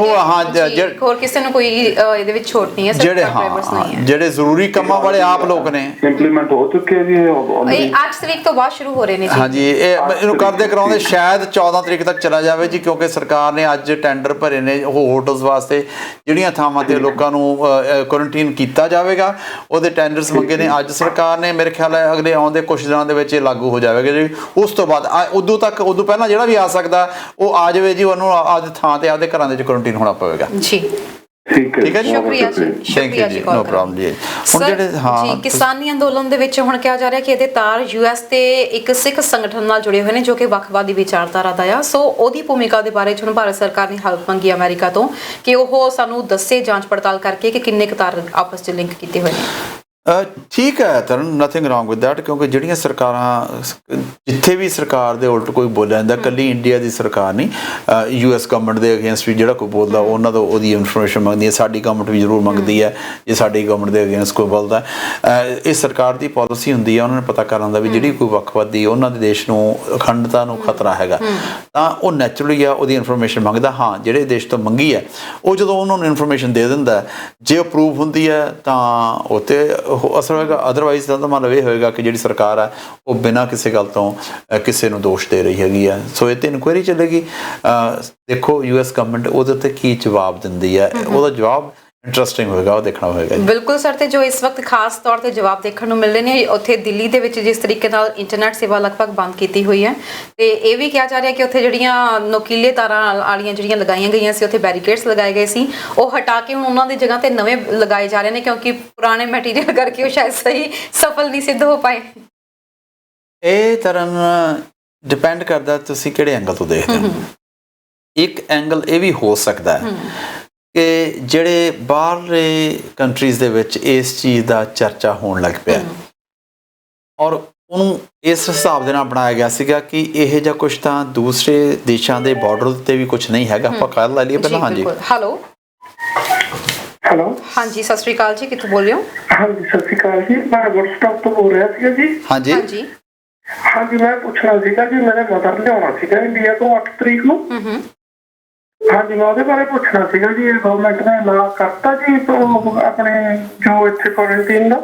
ਹੋਰ ਕਿਸੇ ਨੂੰ ਕੋਈ ਇਹਦੇ ਵਿੱਚ ਛੋਟ ਨਹੀਂ ਹੈ। ਜਿਹੜੇ ਜ਼ਰੂਰੀ ਕੰਮਾਂ ਵਾਲੇ ਆਪ ਲੋਕ ਨੇ ਇੰਪਲੀਮੈਂਟ ਹੋ ਚੁੱਕੇ ਜੀ। ਇਹ 8 ਤਰੀਕ ਤੋਂ ਬਾਅਦ ਸ਼ੁਰੂ ਹੋ ਰਹੇ ਨੇ ਜੀ। ਹਾਂਜੀ, ਇਹਨੂੰ ਕਰਦੇ ਕਰਾਉਂਦੇ ਸ਼ਾਇਦ 14 ਤਰੀਕ ਤੱਕ ਚਲਾ ਜਾਵੇ ਜੀ, ਕਿਉਂਕਿ ਸਰਕਾਰ ਨੇ ਅੱਜ ਟੈਂਡਰ ਭਰੇ ਨੇ ਹੋਟਲਸ ਵਾਸਤੇ, ਜਿਹੜੀਆਂ ਥਾਵਾਂ ਤੇ ਲੋਕਾਂ ਨੂੰ ਕੁਆਰੰਟਾਈਨ ਕੀਤਾ ਜਾਵੇਗਾ। ਉਹਦੇ ਟੈਂਡਰਸ ਮੰਗੇ ਨੇ ਅੱਜ ਸਰਕਾਰ ਨੇ। ਮੇਰੇ ਖਿਆਲ ਹੈ ਅਗਲੇ ਆਉਂਦੇ ਕੁਝ ਦਿਨਾਂ ਦੇ ਵਿੱਚ ਇਹ ਲਾਗੂ ਹੋ ਜਾਵੇਗਾ ਜੀ। ਉਸ ਤੋਂ ਬਾਅਦ ਉਦੋਂ ਪਹਿਲਾਂ ਜਿਹੜਾ ਵੀ ਆ ਸਕਦਾ ਉਹ ਆ ਜਾਵੇ ਜੀ। ਉਹਨੂੰ ਆਪਦੀ ਥਾਂ ਤੇ ਆਪਦੇ ਘਰਾਂ ਦੇ ਵਿੱਚ ਕੁਆਰੰਟਾਈਨ ਹੋਣਾ ਪਵੇਗਾ ਜੀ। ਠੀਕ ਹੈ ਜੀ, ਸ਼ੁਕਰੀਆ ਜੀ। ਨੋ ਪ੍ਰੋਬਲਮ ਜੀ। ਹੁਣ ਜਿਹੜੇ ਕਿਸਾਨੀ ਅੰਦੋਲਨ ਦੇ ਵਿੱਚ ਹੁਣ ਕਿਹਾ ਜਾ ਰਿਹਾ ਕਿ ਇਹਦੇ ਤਾਰ ਯੂਐਸ ਤੇ ਇੱਕ ਸਿੱਖ ਸੰਗਠਨ ਨਾਲ ਜੁੜੇ ਹੋਏ ਨੇ ਜੋ ਕਿ ਵੱਖਵਾਦੀ ਵਿਚਾਰਧਾਰਾ ਦਾ ਆ। ਸੋ ਉਹਦੀ ਭੂਮਿਕਾ ਦੇ ਬਾਰੇ ਹੁਣ ਭਾਰਤ ਸਰਕਾਰ ਨੇ ਹੈਲਪ ਮੰਗੀ ਅਮਰੀਕਾ ਤੋਂ ਕਿ ਉਹ ਸਾਨੂੰ ਦੱਸੇ ਜਾਂਚ ਪੜਤਾਲ ਕਰਕੇ ਕਿ ਕਿੰਨੇ ਕੁ ਤਾਰ ਆਪਸ 'ਚ ਲਿੰਕ ਕੀਤੇ ਹੋਏ ਨੇ। ਠੀਕ ਹੈ Tarn, nothing wrong with that, ਕਿਉਂਕਿ ਜਿਹੜੀਆਂ ਸਰਕਾਰਾਂ ਜਿੱਥੇ ਵੀ ਸਰਕਾਰ ਦੇ ਉਲਟ ਕੋਈ ਬੋਲਿਆ ਜਾਂਦਾ, ਇਕੱਲੀ ਇੰਡੀਆ ਦੀ ਸਰਕਾਰ ਨਹੀਂ, US ਗਵਰਨਮੈਂਟ ਦੇ ਅਗੇਂਸਟ ਵੀ ਜਿਹੜਾ ਕੋਈ ਬੋਲਦਾ ਉਹਨਾਂ ਤੋਂ ਉਹਦੀ ਇਨਫੋਰਮੇਸ਼ਨ ਮੰਗਦੀ ਹੈ। ਸਾਡੀ ਗਵਰਨਮੈਂਟ ਵੀ ਜ਼ਰੂਰ ਮੰਗਦੀ ਹੈ ਜੇ ਸਾਡੀ ਗਵਰਨਮੈਂਟ ਦੇ ਅਗੇਂਸਟ ਕੋਈ ਬੋਲਦਾ। ਇਹ ਸਰਕਾਰ ਦੀ ਪਾਲਿਸੀ ਹੁੰਦੀ ਹੈ, ਉਹਨਾਂ ਨੇ ਪਤਾ ਕਰਨ ਦਾ ਵੀ ਜਿਹੜੀ ਕੋਈ ਵੱਖਵਾਦੀ ਉਹਨਾਂ ਦੇ ਦੇਸ਼ ਨੂੰ ਅਖੰਡਤਾ ਨੂੰ ਖਤਰਾ ਹੈਗਾ ਤਾਂ ਉਹ ਨੈਚੁਰਲੀ ਆ ਉਹਦੀ ਇਨਫੋਰਮੇਸ਼ਨ ਮੰਗਦਾ। ਹਾਂ, ਜਿਹੜੇ ਦੇਸ਼ ਤੋਂ ਮੰਗੀ ਹੈ ਉਹ ਜਦੋਂ ਉਹਨਾਂ ਨੂੰ ਇਨਫੋਰਮੇਸ਼ਨ ਦੇ ਦਿੰਦਾ, ਜੇ ਅਪਰੂਵ ਹੁੰਦੀ ਹੈ ਤਾਂ ਉਹ ਤੇ ਅਸਰ ਹੋਏਗਾ। ਅਦਰਵਾਈਜ਼ ਤਾਂ ਮਤਲਬ ਇਹ ਹੋਏਗਾ ਕਿ ਜਿਹੜੀ ਸਰਕਾਰ ਹੈ ਉਹ ਬਿਨਾਂ ਕਿਸੇ ਗੱਲ ਤੋਂ ਕਿਸੇ ਨੂੰ ਦੋਸ਼ ਦੇ ਰਹੀ ਹੈਗੀ ਆ। ਸੋ ਇਹ ਤੇ ਇਨਕੁਆਇਰੀ ਚੱਲੇਗੀ। ਦੇਖੋ US ਗਵਰਨਮੈਂਟ ਉਹਦੇ ਉੱਤੇ ਕੀ ਜਵਾਬ ਦਿੰਦੀ ਹੈ, ਉਹਦਾ ਜਵਾਬ ਇੰਟਰਸਟਿੰਗ ਹੋਏਗਾ, ਉਹ ਦੇਖਣਾ ਹੋਏਗਾ। ਬਿਲਕੁਲ ਸਰ। ਤੇ ਜੋ ਇਸ ਵਕਤ ਖਾਸ ਤੌਰ ਤੇ ਜਵਾਬ ਦੇਖਣ ਨੂੰ ਮਿਲ ਰਹੇ ਨੇ ਉੱਥੇ ਦਿੱਲੀ ਦੇ ਵਿੱਚ ਜਿਸ ਤਰੀਕੇ ਨਾਲ ਇੰਟਰਨੈਟ ਸੇਵਾ ਲਗਭਗ ਬੰਦ ਕੀਤੀ ਹੋਈ ਹੈ, ਤੇ ਇਹ ਵੀ ਕਿਹਾ ਜਾ ਰਿਹਾ ਕਿ ਉੱਥੇ ਜਿਹੜੀਆਂ ਨੋਕੀਲੇ ਤਾਰਾਂ ਵਾਲੀਆਂ ਜਿਹੜੀਆਂ ਲਗਾਈਆਂ ਗਈਆਂ ਸੀ, ਉੱਥੇ ਬੈਰੀਕੇਡਸ ਲਗਾਏ ਗਏ ਸੀ, ਉਹ ਹਟਾ ਕੇ ਹੁਣ ਉਹਨਾਂ ਦੀ ਜਗ੍ਹਾ ਤੇ ਨਵੇਂ ਲਗਾਏ ਜਾ ਰਹੇ ਨੇ ਕਿਉਂਕਿ ਪੁਰਾਣੇ ਮਟੀਰੀਅਲ ਕਰਕੇ ਉਹ ਸ਼ਾਇਦ ਸਹੀ ਸਫਲ ਨਹੀਂ ਸਿੱਧ ਹੋ ਪਾਏ। ਇਹ ਤਰਨ ਡਿਪੈਂਡ ਕਰਦਾ ਤੁਸੀਂ ਕਿਹੜੇ ਐਂਗਲ ਤੋਂ ਦੇਖਦੇ ਹੋ। ਇੱਕ ਐਂਗਲ ਇਹ ਵੀ ਹੋ ਸਕਦਾ ਹੈ ਕਿ ਜਿਹੜੇ ਬਾਹਰਲੇ ਕੰਟਰੀਜ਼ ਦੇ ਵਿੱਚ ਇਸ ਚੀਜ਼ ਦਾ ਚਰਚਾ ਹੋਣ ਲੱਗ ਪਿਆ ਔਰ ਉਹਨੂੰ ਇਸ ਹਿਸਾਬ ਦੇ ਨਾਲ ਬਣਾਇਆ ਗਿਆ ਸੀਗਾ ਕਿ ਇਹ ਜਿਹਾ ਕੁਝ ਤਾਂ ਦੂਸਰੇ ਦੇਸ਼ਾਂ ਦੇ ਬਾਰਡਰ ਉੱਤੇ ਵੀ ਕੁਝ ਨਹੀਂ ਹੈਗਾ। ਆਪਾਂ ਕੱਲ ਲੈ ਲਈਏ ਪਹਿਲਾਂ। ਹਾਂਜੀ ਹੈਲੋ ਹਾਂਜੀ, ਸਤਿ ਸ਼੍ਰੀ ਅਕਾਲ ਜੀ। ਕਿੱਥੋਂ ਬੋਲ ਰਹੇ ਹੋ? ਹਾਂਜੀ, ਸਤਿ ਸ਼੍ਰੀ ਅਕਾਲ ਜੀ। ਮੈਂ ਗੁਰਸਟਾਪ ਤੋਂ ਬੋਲ ਰਿਹਾ ਸੀਗਾ ਜੀ। ਹਾਂਜੀ ਹਾਂਜੀ, ਮੈਂ ਪੁੱਛਣਾ ਸੀਗਾ ਕਿ ਮੇਰੇ ਮਦਰ ਲਿਆਉਣਾ ਸੀਗਾ ਇੰਡੀਆ ਤੋਂ 8 ਤਰੀਕ ਨੂੰ। ਹਾਂਜੀ, ਮੈਂ ਉਹਦੇ ਬਾਰੇ ਪੁੱਛਣਾ ਸੀਗਾ ਜੀ। ਗਵਰਨਮੈਂਟ ਨੇ ਲਾ ਕਰਤਾ ਜੀ ਆਪਣੇ ਜੋ ਇੱਥੇ ਕੁਆਰੰਟਾਈਨ ਦਾ?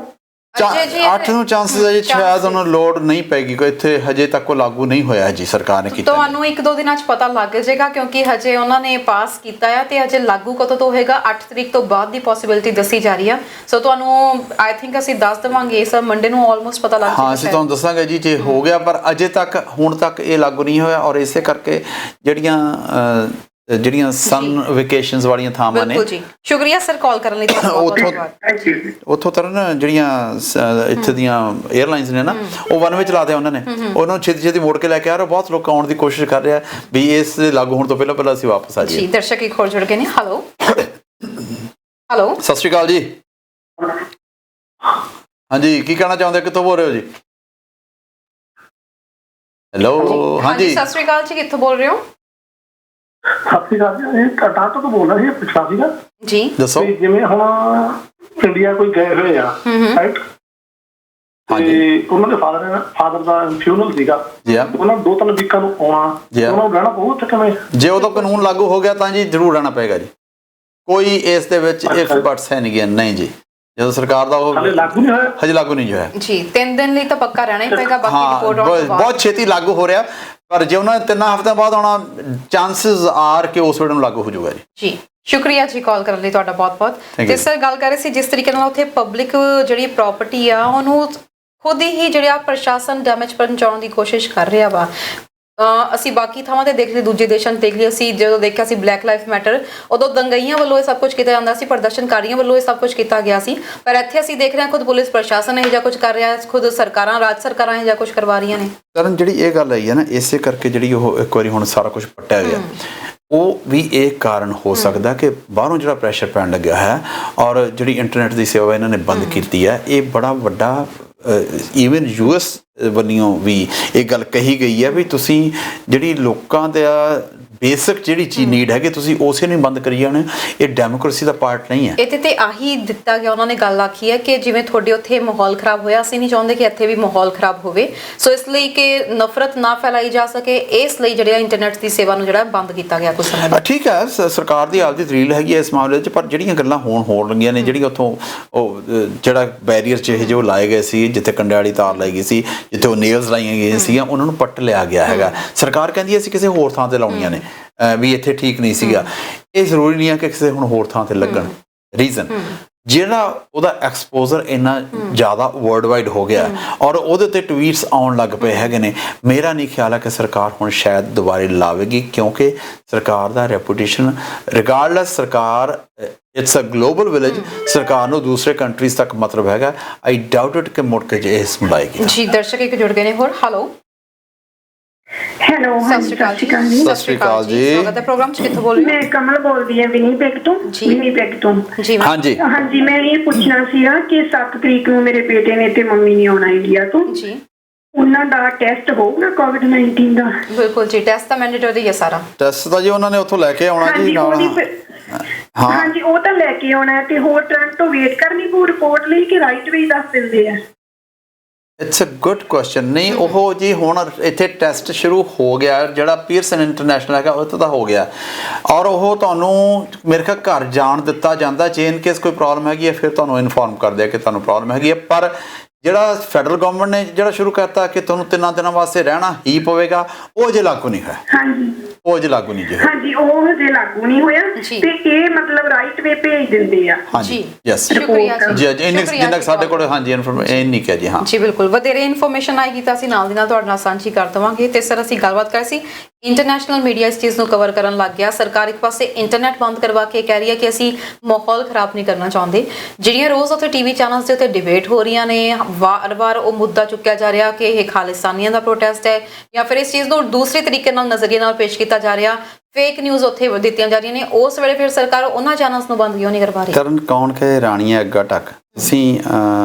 8 ਨੂੰ ਚਾਂਸਸ ਹੈ ਜੀ, ਸ਼ਾਇਦ ਉਹਨਾਂ ਨੂੰ ਲੋੜ ਨਹੀਂ ਪੈਗੀ ਕੋਈ। ਇੱਥੇ ਹਜੇ ਤੱਕ ਉਹ ਲਾਗੂ ਨਹੀਂ ਹੋਇਆ ਜੀ, ਸਰਕਾਰ ਨੇ ਕੀਤਾ। ਤੁਹਾਨੂੰ 1-2 ਦਿਨਾਂ 'ਚ ਪਤਾ ਲੱਗ ਜਾਏਗਾ ਕਿਉਂਕਿ ਹਜੇ ਉਹਨਾਂ ਨੇ ਪਾਸ ਕੀਤਾ ਆ ਤੇ ਹਜੇ ਲਾਗੂ ਕਦੋਂ ਤੋਂ ਹੋਏਗਾ 8 ਤਰੀਕ ਤੋਂ ਬਾਅਦ ਦੀ ਪੋਸੀਬਿਲਿਟੀ ਦੱਸੀ ਜਾ ਰਹੀ ਆ। ਸੋ ਤੁਹਾਨੂੰ ਆਈ ਥਿੰਕ ਅਸੀਂ ਦੱਸ ਦੇਵਾਂਗੇ ਇਸ ਮੰਡੇ ਨੂੰ ਆਲਮੋਸਟ ਪਤਾ ਲੱਗ ਜਾਏਗਾ। ਹਾਂ, ਅਸੀਂ ਤੁਹਾਨੂੰ ਦੱਸਾਂਗੇ ਜੀ ਜੇ ਹੋ ਗਿਆ, ਪਰ ਅਜੇ ਤੱਕ ਹੁਣ ਤੱਕ ਇਹ ਲਾਗੂ ਨਹੀਂ ਹੋਇਆ ਔਰ ਇਸੇ ਕਰਕੇ ਜਿਹੜੀਆਂ ਸਨ ਵੈਕੇਸ਼ਨਸ ਵਾਲੀਆਂ ਥਾਵਾਂ ਨੇ। ਬਿਲਕੁਲ ਜੀ, ਸ਼ੁਕਰੀਆ ਸਰ ਕਾਲ ਕਰਨ ਲਈ। ਉੱਥੋਂ ਤਰਨ ਜਿਹੜੀਆਂ ਇੱਥੇ ਦੀਆਂ 에ਅਰਲਾਈਨਸ ਨੇ ਨਾ, ਉਹ ਵਨ ਵਿੱਚ ਲਾਦੇ ਉਹਨਾਂ ਨੇ, ਉਹਨਾਂ ਨੂੰ ਛੇਤੀ ਛੇਤੀ ਮੋੜ ਕੇ ਲੈ ਕੇ ਆ ਰਹੇ। ਬਹੁਤ ਲੋਕ ਆਉਣ ਦੀ ਕੋਸ਼ਿਸ਼ ਕਰ ਰਿਹਾ ਵੀ ਇਸ ਲਾਗੂ ਹੋਣ ਤੋਂ ਪਹਿਲਾਂ ਅਸੀਂ ਵਾਪਸ ਆ ਜਾਈਏ ਜੀ। ਦਰਸ਼ਕ ਇੱਕ ਹੋਰ ਜੁੜ ਗਏ ਨੇ। ਹੈਲੋ ਸਤਿ ਸ਼੍ਰੀ ਅਕਾਲ ਜੀ। ਹਾਂਜੀ, ਕੀ ਕਹਿਣਾ ਚਾਹੁੰਦੇ, ਕਿੱਥੋਂ ਬੋਲ ਰਹੇ ਹੋ ਜੀ? ਹੈਲੋ ਹਾਂਜੀ, ਸਤਿ ਸ਼੍ਰੀ ਅਕਾਲ ਜੀ। ਕਿੱਥੋਂ ਬੋਲ ਰਹੇ ਹੋ? ਸਤਿ ਸ਼੍ਰੀ ਅਕਾਲ ਜੀ। ਇਹ ਟੋਰਾਂਟੋ ਤੋਂ ਬੋਲ ਰਿਹਾ ਸੀ। ਪੁੱਛਣਾ ਸੀਗਾ ਜੀ, ਦੱਸੋ। ਜਿਵੇਂ ਹੁਣ ਇੰਡੀਆ ਕੋਈ ਗਏ ਹੋਏ ਆ, ਰਾਈਟ, ਤੇ ਉਹਨਾਂ ਦੇ ਫਾਦਰ ਦਾ ਫਿਊਨਰਲ ਸੀਗਾ, ਉਹਨਾਂ 2-3 ਵੀਕਾਂ ਨੂੰ ਆਉਣਾ, ਉਹਨਾਂ ਨੂੰ ਰਹਿਣਾ ਪਊ ਉੱਥੇ ਕਿਵੇਂ? ਜੇ ਉਦੋਂ ਕਾਨੂੰਨ ਲਾਗੂ ਹੋ ਗਿਆ ਤਾਂ ਜੀ ਜ਼ਰੂਰ ਰਹਿਣਾ ਪਏਗਾ ਜੀ। ਕੋਈ ਇਸ ਦੇ ਵਿੱਚ ਇਫ ਬਟਸ ਹੈ ਨਹੀਂ ਜੀ। ਜਦੋਂ ਸਰਕਾਰ ਦਾ ਉਹ ਹਜੇ ਲਾਗੂ ਨਹੀਂ ਹੋਇਆ ਜੀ, 3 ਦਿਨ ਲਈ ਤਾਂ ਪੱਕਾ ਰਹਿਣਾ ਹੀ ਪਏਗਾ। ਬਾਕੀ ਰਿਪੋਰਟ ਬਹੁਤ ਛੇਤੀ ਲਾਗੂ ਹੋ ਰਿਹਾ, ਪਰ ਜੇ ਉਹਨਾਂ ਨੇ 3 ਹਫ਼ਤਿਆਂ ਬਾਅਦ ਆਉਣਾ, ਚਾਂਸਸ ਆਰ ਕਿ ਉਸ ਵੇਲੇ ਨੂੰ ਲਾਗੂ ਹੋ ਜਾਊਗਾ ਜੀ। ਸ਼ੁਕਰੀਆ ਜੀ ਕਾਲ ਕਰਨ ਲਈ ਤੁਹਾਡਾ ਬਹੁਤ-ਬਹੁਤ। ਤੇ ਸਰ ਗੱਲ ਕਰ ਰਹੇ ਸੀ ਜਿਸ ਤਰੀਕੇ ਨਾਲ ਉੱਥੇ ਪਬਲਿਕ ਜਿਹੜੀ ਪ੍ਰਾਪਰਟੀ ਆ ਉਹਨੂੰ ਖੁਦ ਹੀ ਜਿਹੜਾ ਪ੍ਰਸ਼ਾਸਨ ਡੈਮੇਜ ਪਹੁੰਚਾਉਣ ਦੀ ਕੋਸ਼ਿਸ਼ ਕਰ ਰਿਹਾ ਵਾ। ਅਸੀਂ ਬਾਕੀ ਥਾਵਾਂ ਤੇ ਦੇਖ ਲਈ, ਦੂਜੇ ਦੇਸ਼ਾਂ 'ਚ ਦੇਖ ਲਈ, ਅਸੀਂ ਜਦੋਂ ਦੇਖਿਆ ਸੀ ਬਲੈਕ ਲਾਈਫ ਮੈਟਰ, ਉਦੋਂ ਦੰਗਈਆਂ ਵੱਲੋਂ ਇਹ ਸਭ ਕੁਝ ਕੀਤਾ ਜਾਂਦਾ ਸੀ, ਪ੍ਰਦਰਸ਼ਨਕਾਰੀਆਂ ਵੱਲੋਂ ਇਹ ਸਭ ਕੁਝ ਕੀਤਾ ਗਿਆ ਸੀ। ਪਰ ਇੱਥੇ ਅਸੀਂ ਦੇਖ ਰਹੇ ਹਾਂ ਖੁਦ ਪੁਲਿਸ ਪ੍ਰਸ਼ਾਸਨ ਇਹ ਜਿਹਾ ਕੁਝ ਕਰ ਰਿਹਾ, ਖੁਦ ਸਰਕਾਰਾਂ, ਰਾਜ ਸਰਕਾਰਾਂ ਇਹ ਜਿਹਾ ਕੁਝ ਕਰਵਾ ਰਹੀਆਂ ਨੇ। ਕਰਨ ਜਿਹੜੀ ਇਹ ਗੱਲ ਆਈ ਹੈ ਨਾ, ਇਸੇ ਕਰਕੇ ਜਿਹੜੀ ਉਹ ਇੱਕ ਵਾਰੀ ਹੁਣ ਸਾਰਾ ਕੁਝ ਪੱਟਿਆ ਗਿਆ, ਉਹ ਵੀ ਇਹ ਕਾਰਨ ਹੋ ਸਕਦਾ ਕਿ ਬਾਹਰੋਂ ਜਿਹੜਾ ਪ੍ਰੈਸ਼ਰ ਪੈਣ ਲੱਗਿਆ ਹੈ ਔਰ ਜਿਹੜੀ ਇੰਟਰਨੈਟ ਦੀ ਸੇਵਾ ਇਹਨਾਂ ਨੇ ਬੰਦ ਕੀਤੀ ਹੈ। ਇਹ ਬੜਾ ਵੱਡਾ ਈਵਨ ਯੂਐਸ ਵੱਲੋਂ ਵੀ ਇਹ ਗੱਲ ਕਹੀ ਗਈ ਹੈ ਵੀ ਤੁਸੀਂ ਜਿਹੜੀ ਲੋਕਾਂ ਦਾ ਬੇਸਿਕ ਜਿਹੜੀ ਚੀਜ਼ ਨੀਡ ਹੈਗੀ ਤੁਸੀਂ ਉਸੇ ਨੂੰ ਬੰਦ ਕਰੀ ਜਾਣਾ, ਇਹ ਡੈਮੋਕ੍ਰੇਸੀ ਦਾ ਪਾਰਟ ਨਹੀਂ ਹੈ। ਇਹਦੇ ਤੇ ਆਹੀ ਦਿੱਤਾ ਗਿਆ, ਉਹਨਾਂ ਨੇ ਗੱਲ ਆਖੀ ਹੈ ਕਿ ਜਿਵੇਂ ਤੁਹਾਡੇ ਉੱਥੇ ਮਾਹੌਲ ਖਰਾਬ ਹੋਇਆ, ਅਸੀਂ ਨਹੀਂ ਚਾਹੁੰਦੇ ਕਿ ਇੱਥੇ ਵੀ ਮਾਹੌਲ ਖਰਾਬ ਹੋਵੇ, ਸੋ ਇਸ ਲਈ ਕਿ ਨਫ਼ਰਤ ਨਾ ਫੈਲਾਈ ਜਾ ਸਕੇ, ਇਸ ਲਈ ਜਿਹੜਾ ਇੰਟਰਨੈਟ ਦੀ ਸੇਵਾ ਨੂੰ ਜਿਹੜਾ ਬੰਦ ਕੀਤਾ ਗਿਆ ਕੁਝ ਸਮੇਂ ਲਈ। ਠੀਕ ਹੈ, ਸਰਕਾਰ ਦੀ ਆਪਦੀ ਦਲੀਲ ਹੈਗੀ ਹੈ ਇਸ ਮਾਮਲੇ 'ਚ, ਪਰ ਜਿਹੜੀਆਂ ਗੱਲਾਂ ਹੋ ਰਹੀਆਂ ਨੇ, ਜਿਹੜੀਆਂ ਉੱਥੋਂ ਉਹ ਜਿਹੜਾ ਬੈਰੀਅਰ ਜਿਹੇ ਜੋ ਲਾਏ ਗਏ ਸੀ, ਜਿੱਥੇ ਕੰਡੇ ਵਾਲੀ ਤਾਰ ਲਾਈ ਗਈ ਸੀ, ਜਿੱਥੇ ਉਹ ਨੇਲਸ ਲਾਈਆਂ ਗਈਆਂ ਸੀਗੀਆਂ, ਉਹਨਾਂ ਨੂੰ ਪੱਟ ਲਿਆ ਗਿਆ ਹੈਗਾ। ਸਰਕਾਰ ਕਹਿੰਦੀ ਅਸੀਂ ਕਿਸੇ ਹੋਰ ਥਾਂ ਤੇ ਲਾਉਣੀਆਂ ਨੇ ਵੀ ਇੱਥੇ ਠੀਕ ਨਹੀਂ ਸੀਗਾ। ਇਹ ਜ਼ਰੂਰੀ ਨਹੀਂ ਹੈ ਕਿ ਕਿਸੇ ਹੁਣ ਹੋਰ ਥਾਂ ਤੇ ਲੱਗਣ। ਰੀਜ਼ਨ ਜਿਹੜਾ ਉਹਦਾ ਐਕਸਪੋਜ਼ਰ ਇੰਨਾ ਜ਼ਿਆਦਾ ਵਰਲਡ ਵਾਈਡ ਹੋ ਗਿਆ ਔਰ ਉਹਦੇ ਉੱਤੇ ਟਵੀਟਸ ਆਉਣ ਲੱਗ ਪਏ ਹੈਗੇ ਨੇ, ਮੇਰਾ ਨਹੀਂ ਖਿਆਲ ਹੈ ਕਿ ਸਰਕਾਰ ਹੁਣ ਸ਼ਾਇਦ ਦੁਬਾਰੇ ਲਾਵੇਗੀ, ਕਿਉਂਕਿ ਸਰਕਾਰ ਦਾ ਰੈਪੂਟੇਸ਼ਨ ਰਿਗਾਰਡਲੈਸ, ਸਰਕਾਰ ਇਟਸ ਅ ਗਲੋਬਲ ਵਿਲੇਜ, ਸਰਕਾਰ ਨੂੰ ਦੂਸਰੇ ਕੰਟਰੀਜ਼ ਤੱਕ ਮਤਲਬ ਹੈਗਾ। ਆਈ ਡਾਊਟ ਇਟ ਕਿ ਮੁੜ ਕੇ ਜੇ ਇਹ ਸੰਭਾਲੇਗੀ। ਜੀ ਦਰਸ਼ਕ ਇੱਕ ਜੁੜ ਗਏ ਨੇ ਹੋਰ। ਹੈਲੋ ਹੈਲੋ, ਸਤਿ ਸ਼੍ਰੀ ਅਕਾਲ ਜੀ। ਸਤਿ ਸ਼੍ਰੀ ਅਕਾਲ ਜੀ, ਸਵਾਗਤ ਹੈ ਪ੍ਰੋਗਰਾਮ 'ਚ। ਕਿੱਥੋਂ ਬੋਲ ਰਹੇ ਮੈਂ ਕਮਲ ਬੋਲਦੀ ਹਾਂ ਵਿਨੀਪੈਗ ਤੋਂ। ਵਿਨੀਪੈਗ ਤੋਂ ਜੀ। ਹਾਂਜੀ ਹਾਂਜੀ, ਮੈਂ ਇਹ ਪੁੱਛਣਾ ਸੀਗਾ ਕਿ 7 ਤਰੀਕ ਨੂੰ ਮੇਰੇ ਬੇਟੇ ਨੇ ਤੇ ਮੰਮੀ ਨੇ ਆਉਣਾ ਇੰਡੀਆ ਤੋਂ ਜੀ, ਉਹਨਾਂ ਦਾ ਟੈਸਟ ਹੋਊਗਾ ਕੋਵਿਡ-19 ਦਾ? ਬਿਲਕੁਲ ਜੀ, ਟੈਸਟ ਤਾਂ ਮੈਂਡੇਟਰੀ ਹੈ ਸਾਰਾ। ਟੈਸਟ ਤਾਂ ਜੀ ਉਹਨਾਂ ਨੇ ਉੱਥੋਂ ਲੈ ਕੇ ਆਉਣਾ ਜੀ ਨਾਲ। ਹਾਂ ਹਾਂਜੀ, ਉਹ ਤਾਂ ਲੈ ਕੇ ਆਉਣਾ ਤੇ ਹੋਰ ਟੋਰਾਂਟੋ ਵੇਟ ਕਰਨੀ ਪਊ ਰਿਪੋਰਟ ਲਈ ਕਿ ਰਾਈਟ ਵੇ ਦੱਸ ਦਿੰਦੇ ਆ? It's a good question. ਨਹੀਂ, ਉਹ ਜੀ ਹੁਣ ਇੱਥੇ ਟੈਸਟ ਸ਼ੁਰੂ ਹੋ ਗਿਆ, ਜਿਹੜਾ ਪੀਅਰਸਨ ਇੰਟਰਨੈਸ਼ਨਲ ਹੈਗਾ ਉਹ ਤਾਂ ਹੋ ਗਿਆ ਔਰ ਉਹ ਤੁਹਾਨੂੰ ਮੇਰੇ ਖਿਆਲ ਘਰ ਜਾਣ ਦਿੱਤਾ ਜਾਂਦਾ। ਜੇ ਇਨ ਕੇਸ ਕੋਈ ਪ੍ਰੋਬਲਮ ਹੈਗੀ ਹੈ ਫਿਰ ਤੁਹਾਨੂੰ ਇਨਫੋਰਮ ਕਰਦੇ ਆ ਕਿ ਤੁਹਾਨੂੰ ਪ੍ਰੋਬਲਮ ਹੈਗੀ ਹੈ। ਪਰ ਜਿਹੜਾ ਫੈਡਰਲ ਗਵਰਨਮੈਂਟ ਨੇ ਜਿਹੜਾ ਸ਼ੁਰੂ ਕਰਤਾ ਕਿ ਤੁਹਾਨੂੰ 3 ਦਿਨਾਂ ਵਾਸਤੇ ਰਹਿਣਾ ਹੀ ਪਵੇਗਾ, ਉਹ ਅਜੇ ਲਾਗੂ ਨਹੀਂ ਹੋਇਆ। ਹਾਂਜੀ, ਉਹ ਅਜੇ ਲਾਗੂ ਨਹੀਂ ਜੀ। ਹਾਂਜੀ, ਉਹ ਹਜੇ ਲਾਗੂ ਨਹੀਂ ਹੋਇਆ ਤੇ ਇਹ ਮਤਲਬ ਰਾਈਟ ਵੇ ਭੇਜ ਦਿੰਦੇ ਆ। ਹਾਂਜੀ, ਯੈਸ, ਸ਼ੁਕਰੀਆ ਜੀ। ਜਿੰਨਾ ਸਾਡੇ ਕੋਲ ਹਾਂਜੀ ਇਨਫੋਰਮੇਸ਼ਨ ਨਹੀਂ ਕਿਹਾ ਜੀ। ਹਾਂ ਜੀ ਬਿਲਕੁਲ, ਵਧੇਰੇ ਇਨਫੋਰਮੇਸ਼ਨ ਆਏਗੀ ਤਾਂ ਅਸੀਂ ਨਾਲ ਦੀ ਨਾਲ ਤੁਹਾਡੇ ਨਾਲ ਸਾਂਝੀ ਕਰ ਦੇਵਾਂਗੇ। ਤੇ ਸਰ ਅਸੀਂ ਗੱਲਬਾਤ ਕਰ ਸੀ, ਇੰਟਰਨੈਸ਼ਨਲ ਮੀਡੀਆ ਇਸ ਚੀਜ਼ ਨੂੰ ਕਵਰ ਕਰਨ ਲੱਗ ਗਿਆ। ਸਰਕਾਰ ਇੱਕ ਪਾਸੇ ਇੰਟਰਨੈਟ ਬੰਦ ਕਰਵਾ ਕੇ ਕਹਿ ਰਹੀ ਹੈ ਕਿ ਅਸੀਂ ਮਾਹੌਲ ਖਰਾਬ ਨਹੀਂ ਕਰਨਾ ਚਾਹੁੰਦੇ। ਜਿਹੜੀਆਂ ਰੋਜ਼ ਉੱਥੇ ਟੀਵੀ ਚੈਨਲਸ ਦੇ ਉੱਤੇ ਡਿਬੇਟ ਹੋ ਰਹੀਆਂ ਨੇ, ਵਾਰ-ਵਾਰ ਉਹ ਮੁੱਦਾ ਚੁੱਕਿਆ ਜਾ ਰਿਹਾ ਕਿ ਇਹ ਖਾਲਿਸਤਾਨੀਆਂ ਦਾ ਪ੍ਰੋਟੈਸਟ ਹੈ ਜਾਂ ਫਿਰ ਇਸ ਚੀਜ਼ ਨੂੰ ਦੂਸਰੇ ਤਰੀਕੇ ਨਾਲ, ਨਜ਼ਰੀਏ ਨਾਲ ਪੇਸ਼ ਕੀਤਾ ਜਾ ਰਿਹਾ, ਫੇਕ ਨਿਊਜ਼ ਉੱਥੇ ਦਿੱਤੀਆਂ ਜਾ ਰਹੀਆਂ ਨੇ, ਉਸ ਵੇਲੇ ਫਿਰ ਸਰਕਾਰ ਉਹਨਾਂ ਚੈਨਲਸ ਨੂੰ ਬੰਦ ਕਿਉਂ ਨਹੀਂ ਕਰਵਾ ਰਹੀ? ਕਰਨ ਕੌਣ ਕਹੇ ਰਾਣੀਆਂ ਅੱਗਾ ਟੱਕ। ਅਸੀਂ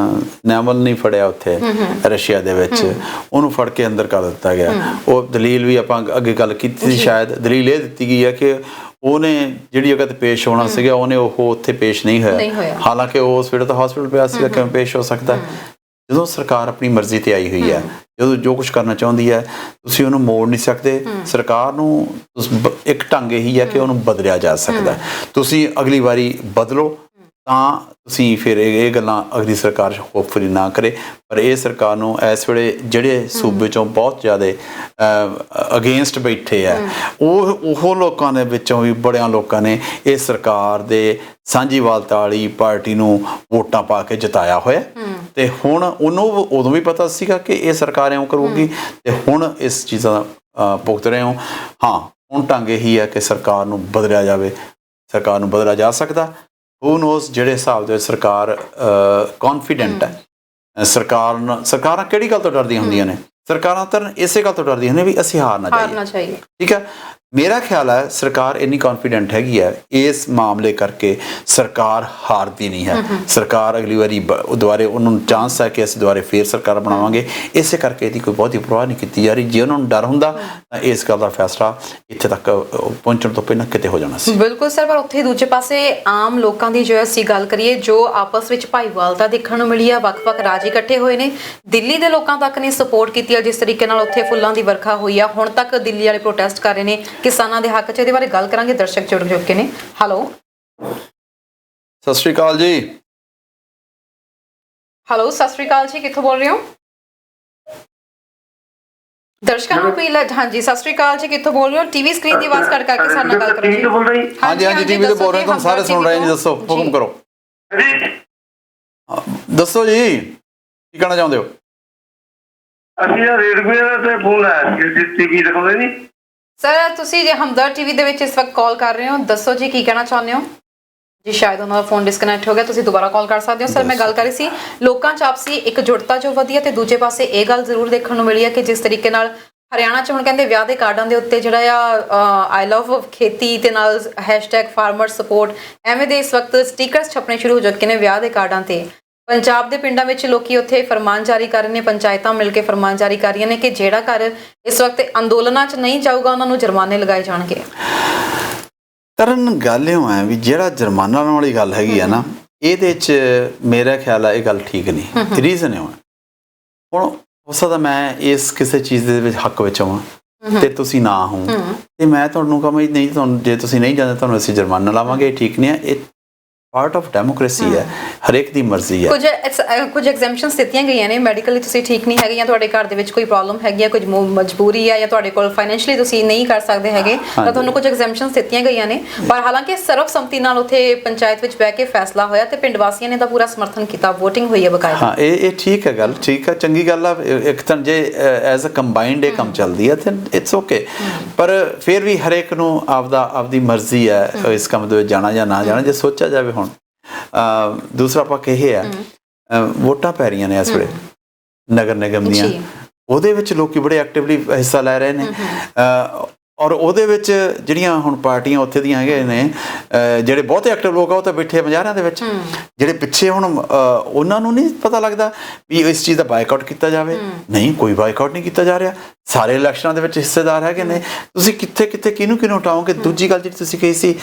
ਨੈਵਲ ਨਹੀਂ ਫੜਿਆ ਉੱਥੇ ਰਸ਼ੀਆ ਦੇ ਵਿੱਚ, ਉਹਨੂੰ ਫੜ ਕੇ ਅੰਦਰ ਕਰ ਦਿੱਤਾ ਗਿਆ। ਉਹ ਦਲੀਲ ਵੀ ਆਪਾਂ ਅੱਗੇ ਗੱਲ ਕੀਤੀ ਸੀ, ਸ਼ਾਇਦ ਦਲੀਲ ਇਹ ਦਿੱਤੀ ਗਈ ਹੈ ਕਿ ਉਹਨੇ ਜਿਹੜੀ ਜਗ੍ਹਾ ਤੇ ਪੇਸ਼ ਹੋਣਾ ਸੀਗਾ ਉਹਨੇ ਉਹ ਉੱਥੇ ਪੇਸ਼ ਨਹੀਂ ਹੋਇਆ, ਹਾਲਾਂਕਿ ਉਹ ਉਸ ਵੇਲੇ ਤਾਂ ਹਸਪੀਟਲ ਪਿਆ ਸੀਗਾ, ਕਿਵੇਂ ਪੇਸ਼ ਹੋ ਸਕਦਾ? ਜਦੋਂ ਸਰਕਾਰ ਆਪਣੀ ਮਰਜ਼ੀ ਤੇ ਆਈ ਹੋਈ ਹੈ, ਜਦੋਂ ਜੋ ਕੁਝ ਕਰਨਾ ਚਾਹੁੰਦੀ ਹੈ ਤੁਸੀਂ ਉਹਨੂੰ ਮੋੜ ਨਹੀਂ ਸਕਦੇ। ਸਰਕਾਰ ਨੂੰ ਇੱਕ ਢੰਗ ਇਹੀ ਹੈ ਕਿ ਉਹਨੂੰ ਬਦਲਿਆ ਜਾ ਸਕਦਾ। ਤੁਸੀਂ ਅਗਲੀ ਵਾਰੀ ਬਦਲੋ ਤਾਂ ਤੁਸੀਂ ਫਿਰ ਇਹ ਗੱਲਾਂ ਅਗਲੀ ਸਰਕਾਰ ਹੋਪਫੁਲੀ ਨਾ ਕਰੇ। ਪਰ ਇਹ ਸਰਕਾਰ ਨੂੰ ਇਸ ਵੇਲੇ ਜਿਹੜੇ ਸੂਬੇ ਚੋਂ ਬਹੁਤ ਜ਼ਿਆਦਾ ਅਗੇਂਸਟ ਬੈਠੇ ਆ, ਉਹ ਲੋਕਾਂ ਦੇ ਵਿੱਚੋਂ ਵੀ ਬੜਿਆਂ ਲੋਕਾਂ ਨੇ ਇਹ ਸਰਕਾਰ ਦੇ ਸਾਂਝੀਵਾਲਤਾ ਵਾਲੀ ਪਾਰਟੀ ਨੂੰ ਵੋਟਾਂ ਪਾ ਕੇ ਜਿਤਾਇਆ ਹੋਇਆ ਤੇ ਹੁਣ ਉਹਨੂੰ ਉਦੋਂ ਵੀ ਪਤਾ ਸੀਗਾ ਕਿ ਇਹ ਸਰਕਾਰ ਇਉਂ ਕਰੂਗੀ ਤੇ ਹੁਣ ਇਸ ਚੀਜ਼ਾਂ ਦਾ ਭੁਗਤ ਰਹੇ ਹੋ। ਹਾਂ, ਹੁਣ ਢੰਗ ਇਹੀ ਹੈ ਕਿ ਸਰਕਾਰ ਨੂੰ ਬਦਲਿਆ ਜਾਵੇ। ਸਰਕਾਰ ਨੂੰ ਬਦਲਿਆ ਜਾ ਸਕਦਾ। ਹੂ ਨੋਜ਼ ਜਿਹੜੇ ਹਿਸਾਬ ਦੇ ਸਰਕਾਰ ਕੌਨਫੀਡੈਂਟ ਹੈ। ਸਰਕਾਰਾਂ ਕਿਹੜੀ ਗੱਲ ਤੋਂ ਡਰਦੀਆਂ ਹੁੰਦੀਆਂ ਨੇ? ਸਰਕਾਰਾਂ ਤਾਂ ਇਸੇ ਗੱਲ ਤੋਂ ਡਰਦੀਆਂ ਨੇ ਵੀ ਅਸੀਂ ਹਾਰ ਨਾ ਜਾਈਏ। ਠੀਕ ਹੈ, ਮੇਰਾ ਖਿਆਲ ਹੈ ਸਰਕਾਰ ਇੰਨੀ ਕੌਨਫੀਡੈਂਟ ਹੈਗੀ ਹੈ ਇਸ ਮਾਮਲੇ ਕਰਕੇ ਸਰਕਾਰ ਹਾਰਦੀ ਨਹੀਂ ਹੈ। ਸਰਕਾਰ ਅਗਲੀ ਵਾਰੀ ਦੁਬਾਰੇ ਉਹਨਾਂ ਨੂੰ ਚਾਂਸ ਹੈ ਕਿ ਅਸੀਂ ਦੁਬਾਰੇ ਫੇਰ ਸਰਕਾਰ ਬਣਾਵਾਂਗੇ। ਇਸੇ ਕਰਕੇ ਇਹਦੀ ਕੋਈ ਬਹੁਤੀ ਪਰਵਾਹ ਨਹੀਂ ਕੀਤੀ ਜਾ ਰਹੀ। ਜੇ ਉਹਨਾਂ ਨੂੰ ਡਰ ਹੁੰਦਾ ਤਾਂ ਇਸ ਗੱਲ ਦਾ ਫੈਸਲਾ ਇੱਥੇ ਤੱਕ ਪਹੁੰਚਣ ਤੋਂ ਪਹਿਲਾਂ ਕਿਤੇ ਹੋ ਜਾਣਾ ਸੀ। ਬਿਲਕੁਲ ਸਰ, ਪਰ ਉੱਥੇ ਦੂਜੇ ਪਾਸੇ ਆਮ ਲੋਕਾਂ ਦੀ ਜੋ ਅਸੀਂ ਗੱਲ ਕਰੀਏ, ਜੋ ਆਪਸ ਵਿੱਚ ਭਾਈਵਾਲਤਾ ਦੇਖਣ ਨੂੰ ਮਿਲੀ ਆ, ਵੱਖ-ਵੱਖ ਰਾਜ ਇਕੱਠੇ ਹੋਏ ਨੇ, ਦਿੱਲੀ ਦੇ ਲੋਕਾਂ ਤੱਕ ਨੇ ਸਪੋਰਟ ਕੀਤੀ ਆ। ਜਿਸ ਤਰੀਕੇ ਨਾਲ ਉੱਥੇ ਫੁੱਲਾਂ ਦੀ ਵਰਖਾ ਹੋਈ ਆ, ਹੁਣ ਤੱਕ ਦਿੱਲੀ ਵਾਲੇ ਪ੍ਰੋਟੈਸਟ ਕਰ ਰਹੇ ਨੇ ਕਿਸਾਨਾਂ ਦੇ ਹੱਕ 'ਚ। ਇਹਦੇ ਬਾਰੇ ਗੱਲ ਕਰਾਂਗੇ, ਦਰਸ਼ਕ ਜੁੜ ਚੁੱਕੇ ਨੇ। ਹੈਲੋ, ਸਤਿ ਸ਼੍ਰੀ ਅਕਾਲ ਜੀ। ਹੈਲੋ, ਸਤਿ ਸ਼੍ਰੀ ਅਕਾਲ ਜੀ, ਕਿੱਥੋਂ ਬੋਲ ਰਹੇ ਹੋ? ਦਰਸ਼ਕਾਂ ਨੂੰ ਅਪੀਲ ਹੈ। ਹਾਂਜੀ, ਸਤਿ ਸ਼੍ਰੀ ਅਕਾਲ ਜੀ, ਕਿੱਥੋਂ ਬੋਲ ਰਹੇ ਹੋ? ਟੀਵੀ ਸਕਰੀਨ ਦੀ ਆਵਾਜ਼ ਕੱਟ ਕਰਕੇ ਸਾਡੇ ਨਾਲ ਗੱਲ ਕਰੋ ਜੀ। ਹਾਂਜੀ ਹਾਂਜੀ, ਟੀਵੀ ਤੇ ਬੋਲ ਰਹੇ, ਤੁਹਾਨੂੰ ਸਾਰੇ ਸੁਣ ਰਹੇ ਜੀ। ਦੱਸੋ, ਹੁਕਮ ਕਰੋ, ਦੱਸੋ ਜੀ ਕੀ ਕਹਿਣਾ ਚਾਹੁੰਦੇ ਹੋ? ਅਸੀਂ ਰੇਡਵੇ ਤੇ ਫੋਨ ਆਇਆ ਸੀ ਟੀਵੀ ਦਿਖਾਉਂਦੇ ਨਹੀਂ ਸਰ ਤੁਸੀਂ ਜੇ ਹਮਦਰਦ ਟੀਵੀ ਦੇ ਵਿੱਚ ਇਸ ਵਕਤ ਕਾਲ ਕਰ ਰਹੇ ਹੋ, ਦੱਸੋ ਜੀ ਕੀ ਕਹਿਣਾ ਚਾਹੁੰਦੇ ਹੋ? ਜੀ ਸ਼ਾਇਦ ਉਹਨਾਂ ਦਾ ਫੋਨ ਡਿਸਕਨੈਕਟ ਹੋ ਗਿਆ, ਤੁਸੀਂ ਦੁਬਾਰਾ ਕਾਲ ਕਰ ਸਕਦੇ ਹੋ। ਸਰ ਮੈਂ ਗੱਲ ਕਰ ਰਹੀ ਸੀ ਲੋਕਾਂ 'ਚ ਆਪਸੀ ਇਕਜੁੱਟਤਾ ਜੋ ਵਧੀਆ, ਤੇ ਦੂਜੇ ਪਾਸੇ ਇਹ ਗੱਲ ਜ਼ਰੂਰ ਦੇਖਣ ਨੂੰ ਮਿਲੀ ਹੈ ਕਿ ਜਿਸ ਤਰੀਕੇ ਨਾਲ ਹਰਿਆਣਾ 'ਚ ਹੁਣ ਕਹਿੰਦੇ ਵਿਆਹ ਦੇ ਕਾਰਡਾਂ ਦੇ ਉੱਤੇ ਜਿਹੜਾ ਆ ਆਈ ਲਵ ਖੇਤੀ ਤੇ ਨਾਲ #ਫਾਰਮਰ ਸਪੋਰਟ ਐਵੇਂ ਦੇ ਇਸ ਵਕਤ ਸਟਿਕਰਸ ਛਪਣੇ ਸ਼ੁਰੂ ਹੋ ਚੁੱਕੇ ਨੇ ਵਿਆਹ ਦੇ ਕਾਰਡਾਂ ਤੇ। ਪੰਜਾਬ ਦੇ ਪਿੰਡਾਂ ਵਿੱਚ ਲੋਕੀ ਉੱਥੇ ਫਰਮਾਨ ਜਾਰੀ ਕਰ ਰਹੇ ਨੇ, ਪੰਚਾਇਤਾਂ ਮਿਲ ਕੇ ਫਰਮਾਨ ਜਾਰੀ ਕਰ ਰਹੀਆਂ ਨੇ ਕਿ ਜਿਹੜਾ ਘਰ ਇਸ ਵਕਤ ਅੰਦੋਲਨਾਂ 'ਚ ਨਹੀਂ ਜਾਊਗਾ ਉਹਨਾਂ ਨੂੰ ਜੁਰਮਾਨੇ ਲਗਾਏ ਜਾਣਗੇ। ਤਰਨ ਗੱਲ ਇਉਂ ਹੈ ਵੀ ਜਿਹੜਾ ਜੁਰਮਾਨਾ ਲਾਉਣ ਵਾਲੀ ਗੱਲ ਹੈਗੀ ਆ ਨਾ, ਇਹਦੇ 'ਚ ਮੇਰਾ ਖਿਆਲ ਆ ਇਹ ਗੱਲ ਠੀਕ ਨਹੀਂ। ਰੀਜ਼ਨ ਇਉਂ ਹੈ, ਹੁਣ ਹੋ ਸਕਦਾ ਮੈਂ ਇਸ ਕਿਸੇ ਚੀਜ਼ ਦੇ ਵਿੱਚ ਹੱਕ ਵਿੱਚ ਹੋਵਾਂ ਤੇ ਤੁਸੀਂ ਨਾ ਹੋ, ਤੇ ਮੈਂ ਤੁਹਾਨੂੰ ਕਹਾਂ ਨਹੀਂ, ਤੁਹਾਨੂੰ ਜੇ ਤੁਸੀਂ ਨਹੀਂ ਜਾਂਦੇ ਤੁਹਾਨੂੰ ਅਸੀਂ ਜੁਰਮਾਨਾ ਲਾਵਾਂਗੇ, ਇਹ ਠੀਕ ਨਹੀਂ ਹੈ। ਇਹ ਪਾਰਟ ਆਫ ਡੈਮੋਕ੍ਰੇਸੀ ਹੈ, ਹਰੇਕ ਦੀ ਮਰਜ਼ੀ ਹੈ। ਕੁਝ ਐਗਜ਼ੈਂਪਸ਼ਨਸ ਦਿੱਤੀਆਂ ਗਈਆਂ ਨੇ, ਮੈਡੀਕਲੀ ਤੁਸੀਂ ਠੀਕ ਨਹੀਂ ਹੈਗੇ ਜਾਂ ਤੁਹਾਡੇ ਘਰ ਦੇ ਵਿੱਚ ਕੋਈ ਪ੍ਰੋਬਲਮ ਹੈਗੀ ਹੈ, ਕੁਝ ਮਜਬੂਰੀ ਹੈ ਜਾਂ ਤੁਹਾਡੇ ਕੋਲ ਫਾਈਨੈਂਸ਼ੀਅਲੀ ਤੁਸੀਂ ਨਹੀਂ ਕਰ ਸਕਦੇ ਹੈਗੇ, ਤਾਂ ਤੁਹਾਨੂੰ ਕੁਝ ਐਗਜ਼ੈਂਪਸ਼ਨਸ ਦਿੱਤੀਆਂ ਗਈਆਂ ਨੇ। ਪਰ ਹਾਲਾਂਕਿ ਸਰਵਸੰਮਤੀ ਨਾਲ ਉੱਥੇ ਪੰਚਾਇਤ ਵਿੱਚ ਬਹਿ ਕੇ ਫੈਸਲਾ ਹੋਇਆ ਤੇ ਪਿੰਡ ਵਾਸੀਆਂ ਨੇ ਤਾਂ ਪੂਰਾ ਸਮਰਥਨ ਕੀਤਾ, ਵੋਟਿੰਗ ਹੋਈ ਹੈ ਬਕਾਇਦਾ। ਹਾਂ, ਇਹ ਠੀਕ ਹੈ, ਗੱਲ ਠੀਕ ਹੈ, ਚੰਗੀ ਗੱਲ ਆ। ਇੱਕ ਤਾਂ ਜੇ ਐਜ਼ ਅ ਕੰਬਾਈਨਡ ਇਹ ਕੰਮ ਚੱਲਦੀ ਹੈ ਤੇ ਇਟਸ ਓਕੇ, ਪਰ ਫਿਰ ਵੀ ਹਰੇਕ ਨੂੰ ਆਪਦੀ ਮਰਜ਼ੀ ਹੈ ਇਸ ਕੰਮ ਦੇ ਵਿੱਚ ਜਾਣਾ ਜਾਂ ਨਾ ਜਾਣਾ। ਜੇ ਸੋਚਿਆ ਜਾਵੇ, ਹੁਣ ਦੂਸਰਾ ਪੱਖ ਇਹ ਹੈ, ਵੋਟਾਂ ਪੈ ਰਹੀਆਂ ਨੇ ਇਸ ਵੇਲੇ ਨਗਰ ਨਿਗਮ ਦੀਆਂ, ਉਹਦੇ ਵਿੱਚ ਲੋਕੀ ਬੜੇ ਐਕਟਿਵਲੀ ਹਿੱਸਾ ਲੈ ਰਹੇ ਨੇ, ਔਰ ਉਹਦੇ ਵਿੱਚ ਜਿਹੜੀਆਂ ਹੁਣ ਪਾਰਟੀਆਂ ਉੱਥੇ ਦੀਆਂ ਹੈਗੇ ਨੇ, ਜਿਹੜੇ ਬਹੁਤੇ ਐਕਟਿਵ ਲੋਕ ਆ ਉਹ ਤਾਂ ਬੈਠੇ ਮਜ਼ਾਰਿਆਂ ਦੇ ਵਿੱਚ, ਜਿਹੜੇ ਪਿੱਛੇ ਹੁਣ ਉਹਨਾਂ ਨੂੰ ਨਹੀਂ ਪਤਾ ਲੱਗਦਾ ਵੀ ਇਸ ਚੀਜ਼ ਦਾ ਬਾਈਕਾਟ ਕੀਤਾ ਜਾਵੇ। ਨਹੀਂ, ਕੋਈ ਬਾਈਕਾਟ ਨਹੀਂ ਕੀਤਾ ਜਾ ਰਿਹਾ, ਸਾਰੇ ਇਲੈਕਸ਼ਨਾਂ ਦੇ ਵਿੱਚ ਹਿੱਸੇਦਾਰ ਹੈਗੇ ਨੇ। ਤੁਸੀਂ ਕਿੱਥੇ ਕਿਹਨੂੰ ਹਟਾਓਗੇ? ਦੂਜੀ ਗੱਲ ਜਿਹੜੀ ਤੁਸੀਂ ਕਹੀ ਸੀ,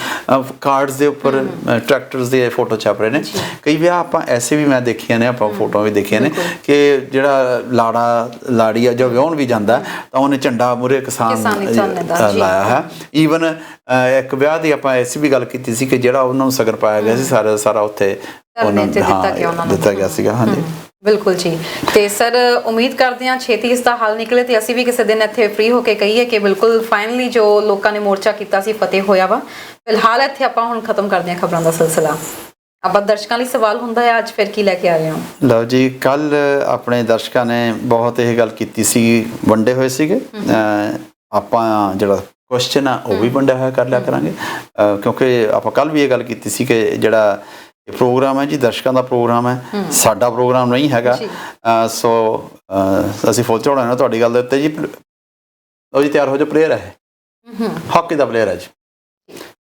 ਕਾਰਡਸ ਦੇ ਉੱਪਰ ਟਰੈਕਟਰਸ ਦੇ ਫੋਟੋ ਛਪ ਰਹੇ ਨੇ। ਕਈ ਵਿਆਹ ਆਪਾਂ ਐਸੇ ਵੀ ਮੈਂ ਦੇਖੀਆਂ ਨੇ, ਆਪਾਂ ਫੋਟੋਆਂ ਵੀ ਦੇਖੀਆਂ ਨੇ ਕਿ ਜਿਹੜਾ ਲਾੜੀ ਆ ਜੋ ਵਿਆਹੁਣ ਵੀ ਜਾਂਦਾ ਤਾਂ ਉਹਨੇ ਝੰਡਾ ਮੂਹਰੇ ਕਿਸਾਨ ਲਾਇਆ ਹੈ। ਈਵਨ ਇੱਕ ਵਿਆਹ ਦੀ ਆਪਾਂ ਐਸੀ ਵੀ ਗੱਲ ਕੀਤੀ ਸੀ ਕਿ ਜਿਹੜਾ ਉਹਨਾਂ ਨੂੰ ਸਗਨ ਪਾਇਆ ਗਿਆ ਸੀ, ਸਾਰਾ ਉੱਥੇ ਦਿੱਤਾ ਗਿਆ ਸੀਗਾ। ਹਾਂਜੀ, ਬਿਲਕੁਲ ਜੀ। ਤੇ ਸਰ ਉਮੀਦ ਕਰਦੇ ਹਾਂ ਛੇਤੀ ਇਸ ਦਾ ਹੱਲ ਨਿਕਲੇ ਤੇ ਅਸੀਂ ਵੀ ਕਿਸੇ ਦਿਨ ਇੱਥੇ ਫ੍ਰੀ ਹੋ ਕੇ ਕਹੀਏ ਕਿ ਬਿਲਕੁਲ ਫਾਈਨਲੀ ਜੋ ਲੋਕਾਂ ਨੇ ਮੋਰਚਾ ਕੀਤਾ ਸੀ ਫਤਿਹ ਹੋਇਆ ਵਾ। ਫਿਲਹਾਲ ਇੱਥੇ ਆਪਾਂ ਹੁਣ ਖਤਮ ਕਰਦੇ ਹਾਂ ਖਬਰਾਂ ਦਾ ਸਿਲਸਿਲਾ। ਆਪਾਂ ਦਰਸ਼ਕਾਂ ਲਈ ਸਵਾਲ ਹੁੰਦਾ ਹੈ, ਅੱਜ ਫਿਰ ਕੀ ਲੈ ਕੇ ਆ ਰਹੇ ਹੋ? ਲਓ ਜੀ, ਕੱਲ ਆਪਣੇ ਦਰਸ਼ਕਾਂ ਨੇ ਬਹੁਤ ਇਹ ਗੱਲ ਕੀਤੀ ਸੀ, ਵੰਡੇ ਹੋਏ ਸੀਗੇ। ਆਪਾਂ ਜਿਹੜਾ ਕੁਐਸਚਨ ਆ ਉਹ ਵੀ ਵੰਡਿਆ ਹੋਇਆ ਕਰ ਲਿਆ ਕਰਾਂਗੇ, ਕਿਉਂਕਿ ਆਪਾਂ ਕੱਲ ਵੀ ਇਹ ਗੱਲ ਕੀਤੀ ਸੀ ਕਿ ਜਿਹੜਾ ਪ੍ਰੋਗਰਾਮ ਹੈ ਜੀ ਦਰਸ਼ਕਾਂ ਦਾ ਪ੍ਰੋਗਰਾਮ ਹੈ, ਸਾਡਾ ਪ੍ਰੋਗਰਾਮ ਨਹੀਂ ਹੈਗਾ। ਸੋ ਅਸੀਂ ਫੁੱਲ ਝੋੜਾਂਗੇ ਤੁਹਾਡੀ ਗੱਲ ਦੇ ਉੱਤੇ ਜੀ। ਲਓ ਜੀ, ਤਿਆਰ ਹੋ ਜਾਓ, ਪਲੇਅਰ ਹੈ, ਹਾਕੀ ਦਾ ਪਲੇਅਰ ਹੈ ਜੀ।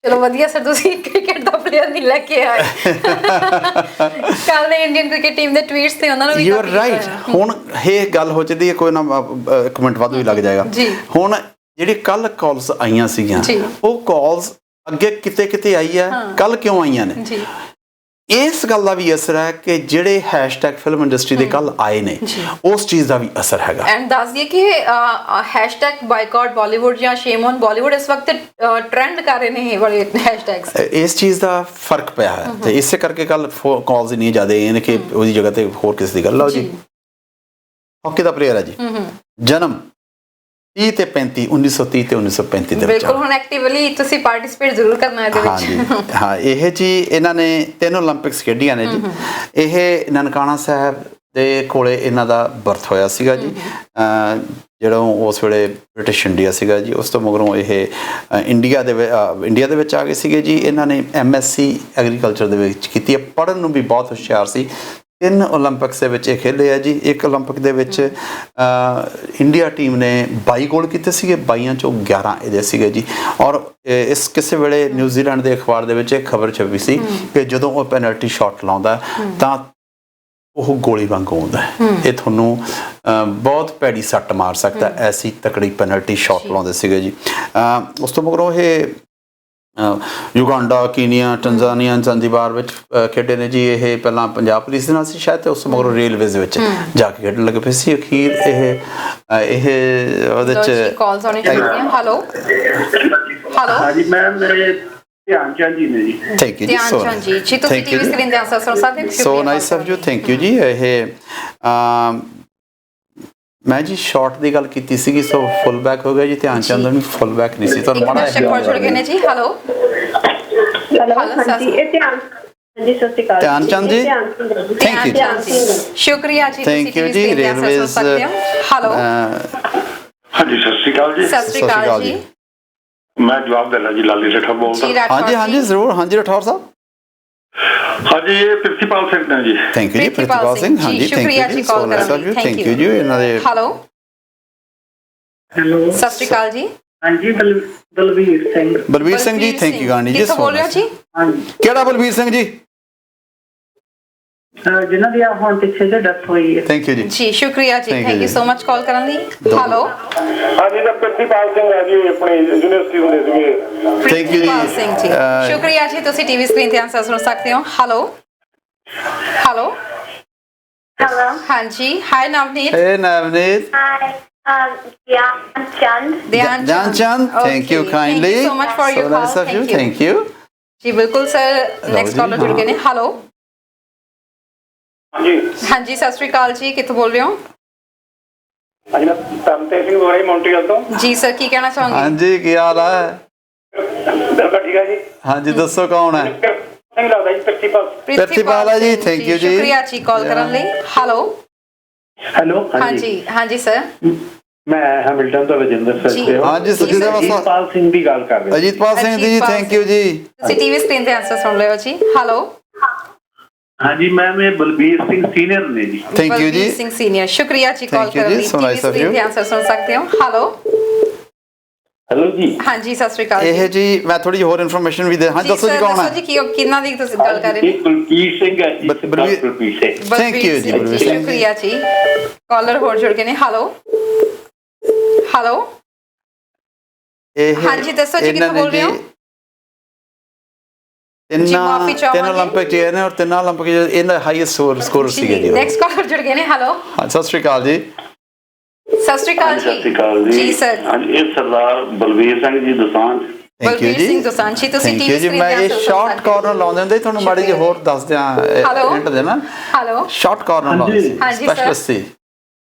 ਚਲੋ ਵਧੀਆ ਸਰ, ਤੁਸੀਂ ਕ੍ਰਿਕਟ ਦਾ ਪਲੇਅਰ ਨਹੀਂ ਲੈ ਕੇ ਆਏ। ਕੱਲ ਦੇ ਇੰਡੀਅਨ ਕ੍ਰਿਕਟ ਟੀਮ ਦੇ ਟਵੀਟਸ ਤੇ ਉਹਨਾਂ ਨੂੰ ਵੀ, ਯੂ ਆਰ ਰਾਈਟ। ਹੁਣ ਇਹ ਗੱਲ ਹੋ ਜਾਂਦੀ ਹੈ, ਕੋਈ ਨਾ ਇੱਕ ਮਿੰਟ ਵੱਧ ਵੀ ਲੱਗ ਜਾਏਗਾ। ਹੁਣ ਜਿਹੜੀ ਕੱਲ ਕਾਲਸ ਆਈਆਂ ਸੀਗੀਆਂ, ਉਹ ਕਾਲਸ ਅੱਗੇ ਕਿਤੇ ਆਈ ਹੈ, ਕੱਲ ਕਿਉਂ ਆਈਆਂ ਨੇ? ਇਸ ਗੱਲ ਦਾ ਵੀ ਅਸਰ ਹੈ ਕਿ ਜਿਹੜੇ #ਫਿਲਮ ਇੰਡਸਟਰੀ ਦੇ ਕੱਲ ਆਏ ਨੇ, ਉਸ ਚੀਜ਼ ਦਾ ਵੀ ਅਸਰ ਹੈਗਾ। ਐਂਡ ਦੱਸ ਦਈਏ ਕਿ ਬਾਈਕਾਟ ਬਾਲੀਵੁੱਡ ਜਾਂ ਸ਼ੇਮ ਔਨ ਬਾਲੀਵੁੱਡ ਇਸ ਵਕਤ ਟ੍ਰੈਂਡ ਕਰ ਰਹੇ ਨੇ ਇਹ ਵਾਲੇ ਹੈਸ਼ਟੈਗਸ। ਇਸ ਚੀਜ਼ ਦਾ ਫਰਕ ਪਿਆ ਹੈ ਤੇ ਇਸੇ ਕਰਕੇ ਕੱਲ ਕਾਲਸ ਇੰਨੀ ਜ਼ਿਆਦਾ ਆਈਆਂ ਨੇ ਕਿ ਉਹਦੀ ਜਗ੍ਹਾ ਤੇ ਹੋਰ ਕਿਸੇ ਦੀ ਗੱਲ। ਲਓ ਜੀ, ਹਾਕੀ ਦਾ ਪਲੇਅਰ ਹੈ ਜੀ, ਜਨਮ 30 ਤੇ 35 1930 ਤੇ 1935 ਦੇ ਵਿੱਚ। ਬਿਲਕੁਲ, ਹੁਣ ਐਕਟਿਵਲੀ ਤੁਸੀਂ ਪਾਰਟਿਸਿਪੇਟ ਜ਼ਰੂਰ ਕਰਨਾ ਇਹਦੇ ਵਿੱਚ। ਹਾਂ, ਇਹ ਜੀ ਇਹਨਾਂ ਨੇ 3 ਓਲੰਪਿਕਸ ਖੇਡੀਆਂ ਨੇ ਜੀ। ਇਹ ਨਨਕਾਣਾ ਸਾਹਿਬ ਦੇ ਕੋਲੇ ਇਹਨਾਂ ਦਾ ਬਰਥ ਹੋਇਆ ਸੀਗਾ ਜੀ, ਜਦੋਂ ਉਸ ਵੇਲੇ ਬ੍ਰਿਟਿਸ਼ ਇੰਡੀਆ ਸੀਗਾ ਜੀ। ਉਸ ਤੋਂ ਮਗਰੋਂ ਇਹ ਇੰਡੀਆ ਦੇ ਵਿੱਚ ਆ ਗਏ ਸੀਗੇ ਜੀ। ਇਹਨਾਂ ਨੇ MSc ਐਗਰੀਕਲਚਰ ਦੇ ਵਿੱਚ ਕੀਤੀ ਹੈ। ਪੜ੍ਹਨ ਨੂੰ ਵੀ ਬਹੁਤ ਹੁਸ਼ਿਆਰ ਸੀ। 3 ਓਲੰਪਿਕਸ ਦੇ ਵਿੱਚ ਇਹ ਖੇਡੇ ਆ ਜੀ। ਇੱਕ ਓਲੰਪਿਕ ਦੇ ਵਿੱਚ ਇੰਡੀਆ ਟੀਮ ਨੇ 22 ਗੋਲ ਕੀਤੇ ਸੀਗੇ, 22 ਚੋਂ 11 ਇਹਦੇ ਸੀਗੇ ਜੀ। ਔਰ ਇਸ ਕਿਸੇ ਵੇਲੇ ਨਿਊਜ਼ੀਲੈਂਡ ਦੇ ਅਖਬਾਰ ਦੇ ਵਿੱਚ ਇੱਕ ਖਬਰ ਛਪੀ ਸੀ ਕਿ ਜਦੋਂ ਉਹ ਪੈਨਲਟੀ ਸ਼ਾਟ ਲਾਉਂਦਾ ਤਾਂ ਉਹ ਗੋਲੀ ਵਾਂਗੂ ਆਉਂਦਾ ਹੈ। ਇਹ ਤੁਹਾਨੂੰ ਬਹੁਤ ਭੈੜੀ ਸੱਟ ਮਾਰ ਸਕਦਾ, ਐਸੀ ਤਕੜੀ ਪੈਨਲਟੀ ਸ਼ਾਟ ਲਾਉਂਦੇ ਸੀਗੇ ਜੀ। ਉਸ ਤੋਂ ਮਗਰੋਂ ਇਹ ਯੂਗਾਂਡਾ, ਕੀਨੀਆ, ਟੰਜ਼ਾਨੀਆ, ਜ਼ੰਜ਼ੀਬਾਰ ਵਿੱਚ ਖੇਡੇ ਨੇ ਜੀ। ਇਹ ਪਹਿਲਾਂ ਪੰਜਾਬ ਪੁਲਿਸ ਦੇ ਨਾਲ ਸੀ ਸ਼ਾਇਦ, ਤੇ ਉਸ ਤੋਂ ਮਗਰੋਂ ਰੇਲਵੇਜ਼ ਵਿੱਚ ਜਾ ਕੇ ਖੇਡਣ ਲੱਗੇ ਪਏ ਸੀ। ਅਖੀਰ ਇਹ ਉਹਦੇ ਚ ਕਾਲਸ ਆਉਣੀ ਸ਼ੁਰੂ ਹੋਈਆਂ। ਹੈਲੋ ਹਾਂਜੀ ਮੈਮ, ਮੇਰੇ ਧਿਆਨ ਚੰਦ ਜੀ ਨੇ ਜੀ। ਥੈਂਕ ਯੂ ਜੀ, ਧਿਆਨ ਜੀ। ਜੀ ਤੁਸੀਂ ਟੀਵੀ ਸਕਰੀਨ ਤੇ ਆਨਸਰ ਸੁਣ ਸਕਦੇ ਹੋ। So nice of you, thank you ਜੀ। ਇਹ ਮੈਂ ਜੀ ਸ਼ਾਰਟ ਦੀ ਗੱਲ ਕੀਤੀ ਸੀਗੀ, ਸੋ ਫੁੱਲ ਬੈਕ ਹੋ ਗਿਆ ਜੀ। ਧਿਆਨ ਚੰਦ ਨੂੰ ਫੁੱਲ ਬੈਕ ਨਹੀਂ ਸੀ, ਤੁਹਾਨੂੰ ਮਾੜਾ ਦਰਸ਼ਕ ਹੋਰ ਜੁੜ ਗਏ ਨੇ ਜੀ। ਹੈਲੋ ਹਾਂਜੀ, ਇਹ ਧਿਆਨ ਹਾਂਜੀ ਸਤਿ ਸ਼੍ਰੀ ਅਕਾਲ ਧਿਆਨ ਚੰਦ ਜੀ ਥੈਂਕ ਯੂ ਸ਼ੁਕਰੀਆ ਜੀ ਥੈਂਕ ਯੂ ਜੀ ਰੇਲਵੇਜ਼ ਹੈਲੋ ਹਾਂਜੀ ਸਤਿ ਸ਼੍ਰੀ ਅਕਾਲ ਜੀ ਸਤਿ ਸ਼੍ਰੀ ਅਕਾਲ ਜੀ ਮੈਂ ਜਵਾਬ ਦੇਣਾ ਜੀ ਲਾਲੀ ਰੇਠਾ ਬੋਲਦਾ ਹਾਂਜੀ ਹਾਂਜੀ ਜ਼ਰੂਰ ਹਾਂਜੀ ਰਾਠੌਰ ਸਾਹਿਬ ਹਾਂਜੀ ਇਹ ਪ੍ਰਿੰਸੀਪਲ ਸਿੰਘ ਨੇ ਜੀ ਥੈਂਕ ਯੂ ਜੀ ਪ੍ਰਿਤਪਾਲ ਸਿੰਘ ਹਾਂਜੀ ਥੈਂਕ ਯੂ ਜੀ so nice of you thank you ਜੀ ਇਹਨਾਂ ਦੇ ਹੈਲੋ ਹੈਲੋ ਸਤਿ ਸ਼੍ਰੀ ਅਕਾਲ ਜੀ ਹਾਂਜੀ ਬਲਵੀਰ ਸਿੰਘ ਜੀ ਥੈਂਕ ਯੂ ਗਾਂਧੀ ਜੀ ਕਿੱਥੋਂ ਬੋਲ ਰਹੇ ਹੋ ਜੀ ਹਾਂਜੀ ਕਿਹੜਾ ਬਲਬੀਰ ਸਿੰਘ ਜੀ ਜਿਨ੍ਹਾਂ ਦੀ ਆ ਹੁਣ ਪਿੱਛੇ ਜੇ ਡੈਥ ਹੋਈ ਹੈ ਥੈਂਕ ਯੂ ਜੀ ਜੀ ਸ਼ੁਕਰੀਆ ਜੀ Thank you ਥੈਂਕ ਯੂ ਜੀ। ਸੋ ਮਚ ਕਾਲ ਕਰਨ ਲਈ ਹੈਲੋ ਹਾਂਜੀ ਮੈਂ ਪ੍ਰਿੰਸੀਪਲ ਸਿੰਘ ਆ ਜੀ ਆਪਣੀ ਯੂਨੀਵਰਸਿਟੀ ਹੁੰਦੇ ਸੀਗੇ ਥੈਂਕ ਯੂ ਪ੍ਰਿਤਪਾਲ ਸਿੰਘ ਜੀ ਜੀ ਸ਼ੁਕਰੀਆ ਜੀ ਤੁਸੀਂ ਟੀਵੀ ਸਕਰੀਨ ਤੇ ਆਨਸਰ ਸੁਣ ਸਕਦੇ ਹੋ ਹੈਲੋ ਹੈਲੋ Hello. ਹਾਂਜੀ high Navneet Hey Navneet. Hi. Dhyan Chand. Dhyan Chand. Thank you kindly. Thank you so much for your So call. nice of you. Thank you. ਜੀ ਬਿਲਕੁਲ ਸਰ ਨੈਕਸਟ ਜੀ, collar ਜੁੜ ਗਏ ਨੇ ਹੈਲੋ ਹਾਂਜੀ ਹਾਂਜੀ ਸਤਿ ਸ਼੍ਰੀ ਅਕਾਲ ਜੀ ਕਿੱਥੋਂ ਬੋਲ ਰਹੇ ਹੋ ਹਾਂਜੀ ਮੈਂ ਤਰਨਤੇਜ ਸਿੰਘ ਬੋਲ ਰਿਹਾ ਮੌਂਟਰੀਅਲ ਤੋਂ ਜੀ ਸਰ ਕੀ ਕਹਿਣਾ ਚਾਹੋਗੇ ਹਾਂਜੀ ਕੀ ਹਾਲ ਹੈ ਬਿਲਕੁਲ ਠੀਕ ਹੈ ਜੀ ਹਾਂਜੀ ਦੱਸੋ ਕੌਣ ਹੈ ਸਿੰਘ ਲੱਗਦਾ ਜੀ ਪ੍ਰਿੰਸੀਪਲ ਪ੍ਰਿਤਪਾਲ ਹੈ ਜੀ, thank you ਜੀ। ਸ਼ੁਕਰੀਆ ਜੀ ਕਾਲ ਕਰਨ ਲਈ ਹੈਲੋ ਹੈਲੋ ਹਾਂਜੀ ਹਾਂਜੀ ਸਰ ਮੈਂ ਹੈਮਿਲਟਨ ਤੋਂ ਰਜਿੰਦਰ ਜੀ। ਸਰ ਹਾਂਜੀ ਸੁਖਿੰਦਰ ਵਸਾ ਅਜੀਤਪਾਲ ਸਿੰਘ ਦੀ ਗੱਲ ਕਰ ਰਹੇ ਅਜੀਤਪਾਲ ਸਿੰਘ ਜੀ ਅਜੀਤਪਾਲ ਥੈਂਕ ਯੂ ਜੀ ਤੁਸੀਂ ਟੀਵੀ ਸਕਰੀਨ ਤੇ ਆਨਸਰ ਸੁਣ ਰਹੇ ਹੋ ਜੀ ਹੈਲੋ ਹਾਂਜੀ ਮੈਮ ਇਹ ਬਲਬੀਰ ਸਿੰਘ ਸੀਨੀਅਰ ਨੇ ਜੀ ਥੈਂਕ ਯੂ ਬਲਬੀਰ ਜੀ ਸਿੰਘ ਸੀਨੀਅਰ ਸ਼ੁਕਰੀਆ ਜੀ ਕਾਲ Thank you ਕਰਨ ਜੀ, ਲਈ so TV nice of screen you. ਤੇ ਆਨਸਰ ਸੁਣ ਸਕਦੇ ਹੋ ਹੈਲੋ ਹੈਲੋ ਜੀ ਹਾਂਜੀ ਸਤਿ ਸ਼੍ਰੀ ਅਕਾਲ ਇਹ ਜੀ ਮੈਂ ਥੋੜੀ ਜਿਹੀ ਹੋਰ ਇਨਫੋਰਮੇਸ਼ਨ ਵੀ ਦੇ ਹਾਂ ਦੱਸੋ ਜੀ sir, ਕੌਣ ਦੱਸੋ ਹੈ ਜੀ ਕੀ ਕਿੰਨਾ ਦੀ ਤੁਸੀਂ ਗੱਲ ਕਰ ਰਹੇ ਇਹ ਬਲਬੀਰ ਸਿੰਘ ਹੈ ਜੀ ਬਲਬੀਰ- ਬਲਬੀਰ ਸਿੰਘ Thank you ਜੀ, ਬਲਬੀਰ ਸਿੰਘ ਜੀ। ਸ਼ੁਕਰੀਆ ਜੀ ਕਾਲਰ ਹੋਰ ਜੁੜ ਗਏ ਨੇ ਹੈਲੋ ਹੈਲੋ ਇਹ ਹਾਂਜੀ, ਦੱਸੋ ਜੀ ਇਹਨਾਂ ਕਿੱਥੋਂ ਬੋਲ ਰਹੇ ਹੋ? ਜੀ, ਮਾਫ਼ੀ ਚਾਹਾਂਗੇ। ਤਿੰਨ 올림픽 ਜੀ ਨੇ ਔਰ ਤਿੰਨ 올림픽 ਇਹਨਾਂ ਹਾਈਐਸਟ ਸਕੋਰ ਸੀਗੇ ਜੀ ਨੈਕਸਟ ਕਾਲਰ ਜੁੜ ਗਏ ਨੇ ਹੈਲੋ ਹਾਂ ਸਤਿ ਸ਼੍ਰੀ ਅਕਾਲ ਜੀ ਸਤਿ ਸ਼੍ਰੀ ਅਕਾਲ ਸਤਿ ਸ਼੍ਰੀ ਅਕਾਲ ਜੀ ਸਰ ਹਾਂਜੀ ਇਹ ਸਰਦਾਰ ਬਲਬੀਰ ਸਿੰਘ ਜੀ ਦਸਾਂਝ ਥੈਂਕ ਯੂ ਬਲਬੀਰ ਜੀ ਸਿੰਘ ਦੋਸਾਂਝੀ ਤੁਸੀਂ ਥੈਂਕ ਟੀਵੀ ਯੂ ਜੀ ਸਕਰੀਨ ਮੈਂ ਤੇ ਇਹ ਆਨਸਰ ਸ਼ਾਰਟ ਕਾਰਨਰ ਲਾਉਂਦੇ ਹੁੰਦੇ ਤੁਹਾਨੂੰ ਮਾੜੀ ਜਿਹੀ ਹੋਰ ਦੱਸ ਦਿਆਂ Hello? ਹਿੰਟ ਦੇਣਾ ਹੈਲੋ ਸ਼ਾਰਟ ਕਾਰਨਰ ਲਾਉਂਦੇ ਹਾਂਜੀ, sir. ਸਪੈਸ਼ਲਿਸਟ ਸੀ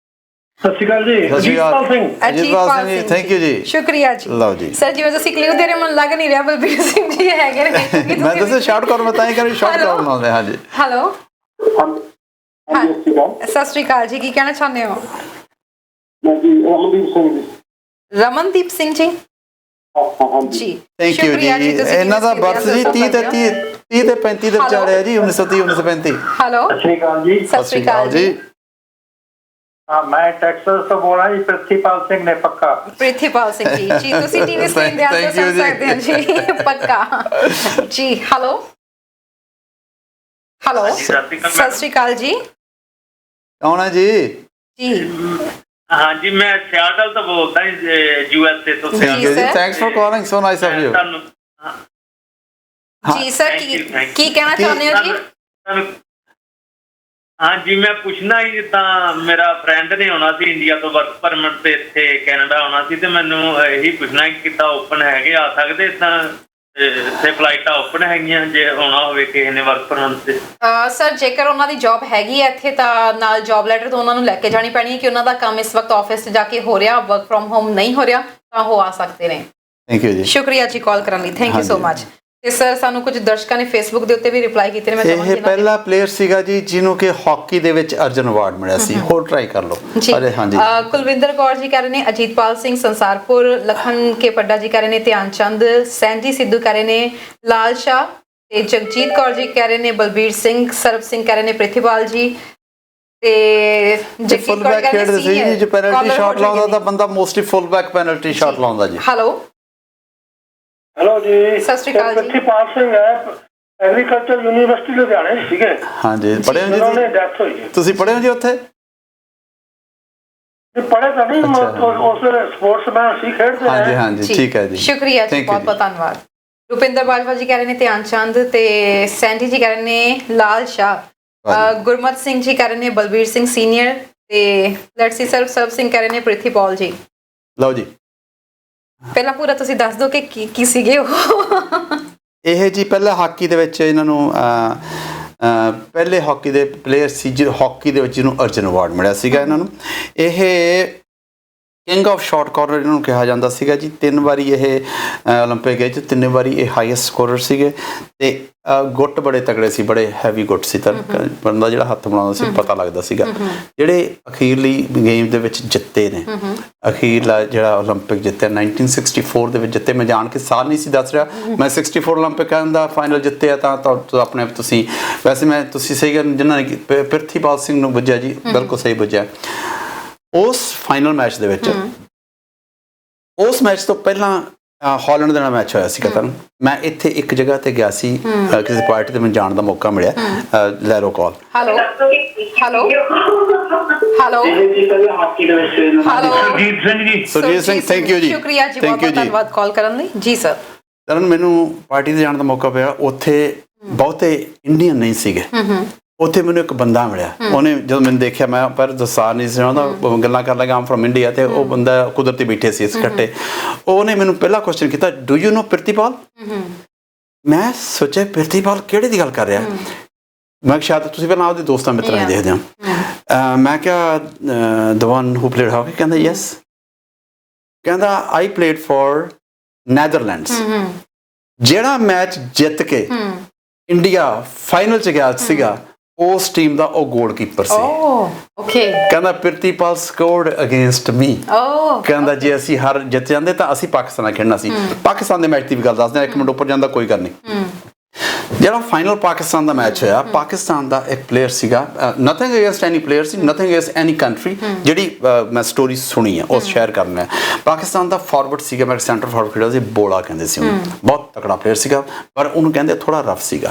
ਸਤਿ ਸ਼੍ਰੀ ਅਕਾਲ ਜੀ ਅਜੀਤਪਾਲ ਸਿੰਘ ਅਜੀਤਪਾਲ ਸਿੰਘ ਜੀ ਥੈਂਕ ਯੂ ਜੀ ਸ਼ੁਕਰੀਆ ਜੀ ਲਓ ਜੀ ਸਰ ਜਿਵੇਂ ਤੁਸੀਂ ਕਲਿਊ ਦੇ ਰਹੇ ਮਨ ਲੱਗ ਨਹੀਂ ਰਿਹਾ ਬਲਬੀਰ ਸਿੰਘ ਜੀ ਹੈਗੇ ਨੇ ਕਿਉਂਕਿ ਮੈਂ ਤੁਸੀਂ- ਦੱਸਿਆ ਸ਼ਾਰਟ ਕਾਰਨਰ ਬਤਾਈ ਕਰੀ ਸ਼ਾਰਟ Hello? ਕਾਰਨਰ ਲਾਉਂਦੇ ਹਾਂਜੀ ਹੈਲੋ ਹਾਂਜੀ ਸਤਿ ਸ਼੍ਰੀ ਅਕਾਲ ਸਤਿ ਸ਼੍ਰੀ ਅਕਾਲ ਜੀ ਕੀ ਕਹਿਣਾ ਚਾਹੁੰਦੇ ਹੋ ਮੈਂ ਜੀ ਰਮਨਦੀਪ ਸਿੰਘ ਜੀ ਰਮਨਦੀਪ ਸਿੰਘ ਜੀ ਹਾਂਜੀ ਜੀ ਥੈਂਕ ਯੂ ਜੀ ਸ਼ੁਕਰੀਆ ਤੁਸੀਂ ਇਹਨਾਂ ਦਾ TV ਬਰਥ ਜੀ 30 ਤੇ 35 ਦੇ ਵਿਚਾਲੇ ਹੈ ਜੀ 1930 1935 ਹੈਲੋ ਸਤਿ ਸ਼੍ਰੀ ਅਕਾਲ ਜੀ ਸਤਿ ਸ਼੍ਰੀ ਅਕਾਲ ਜੀ ਹਾਂ ਮੈਂ ਟੈਕਸਸ ਤੋਂ ਬੋਲ ਰਿਹਾ ਜੀ ਪ੍ਰਿੰਸੀਪਲ ਸਿੰਘ ਨੇ ਪੱਕਾ ਪ੍ਰਿਥੀਪਾਲ ਸਿੰਘ ਜੀ ਜੀ ਤੁਸੀਂ ਟੀਵੀ ਸਕਰੀਨ ਤੇ ਆਨਸਰ Thank you ਸੁਣ ਸਕਦੇ ਹੋ ਜੀ ਪੱਕਾ ਜੀ ਹੈਲੋ ਹੈਲੋ ਸਤਿ ਸ਼੍ਰੀ ਅਕਾਲ ਜੀ ਕੌਣ ਹੈ ਜੀ ਜੀ ਹਾਂਜੀ ਮੈਂ ਸਿਆਟਲ ਤੋਂ ਬੋਲਦਾ ਯੂਐਸਏ ਤੋਂ ਜੀ, ਥੈਂਕ ਯੂ ਜੀ sir. Thanks for calling so nice of you ਤੁਹਾਨੂੰ ਜੀ sir Thank you, thank you. ਕੀ ਕਹਿਣਾ ਚਾਹੁੰਦੇ ਹੋ ਜੀ ਹਾਂਜੀ ਮੈਂ ਪੁੱਛਣਾ ਹੀ ਜਿੱਦਾਂ ਮੇਰਾ ਫਰੈਂਡ ਨੇ ਆਉਣਾ ਸੀ ਇੰਡੀਆ ਤੋਂ ਵਰਕ ਪਰਮਿਟ ਤੇ ਇੱਥੇ ਕੈਨੇਡਾ ਆਉਣਾ ਸੀ ਤੇ ਮੈਨੂੰ ਇਹੀ ਪੁੱਛਣਾ ਕਿ ਕਿੱਦਾਂ ਓਪਨ ਹੈਗੇ ਆ ਸਕਦੇ ਤਾਂ ਇੱਥੇ ਫਲਾਈਟਾਂ ਓਪਨ ਹੈਗੀਆਂ ਜੇ ਆਉਣਾ ਹੋਵੇ ਕਿਸੇ ਨੇ ਵਰਕ ਪਰਮਿਟ ਤੇ ਸਰ ਜੇਕਰ ਉਹਨਾਂ ਦੀ ਜੌਬ ਹੈਗੀ ਹੈ ਇੱਥੇ ਤਾਂ ਨਾਲ ਜੌਬ ਲੈਟਰ ਤੋਂ ਉਹਨਾਂ ਨੂੰ ਲੈ ਕੇ ਜਾਣੀ ਪੈਣੀ ਹੈ ਕਿ ਉਹਨਾਂ ਦਾ ਕੰਮ ਇਸ ਵਕਤ ਆਫਿਸ 'ਚ ਜਾ ਕੇ ਹੋ ਰਿਹਾ ਵਰਕ ਫਰਮ ਹੋਮ ਨਹੀਂ ਹੋ ਰਿਹਾ ਤਾਂ ਉਹ ਆ ਸਕਦੇ ਨੇ ਥੈਂਕ ਯੂ ਜੀ ਸ਼ੁਕਰੀਆ ਜੀ ਕਾਲ ਕਰਨ ਲਈ ਥੈਂਕ ਯੂ ਸੋ ਹਾਂਜੀ। ਮਚ ਤੇ ਸਰ ਸਾਨੂੰ ਕੁਝ ਦਰਸ਼ਕਾਂ ਨੇ ਫੇਸਬੁੱਕ ਦੇ ਉੱਤੇ ਵੀ ਰਿਪਲਾਈ ਕੀਤੇ ਨੇ ਮੈਂ ਚਾਹਾਂਗੀ ਇਹ ਪਹਿਲਾ ਪਲੇਅਰ ਸੀਗਾ ਜੀ ਜਿਹਨੂੰ ਕਿ ਹਾਕੀ ਦੇ ਵਿੱਚ ਅਰਜਨ ਅਵਾਰਡ ਮਿਲਿਆ ਸੀ ਹੋਰ ਟਰਾਈ ਕਰ ਲਓ ਜੀ ਅਰੇ ਹਾਂਜੀ ਕੁਲਵਿੰਦਰ ਕੌਰ ਜੀ ਕਹਿ ਰਹੇ ਨੇ ਅਜੀਤਪਾਲ ਸਿੰਘ ਸੰਸਾਰਪੁਰ ਲਖਨ ਕੇ ਪੱਡਾ ਜੀ ਕਹਿ ਰਹੇ ਨੇ ਧਿਆਨ ਚੰਦ ਸੈਂਜੀ ਸਿੱਧੂ ਕਹਿ ਰਹੇ ਨੇ ਲਾਲ ਸ਼ਾਹ ਤੇ ਜਗਜੀਤ ਕੌਰ ਜੀ ਕਹਿ ਰਹੇ ਨੇ ਬਲਬੀਰ ਸਿੰਘ ਸਰਬ ਸਿੰਘ ਕਹਿ ਰਹੇ ਨੇ ਪ੍ਰਿਥੀਪਾਲ ਜੀ ਤੇ ਜਗਜੀਤ ਫੁੱਲ ਕੌਰ ਬੈਕ ਕਹਿ ਰਹੇ ਖੇਡਦੇ ਸੀ ਜੀ ਜੋ ਪੈਨਲਟੀ ਸ਼ਾਟ ਲਾਉਂਦਾ ਤਾਂ ਬੰਦਾ ਮੋਸਟਲੀ ਫੁੱਲ ਬੈਕ ਪੈਨਲਟੀ ਸ਼ਾਟ ਲਾਉਂਦਾ ਜੀ ਹੈਲੋ ਹੈਲੋ ਜੀ ਸਤਿ ਸ਼੍ਰੀ ਅਕਾਲ ਜੀ। ਪ੍ਰਿੰਸੀਪਲ ਸਿੰਘ ਹੈ ਐਗਰੀਕਲਚਰ ਯੂਨੀਵਰਸਿਟੀ ਲੁਧਿਆਣੇ ਸੀਗੇ ਹਾਂਜੀ ਪੜ੍ਹੇ ਹੋ ਉਹਨਾਂ ਜੀ ਨੇ ਡੈਥ ਹੋਈ ਜੀ ਤੁਸੀਂ ਪੜ੍ਹੇ ਹੋ ਜੀ ਉੱਥੇ ਤੇ ਪੜ੍ਹੇ ਤਾਂ ਨਹੀਂ ਅੱਛਾ। ਉਸ ਸਪੋਰਟਸਮੈਨ ਸੀ ਖੇਡਦੇ ਹਾਂਜੀ ਰਹੇ ਹਾਂਜੀ ਠੀਕ ਹੈ ਜੀ ਸ਼ੁਕਰੀਆ ਜੀ Thank you ਬਹੁਤ ਬਹੁਤ ਧੰਨਵਾਦ ਰੁਪਿੰਦਰ ਬਾਜਵਾ ਜੀ ਕਹਿ ਰਹੇ ਨੇ ਧਿਆਨ ਚੰਦ ਤੇ ਸੈਂਡੀ ਜੀ ਕਹਿ ਰਹੇ ਨੇ ਲਾਲ ਸ਼ਾਹ ਗੁਰਮਤ ਸਿੰਘ ਜੀ ਕਹਿ ਰਹੇ ਨੇ ਬਲਬੀਰ ਸਿੰਘ ਸੀਨੀਅਰ ਤੇ ਲੈਟਸ ਸੀ ਸਰਬ ਸਿੰਘ ਕਹਿ ਰਹੇ ਨੇ ਪ੍ਰਿਥੀਪਾਲ ਜੀ ਲਓ ਜੀ ਪਹਿਲਾਂ ਪੂਰਾ ਤੁਸੀਂ ਦੱਸ ਦਿਓ ਕਿ ਕੀ ਸੀਗੇ ਉਹ ਇਹ ਜੀ ਪਹਿਲਾਂ ਹਾਕੀ ਦੇ ਵਿੱਚ ਇਹਨਾਂ ਨੂੰ ਪਹਿਲੇ ਹਾਕੀ ਦੇ ਪਲੇਅਰ ਸੀ ਜੋ ਹਾਕੀ ਦੇ ਵਿੱਚ ਜਿਹਨੂੰ ਅਰਜਨ ਅਵਾਰਡ ਮਿਲਿਆ ਸੀਗਾ ਇਹਨਾਂ ਨੂੰ ਇਹ ਕਿੰਗ ਆਫ ਸ਼ਾਰਟ ਕਾਰਨਰ ਇਹਨੂੰ ਕਿਹਾ ਜਾਂਦਾ ਸੀਗਾ ਜੀ। 3 ਵਾਰੀ ਇਹ 올림픽 ਵਿੱਚ 3 ਵਾਰੀ ਇਹ ਹਾਈਐਸਟ ਸਕੋਰਰ ਸੀਗੇ ਤੇ ਗੁੱਟ ਬੜੇ ਤਗੜੇ ਸੀ, ਬੜੇ ਹੈਵੀ ਗੁੱਟ ਸੀ, ਤਾਂ ਬੰਦਾ ਜਿਹੜਾ ਹੱਥ ਬਣਾਉਂਦਾ ਸੀ ਪਤਾ ਲੱਗਦਾ ਸੀਗਾ। ਜਿਹੜੇ ਅਖੀਰਲੀ ਗੇਮ ਦੇ ਵਿੱਚ ਜਿੱਤੇ ਨੇ, ਅਖੀਰਲਾ ਜਿਹੜਾ 올림픽 ਜਿੱਤਿਆ 1964 ਦੇ ਵਿੱਚ ਜਿੱਤੇ, ਮੈਂ ਜਾਣ ਕੇ ਸਾਲ ਨਹੀਂ ਸੀ ਦੱਸ ਰਿਹਾ, ਮੈਂ 64 올림픽 ਦਾ ਫਾਈਨਲ ਜਿੱਤਿਆ ਤਾਂ ਆਪਣੇ ਆਪ ਤੁਸੀਂ ਵੈਸੇ ਮੈਂ ਤੁਸੀਂ ਸਹੀ ਗੱਲ ਜਿਨ੍ਹਾਂ ਨੇ ਪ੍ਰਿਥੀਪਾਲ ਸਿੰਘ ਨੂੰ ਬੁੱਝਿਆ ਜੀ, ਬਿਲਕੁਲ ਸਹੀ ਬੁੱਝਿਆ। ਉਸ ਫਾਈਨਲ ਮੈਚ ਦੇ ਵਿੱਚ ਉਸ ਮੈਚ ਤੋਂ ਪਹਿਲਾਂ ਹਾਲੈਂਡ ਦੇ ਨਾਲ ਮੈਚ ਹੋਇਆ ਸੀ ਕਤਨ, ਮੈਂ ਇੱਥੇ ਇੱਕ ਜਗ੍ਹਾ ਤੇ ਗਿਆ ਸੀ, ਕਿਸੇ ਪਾਰਟੀ ਤੇ ਮੈਨੂੰ ਜਾਣ ਦਾ ਮੌਕਾ ਮਿਲਿਆ। ਲੈ ਲਓ call. Hello hello hello hello Surjit Singh thank you ਜੀ, ਸ਼ੁਕਰੀਆ ਜੀ, ਬਹੁਤ ਬਹੁਤ ਧੰਨਵਾਦ ਕਾਲ ਕਰਨ ਲਈ ਜੀ ਸਰ। ਤਰਨ ਮੈਨੂੰ ਪਾਰਟੀ ਤੇ ਜਾਣ ਦਾ ਮੌਕਾ ਪਿਆ, ਉੱਥੇ ਬਹੁਤੇ ਇੰਡੀਅਨ ਨਹੀਂ ਸੀਗੇ, ਉੱਥੇ ਮੈਨੂੰ ਇੱਕ ਬੰਦਾ ਮਿਲਿਆ, ਉਹਨੇ ਜਦੋਂ ਮੈਨੂੰ ਦੇਖਿਆ, ਮੈਂ ਪਰ ਦਸਾਰ ਨਹੀਂ ਸੀ ਚਾਹੁੰਦਾ, ਗੱਲਾਂ ਕਰ ਲੱਗਾ ਆਮ ਫਰਮ ਇੰਡੀਆ, ਤੇ ਉਹ ਬੰਦਾ ਕੁਦਰਤੀ ਬੈਠੇ ਸੀ ਇਕੱਠੇ, ਉਹਨੇ ਮੈਨੂੰ ਪਹਿਲਾ ਕੁਐਸਚਨ ਕੀਤਾ, ਡੂ ਯੂ ਨੋ ਪ੍ਰਿਤੀਪਾਲ? ਮੈਂ ਸੋਚਿਆ ਪ੍ਰਿਤੀਪਾਲ ਕਿਹੜੇ ਦੀ ਗੱਲ ਕਰ ਰਿਹਾ, ਮੈਂ ਸ਼ਾਇਦ ਤੁਸੀਂ ਪਹਿਲਾਂ ਆਪਦੇ ਦੋਸਤਾਂ ਮਿੱਤਰਾਂ ਹੀ ਦੇਖਦੇ ਹੋ। ਮੈਂ ਕਿਹਾ the one who played hockey? ਕਹਿੰਦਾ ਯੈਸ। ਕਹਿੰਦਾ ਆਈ ਪਲੇਡ ਫॉर ਨੈਦਰਲੈਂਡਸ। ਜਿਹੜਾ ਮੈਚ ਜਿੱਤ ਕੇ ਇੰਡੀਆ ਫਾਈਨਲ ਚ ਗਿਆ ਸੀਗਾ, ਉਸ ਟੀਮ ਦਾ ਉਹ ਗੋਲਕੀਪਰ ਸੀ। ਓਕੇ। ਕਹਿੰਦਾ ਪ੍ਰਿਤੀਪਾਲ ਸਕੋਰਡ ਅਗੇਂਸਟ ਮੀ। ਕਹਿੰਦਾ ਜੇ ਅਸੀਂ ਹਾਰ ਜਿੱਤ ਜਾਂਦੇ ਤਾਂ ਅਸੀਂ ਪਾਕਿਸਤਾਨ ਨਾਲ ਖੇਡਣਾ ਸੀ। ਪਾਕਿਸਤਾਨ ਦੇ ਮੈਚ ਦੀ ਵੀ ਗੱਲ ਦੱਸਦੇ, 1 ਮਿੰਟ ਉੱਪਰ ਜਾਂਦਾ ਕੋਈ ਗੱਲ ਨਹੀਂ। ਜਿਹੜਾ ਫਾਈਨਲ ਪਾਕਿਸਤਾਨ ਦਾ ਮੈਚ ਹੋਇਆ, ਪਾਕਿਸਤਾਨ ਦਾ ਇੱਕ ਪਲੇਅਰ ਸੀਗਾ, ਨਥਿੰਗ ਅਗੇਂਸਟ ਐਨੀ ਪਲੇਅਰ ਸੀ, ਨਥਿੰਗ ਅਗੇਂਸਟ ਐਨੀ ਕੰਟਰੀ, ਜਿਹੜੀ ਮੈਂ ਸਟੋਰੀ ਸੁਣੀ ਆ ਉਹ ਸ਼ੇਅਰ ਕਰਨਾ। ਪਾਕਿਸਤਾਨ ਦਾ ਫਾਰਵਰਡ ਸੀਗਾ, ਮੈਂ ਸੈਂਟਰ ਫਾਰਵਰਡ ਖੇਡਦਾ ਸੀ, ਬੋਲਾ ਕਹਿੰਦੇ ਸੀ ਉਹਨੂੰ, ਬਹੁਤ ਤਕੜਾ ਪਲੇਅਰ ਸੀਗਾ, ਪਰ ਉਹਨੂੰ ਕਹਿੰਦੇ ਥੋੜਾ ਰਫ ਸੀਗਾ।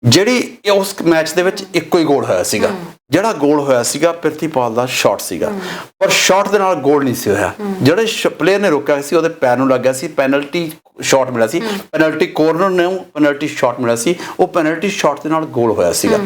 ਜਿਹੜੀ ਉਸ ਮੈਚ ਦੇ ਵਿੱਚ ਇੱਕੋ ਹੀ ਗੋਲ ਹੋਇਆ ਸੀਗਾ, ਜਿਹੜਾ ਗੋਲ ਹੋਇਆ ਸੀਗਾ ਪ੍ਰਿਤੀਪਾਲ ਦਾ ਸ਼ਾਟ ਸੀਗਾ, ਪਰ ਸ਼ਾਟ ਦੇ ਨਾਲ ਗੋਲ ਨਹੀਂ ਸੀ ਹੋਇਆ। ਜਿਹੜੇ ਪਲੇਅਰ ਨੇ ਰੋਕਿਆ ਸੀ ਉਹਦੇ ਪੈਰ ਨੂੰ ਲੱਗਿਆ ਸੀ, ਪੈਨਲਟੀ ਸ਼ਾਟ ਮਿਲਿਆ ਸੀ, ਪੈਨਲਟੀ ਕੋਰਨਰ ਨੂੰ ਪੈਨਲਟੀ ਸ਼ਾਟ ਮਿਲਿਆ ਸੀ, ਉਹ ਪੈਨਲਟੀ ਸ਼ਾਟ ਦੇ ਨਾਲ ਗੋਲ ਹੋਇਆ ਸੀਗਾ।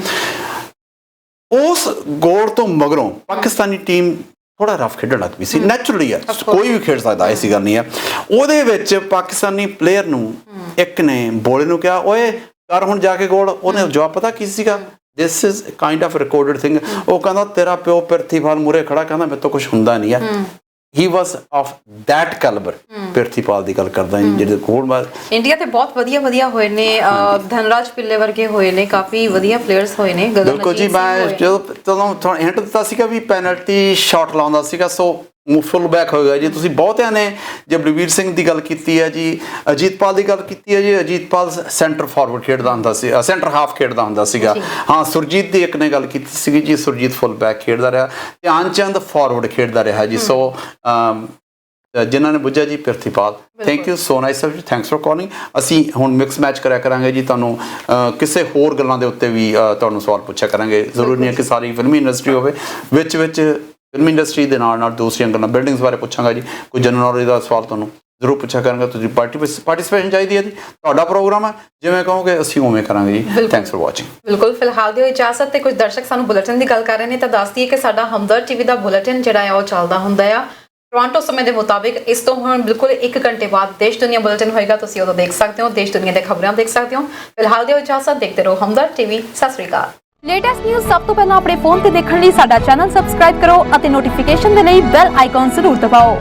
ਉਸ ਗੋਲ ਤੋਂ ਮਗਰੋਂ ਪਾਕਿਸਤਾਨੀ ਟੀਮ ਥੋੜਾ ਰਫ ਖੇਡਣ ਲੱਗ ਪਈ ਸੀ, ਨੈਚੁਰਲੀ ਆ, ਕੋਈ ਵੀ ਖੇਡ ਸਕਦਾ, ਐਸੀ ਗੱਲ ਨਹੀਂ ਆ। ਉਹਦੇ ਵਿੱਚ ਪਾਕਿਸਤਾਨੀ ਪਲੇਅਰ ਨੂੰ ਇੱਕ ਨੇ ਬੋਲੇ ਨੂੰ ਕਿਹਾ, ਓਏ ਕਰ ਹੁਣ ਜਾ ਕੇ ਗੋਲ। ਉਹਨੇ ਜਵਾਬ ਪਤਾ ਕੀ ਸੀਗਾ? This is kind of recorded thing. ਉਹ ਕਹਿੰਦਾ ਤੇਰਾ ਪਿਓ ਪ੍ਰਿਥੀਪਾਲ ਮੂਰੇ ਖੜਾ, ਕਹਿੰਦਾ ਮੇਰੇ ਤੋਂ ਕੁਝ ਹੁੰਦਾ ਨਹੀਂ ਆ। ਹੀ ਵਾਸ ਆਫ ਦੈਟ ਕੈਲੀਬਰ। ਪ੍ਰਿਥੀਪਾਲ ਦੀ ਗੱਲ ਕਰਦਾ ਜਿਹੜੇ ਗੋਲ ਇੰਡੀਆ ਤੇ ਬਹੁਤ ਵਧੀਆ ਹੋਏ ਨੇ, ਧਨਰਾਜ ਪਿੱਲੇ ਵਰਗੇ ਹੋਏ ਨੇ, ਕਾਫੀ ਵਧੀਆ ਪਲੇਅਰਸ ਹੋਏ ਨੇ। ਬਿਲਕੁਲ ਜੀ, ਮੈਂ ਜਦੋਂ ਤੁਹਾਨੂੰ ਹਿੰਟ ਦਿੱਤਾ ਸੀਗਾ ਵੀ ਪੈਨਲਟੀ ਸ਼ਾਟ ਲਾਉਂਦਾ ਸੀਗਾ, ਸੋ ਫੁੱਲ ਬੈਕ ਹੋਏਗਾ ਜੀ। ਤੁਸੀਂ ਬਹੁਤਿਆਂ ਨੇ ਜੇ ਬਲਵੀਰ ਸਿੰਘ ਦੀ ਗੱਲ ਕੀਤੀ ਹੈ ਜੀ, ਅਜੀਤਪਾਲ ਦੀ ਗੱਲ ਕੀਤੀ ਹੈ ਜੀ, ਅਜੀਤਪਾਲ ਸੈਂਟਰ ਫਾਰਵਰਡ ਖੇਡਦਾ ਹੁੰਦਾ ਸੀ, ਸੈਂਟਰ ਹਾਫ ਖੇਡਦਾ ਹੁੰਦਾ ਸੀਗਾ। ਹਾਂ, ਸੁਰਜੀਤ ਦੀ ਇੱਕ ਨੇ ਗੱਲ ਕੀਤੀ ਸੀਗੀ ਜੀ, ਸੁਰਜੀਤ ਫੁੱਲ ਬੈਕ ਖੇਡਦਾ ਰਿਹਾ, ਧਿਆਨ ਚੰਦ ਫਾਰਵਰਡ ਖੇਡਦਾ ਰਿਹਾ ਜੀ। ਸੋ ਜਿਨ੍ਹਾਂ ਨੇ ਬੁੱਝਿਆ ਜੀ Prithipal, thank you so nice of you, thanks for calling. ਅਸੀਂ ਹੁਣ ਮਿਕਸ ਮੈਚ ਕਰਿਆ ਕਰਾਂਗੇ ਜੀ, ਤੁਹਾਨੂੰ ਕਿਸੇ ਹੋਰ ਗੱਲਾਂ ਦੇ ਉੱਤੇ ਵੀ ਤੁਹਾਨੂੰ ਸਵਾਲ ਪੁੱਛਿਆ ਕਰਾਂਗੇ। ਜ਼ਰੂਰੀ ਨਹੀਂ ਹੈ ਕਿ ਸਾਰੀ ਫਿਲਮੀ ਇੰਡਸਟਰੀ ਹੋਵੇ, ਵਿੱਚ ਫਿਲਮ ਇੰਡਸਟਰੀ ਦੇ ਨਾਲ ਨਾਲ ਦੂਸਰੀਆਂ ਗੱਲਾਂ, ਬਿਲਡਿੰਗਸ ਬਾਰੇ ਪੁੱਛਾਂਗਾ ਜੀ, ਕੋਈ ਜਨਰਲ ਨੌਲੇਜ ਦਾ ਸਵਾਲ ਤੁਹਾਨੂੰ ਜ਼ਰੂਰ ਪੁੱਛਿਆ ਕਰਾਂਗਾ। ਤੁਸੀਂ ਪਾਰਟੀਸਪੇਸ਼ਨ ਚਾਹੀਦੀ ਹੈ ਜੀ, ਤੁਹਾਡਾ ਪ੍ਰੋਗਰਾਮ ਹੈ, ਜਿਵੇਂ ਕਹੋਗੇ ਅਸੀਂ ਉਵੇਂ ਕਰਾਂਗੇ ਜੀ। Thanks for watching. ਬਿਲਕੁਲ, ਫਿਲਹਾਲ ਦਿਓ ਇਜਾਜ਼ਤ। ਤੇ ਕੁਝ ਦਰਸ਼ਕ ਸਾਨੂੰ ਬੁਲੇਟਿਨ ਦੀ ਗੱਲ ਕਰ ਰਹੇ ਨੇ, ਤਾਂ ਦੱਸ ਦਈਏ ਕਿ ਸਾਡਾ ਹਮਦਰਦ ਟੀਵੀ ਦਾ ਬੁਲੇਟਿਨ ਜਿਹੜਾ ਆ ਉਹ ਚੱਲਦਾ ਹੁੰਦਾ ਆ ਟੋਰਾਂਟੋ ਸਮੇਂ ਦੇ ਮੁਤਾਬਿਕ। ਇਸ ਤੋਂ ਹੁਣ ਬਿਲਕੁਲ 1 ਘੰਟੇ ਬਾਅਦ ਦੇਸ਼ ਦੁਨੀਆ ਬੁਲੇਟਿਨ ਹੋਏਗਾ, ਤੁਸੀਂ ਉਦੋਂ ਦੇਖ ਸਕਦੇ ਹੋ, ਦੇਸ਼ ਦੁਨੀਆ ਦੇ ਖਬਰਾਂ ਦੇਖ ਸਕਦੇ ਹੋ। ਫਿਲਹਾਲ ਦਿਓ ਇਜਾਜ਼ਤ, ਦੇਖਦੇ ਰਹੋ ਹਮਦਰਦ ਟੀਵੀ। ਸਤਿ ਸ੍ਰੀ ਅਕਾਲ। ਲੇਟੈਸਟ ਨਿਊਜ਼ ਸਭ ਤੋਂ ਪਹਿਲਾਂ ਆਪਣੇ ਫੋਨ ਤੇ ਦੇਖਣ ਲਈ ਸਾਡਾ ਚੈਨਲ ਸਬਸਕ੍ਰਾਈਬ ਕਰੋ ਅਤੇ ਨੋਟੀਫਿਕੇਸ਼ਨ ਦੇ ਲਈ ਬੈਲ ਆਈਕਨ ਜ਼ਰੂਰ ਦਬਾਓ।